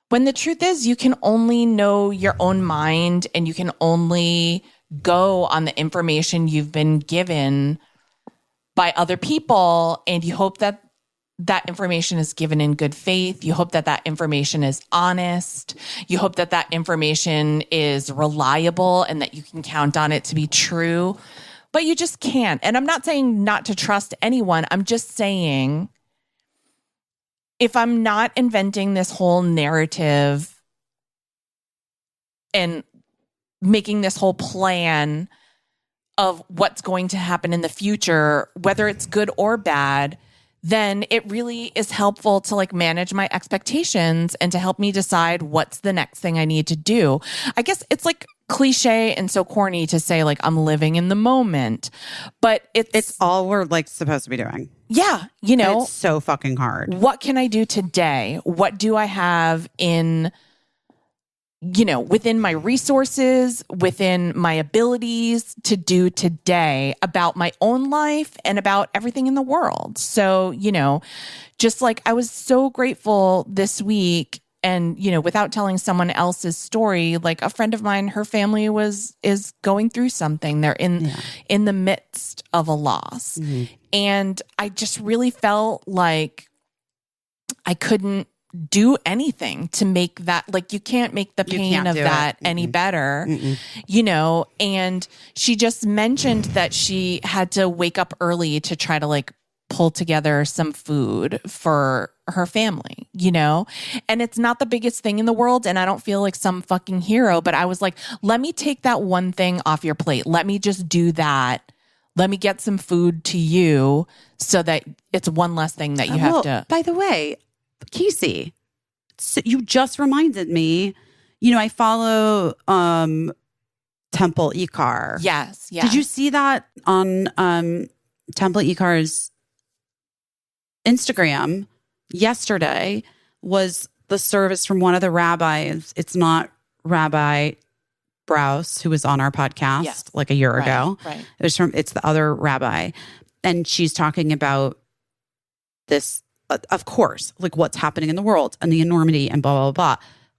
when the truth is you can only know your own mind and you can only go on the information you've been given by other people. And you hope that that information is given in good faith. You hope that that information is honest. You hope that that information is reliable and that you can count on it to be true. But you just can't. And I'm not saying not to trust anyone. I'm just saying if I'm not inventing this whole narrative and making this whole plan of what's going to happen in the future, whether it's good or bad, then it really is helpful to like manage my expectations and to help me decide what's the next thing I need to do. I guess it's like cliche and so corny to say like I'm living in the moment, but it's all we're like supposed to be doing. Yeah, you know, it's so fucking hard. What can I do today? What do I have in, you know, within my resources, within my abilities to do today about my own life and about everything in the world? So, you know, just like I was so grateful this week. And, you know, without telling someone else's story, like a friend of mine, her family is going through something. They're in the midst of a loss. Mm-hmm. And I just really felt like I couldn't do anything to make that, like, you can't make the pain of that any better, you know? And she just mentioned that she had to wake up early to try to like pull together some food for her family, you know? And it's not the biggest thing in the world. And I don't feel like some fucking hero, but I was like, let me take that one thing off your plate. Let me just do that. Let me get some food to you so that it's one less thing that you have to. By the way, Caissie, you just reminded me, you know, I follow Temple Ikar. Yes. Yeah. Did you see that on Temple Ikar's Instagram yesterday? Was the service from one of the rabbis. It's not Rabbi Brous, who was on our podcast like a year ago. Right. It's the other rabbi. And she's talking about this, of course, like what's happening in the world and the enormity and blah, blah, blah,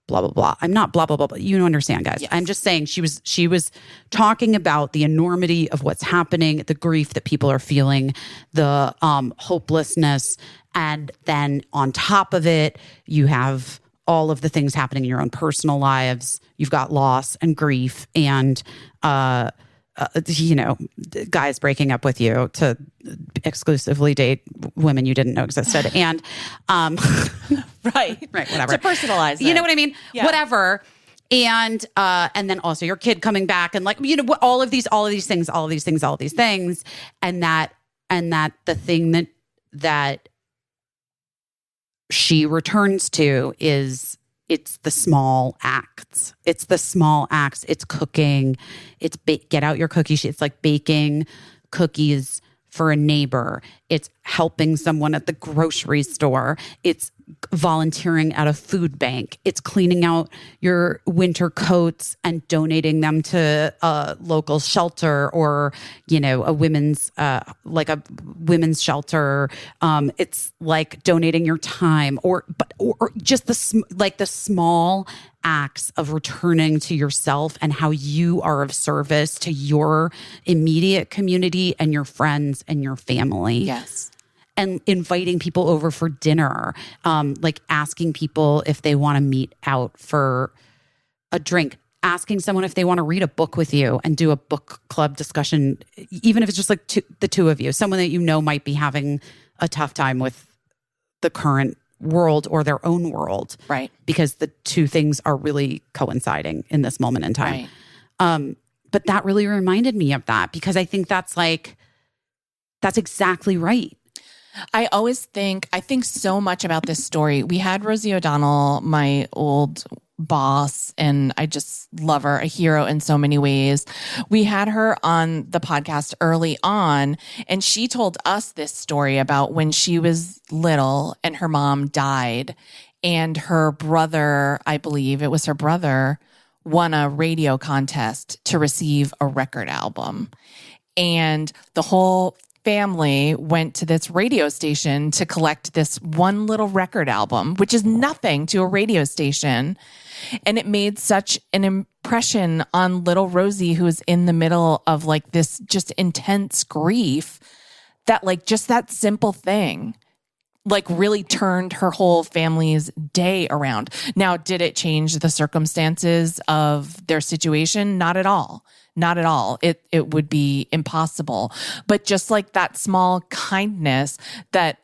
blah, blah, blah. I'm not blah, blah, blah, blah. You don't understand, guys. Yes. I'm just saying she was talking about the enormity of what's happening, the grief that people are feeling, the hopelessness. And then on top of it, you have all of the things happening in your own personal lives. You've got loss and grief and, you know, guys breaking up with you to exclusively date women you didn't know existed. And, right, whatever. To personalize it. You know what I mean? Yeah. Whatever. And then also your kid coming back and like, you know, all of these things. And that the thing that she returns to is it's the small acts. It's the small acts. It's cooking. It's get out your cookie sheet. It's like baking cookies for a neighbor. It's helping someone at the grocery store. It's volunteering at a food bank. It's cleaning out your winter coats and donating them to a local shelter or, a women's shelter. It's like donating your time or just the small acts of returning to yourself and how you are of service to your immediate community and your friends and your family. Yes. And inviting people over for dinner, like asking people if they want to meet out for a drink, asking someone if they want to read a book with you and do a book club discussion, even if it's just like the two of you, someone that might be having a tough time with the current world or their own world. Right. Because the two things are really coinciding in this moment in time. Right. But that really reminded me of that because I think that's exactly right. I think so much about this story. We had Rosie O'Donnell, my old boss, and I just love her, a hero in so many ways. We had her on the podcast early on, and she told us this story about when she was little and her mom died, and her brother, I believe it was her brother, won a radio contest to receive a record album. And the whole family went to this radio station to collect this one little record album, which is nothing to a radio station. And it made such an impression on little Rosie, who was in the middle of like this just intense grief, that like just that simple thing like really turned her whole family's day around. Now, did it change the circumstances of their situation? Not at all. Not at all. It would be impossible. But just like that small kindness that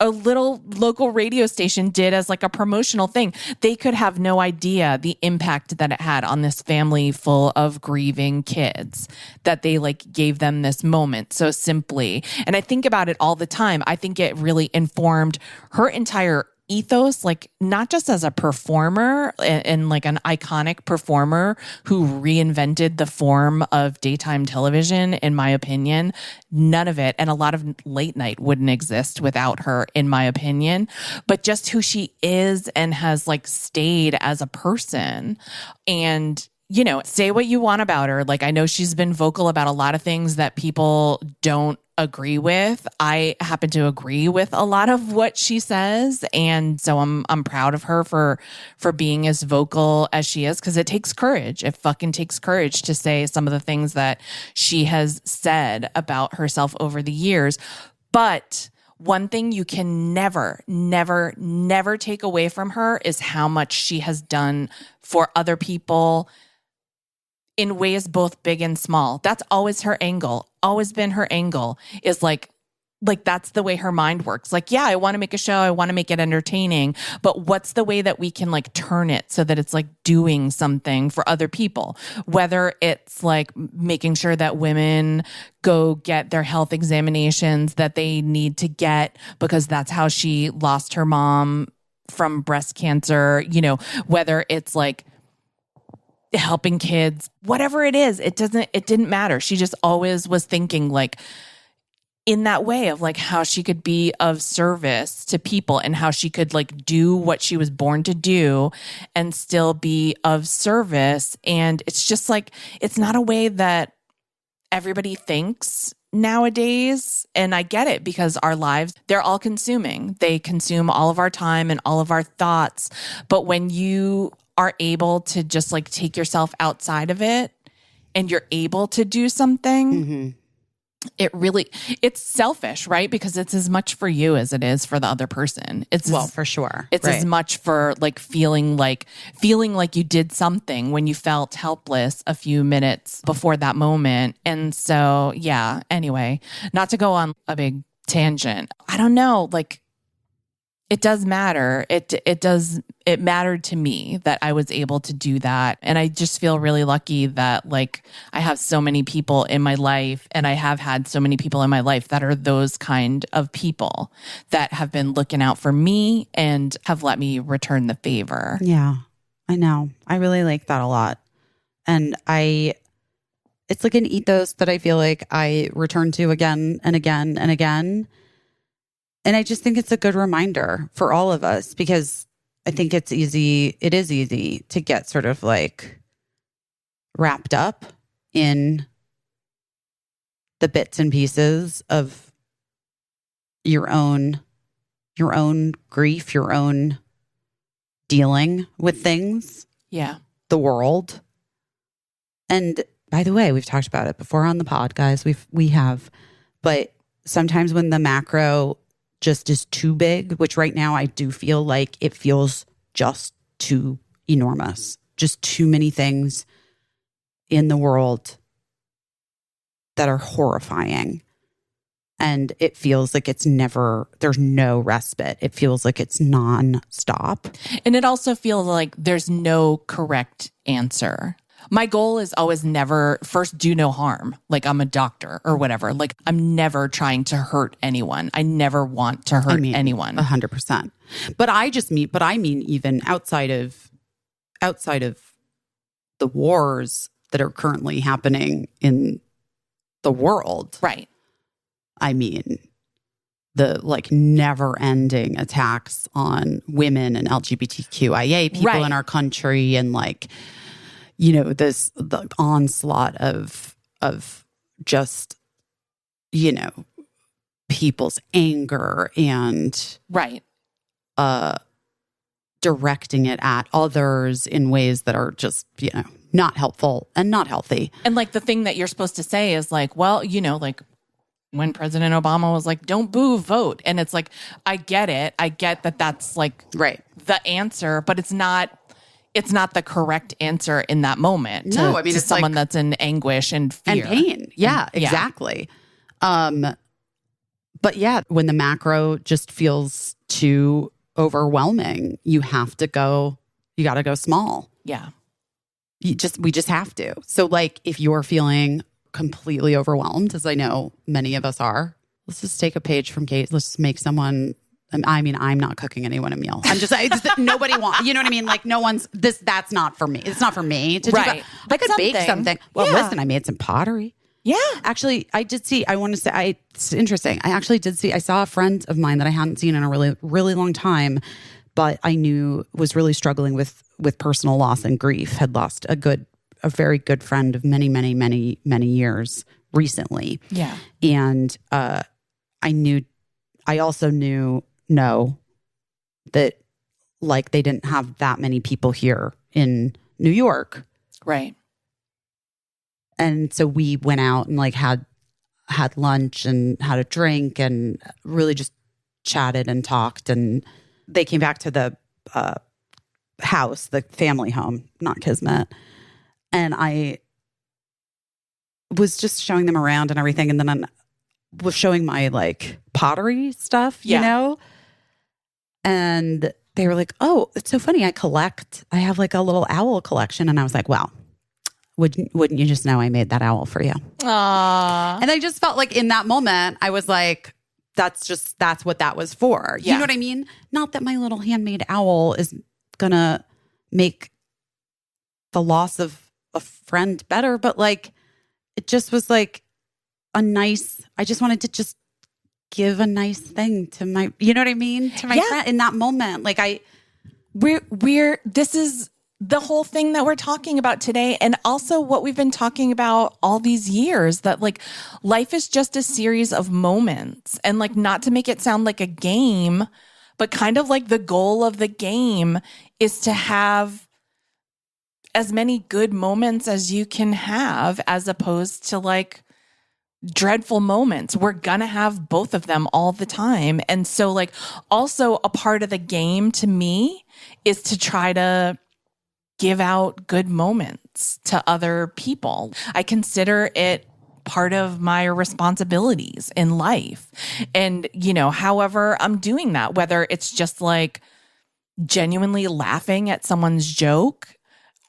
a little local radio station did as like a promotional thing, they could have no idea the impact that it had on this family full of grieving kids, that they like gave them this moment so simply. And I think about it all the time. I think it really informed her entire ethos, like not just as a performer and like an iconic performer who reinvented the form of daytime television, in my opinion. None of it, and a lot of late night wouldn't exist without her, in my opinion, but just who she is and has like stayed as a person. And say what you want about her. Like, I know she's been vocal about a lot of things that people don't agree with. I happen to agree with a lot of what she says. And so I'm proud of her for being as vocal as she is, because it takes courage. It fucking takes courage to say some of the things that she has said about herself over the years. But one thing you can never, never, never take away from her is how much she has done for other people in ways both big and small. That's always her angle, always been her angle, is like that's the way her mind works. Like, yeah, I want to make a show, I want to make it entertaining, but what's the way that we can like turn it so that it's like doing something for other people? Whether it's like making sure that women go get their health examinations that they need to get because that's how she lost her mom from breast cancer, whether it's like helping kids, whatever it is, it didn't matter. She just always was thinking like in that way of like how she could be of service to people and how she could like do what she was born to do and still be of service. And it's just like, it's not a way that everybody thinks nowadays. And I get it, because our lives, they're all consuming. They consume all of our time and all of our thoughts. But when you are able to just like take yourself outside of it and you're able to do something, it's selfish, right? Because it's as much for you as it is for the other person. For sure. It's as much for like feeling like you did something when you felt helpless a few minutes before that moment. And so, yeah, anyway, not to go on a big tangent. I don't know, like, it does matter. It mattered to me that I was able to do that. And I just feel really lucky that like I have so many people in my life, and I have had so many people in my life that are those kind of people that have been looking out for me and have let me return the favor. Yeah, I know. I really like that a lot. And it's like an ethos that I feel like I return to again and again and again. And I just think it's a good reminder for all of us, because I think it is easy to get sort of like wrapped up in the bits and pieces of your own grief, your own dealing with things. Yeah. The world. And by the way, we've talked about it before on the pod, guys. We have. But sometimes when the macro just is too big, which right now I do feel like it feels just too enormous. Just too many things in the world that are horrifying. And it feels like there's no respite. It feels like it's nonstop. And it also feels like there's no correct answer. My goal is always never, first, do no harm. Like I'm a doctor or whatever. Like I'm never trying to hurt anyone. I never want to hurt anyone. 100%. But I mean even outside of the wars that are currently happening in the world. Right. I mean, the like never ending attacks on women and LGBTQIA people in our country, and like, you know, the onslaught of just, you know, people's anger and directing it at others in ways that are just, you know, not helpful and not healthy. And like the thing that you're supposed to say is like, well, you know, like when President Obama was like, don't boo, vote. And it's like, I get it. I get that that's like the answer, but it's not the correct answer in that moment to it's someone that's in anguish and fear. And pain. Yeah, exactly. But yeah, when the macro just feels too overwhelming, you got to go small. Yeah. We just have to. So like if you're feeling completely overwhelmed, as I know many of us are, let's just take a page from Kate. Let's just make someone, I mean, I'm not cooking anyone a meal. Nobody wants, you know what I mean? Like that's not for me. It's not for me to do that. I could bake something. Well, listen, I made some pottery. Yeah. Actually, it's interesting. I saw a friend of mine that I hadn't seen in a really, really long time, but I knew was really struggling with personal loss and grief, had lost a very good friend of many, many, many, many years recently. Yeah. And I also knew that like they didn't have that many people here in New York. Right. And so we went out and like had lunch and had a drink and really just chatted and talked. And they came back to the house, the family home, not Kismet. And I was just showing them around and everything. And then I was showing my like pottery stuff, you know? And they were like, oh, it's so funny. I have like a little owl collection. And I was like, well, wouldn't you just know I made that owl for you? Aww. And I just felt like in that moment, I was like, that's what that was for. You know what I mean? Not that my little handmade owl is going to make the loss of a friend better, but like, it just was like I just wanted to just give a nice thing to my, you know what I mean? To my friend in that moment. Like this is the whole thing that we're talking about today. And also what we've been talking about all these years, that like life is just a series of moments, and like not to make it sound like a game, but kind of like the goal of the game is to have as many good moments as you can have, as opposed to like dreadful moments. We're going to have both of them all the time. And so like also a part of the game to me is to try to give out good moments to other people. I consider it part of my responsibilities in life. And, you know, however I'm doing that, whether it's just like genuinely laughing at someone's joke,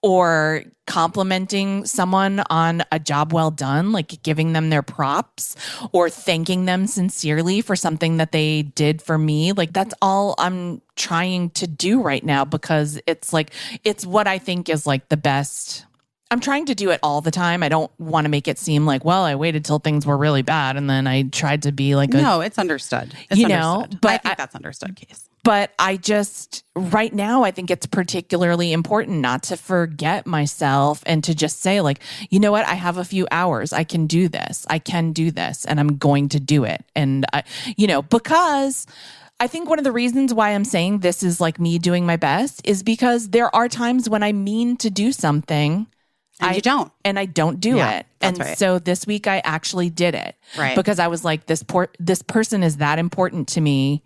or complimenting someone on a job well done, like giving them their props, or thanking them sincerely for something that they did for me. Like that's all I'm trying to do right now, because it's like, it's what I think is like the best I'm trying to do it all the time. I don't want to make it seem like, well, I waited till things were really bad and then I tried to be like no, it's understood. It's understood. But I think that's understood, Case. But I just, right now, I think it's particularly important not to forget myself and to just say, like, you know what? I have a few hours. I can do this. And I'm going to do it. And, because I think one of the reasons why I'm saying this is like me doing my best is because there are times when I mean to do something. And you don't. And I don't do it. And right. So this week I actually did it. Right. Because I was like, this person is that important to me.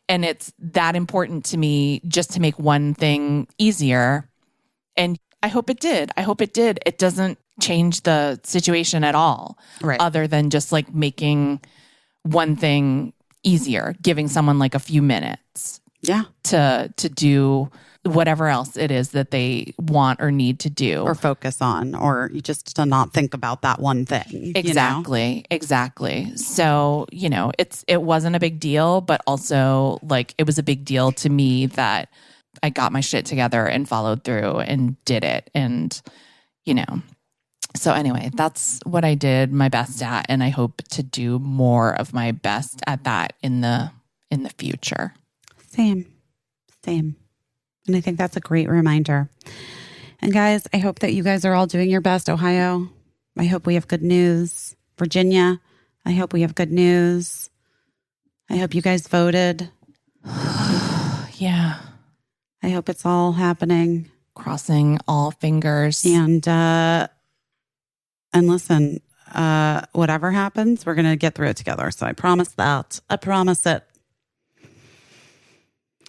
And it's that important to me just to make one thing easier. And I hope it did. It doesn't change the situation at all. Right. Other than just like making one thing easier, giving someone like a few minutes. Yeah. To do whatever else it is that they want or need to do. Or focus on, or just to not think about that one thing. Exactly. So, it wasn't a big deal, but also like it was a big deal to me that I got my shit together and followed through and did it. And, so anyway, that's what I did my best at. And I hope to do more of my best at that in the future. Same. And I think that's a great reminder. And guys, I hope that you guys are all doing your best. Ohio, I hope we have good news. Virginia, I hope we have good news. I hope you guys voted. Yeah. I hope it's all happening. Crossing all fingers. And listen, whatever happens, we're going to get through it together. So I promise that. I promise it.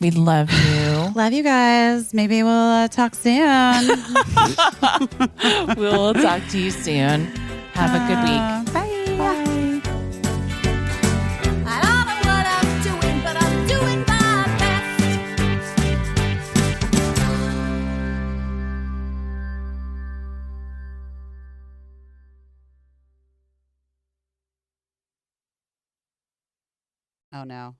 We love you. Love you guys. Maybe we'll talk soon. We'll talk to you soon. Have a good week. Bye. I don't know what I'm doing, but I'm doing my best. Oh no.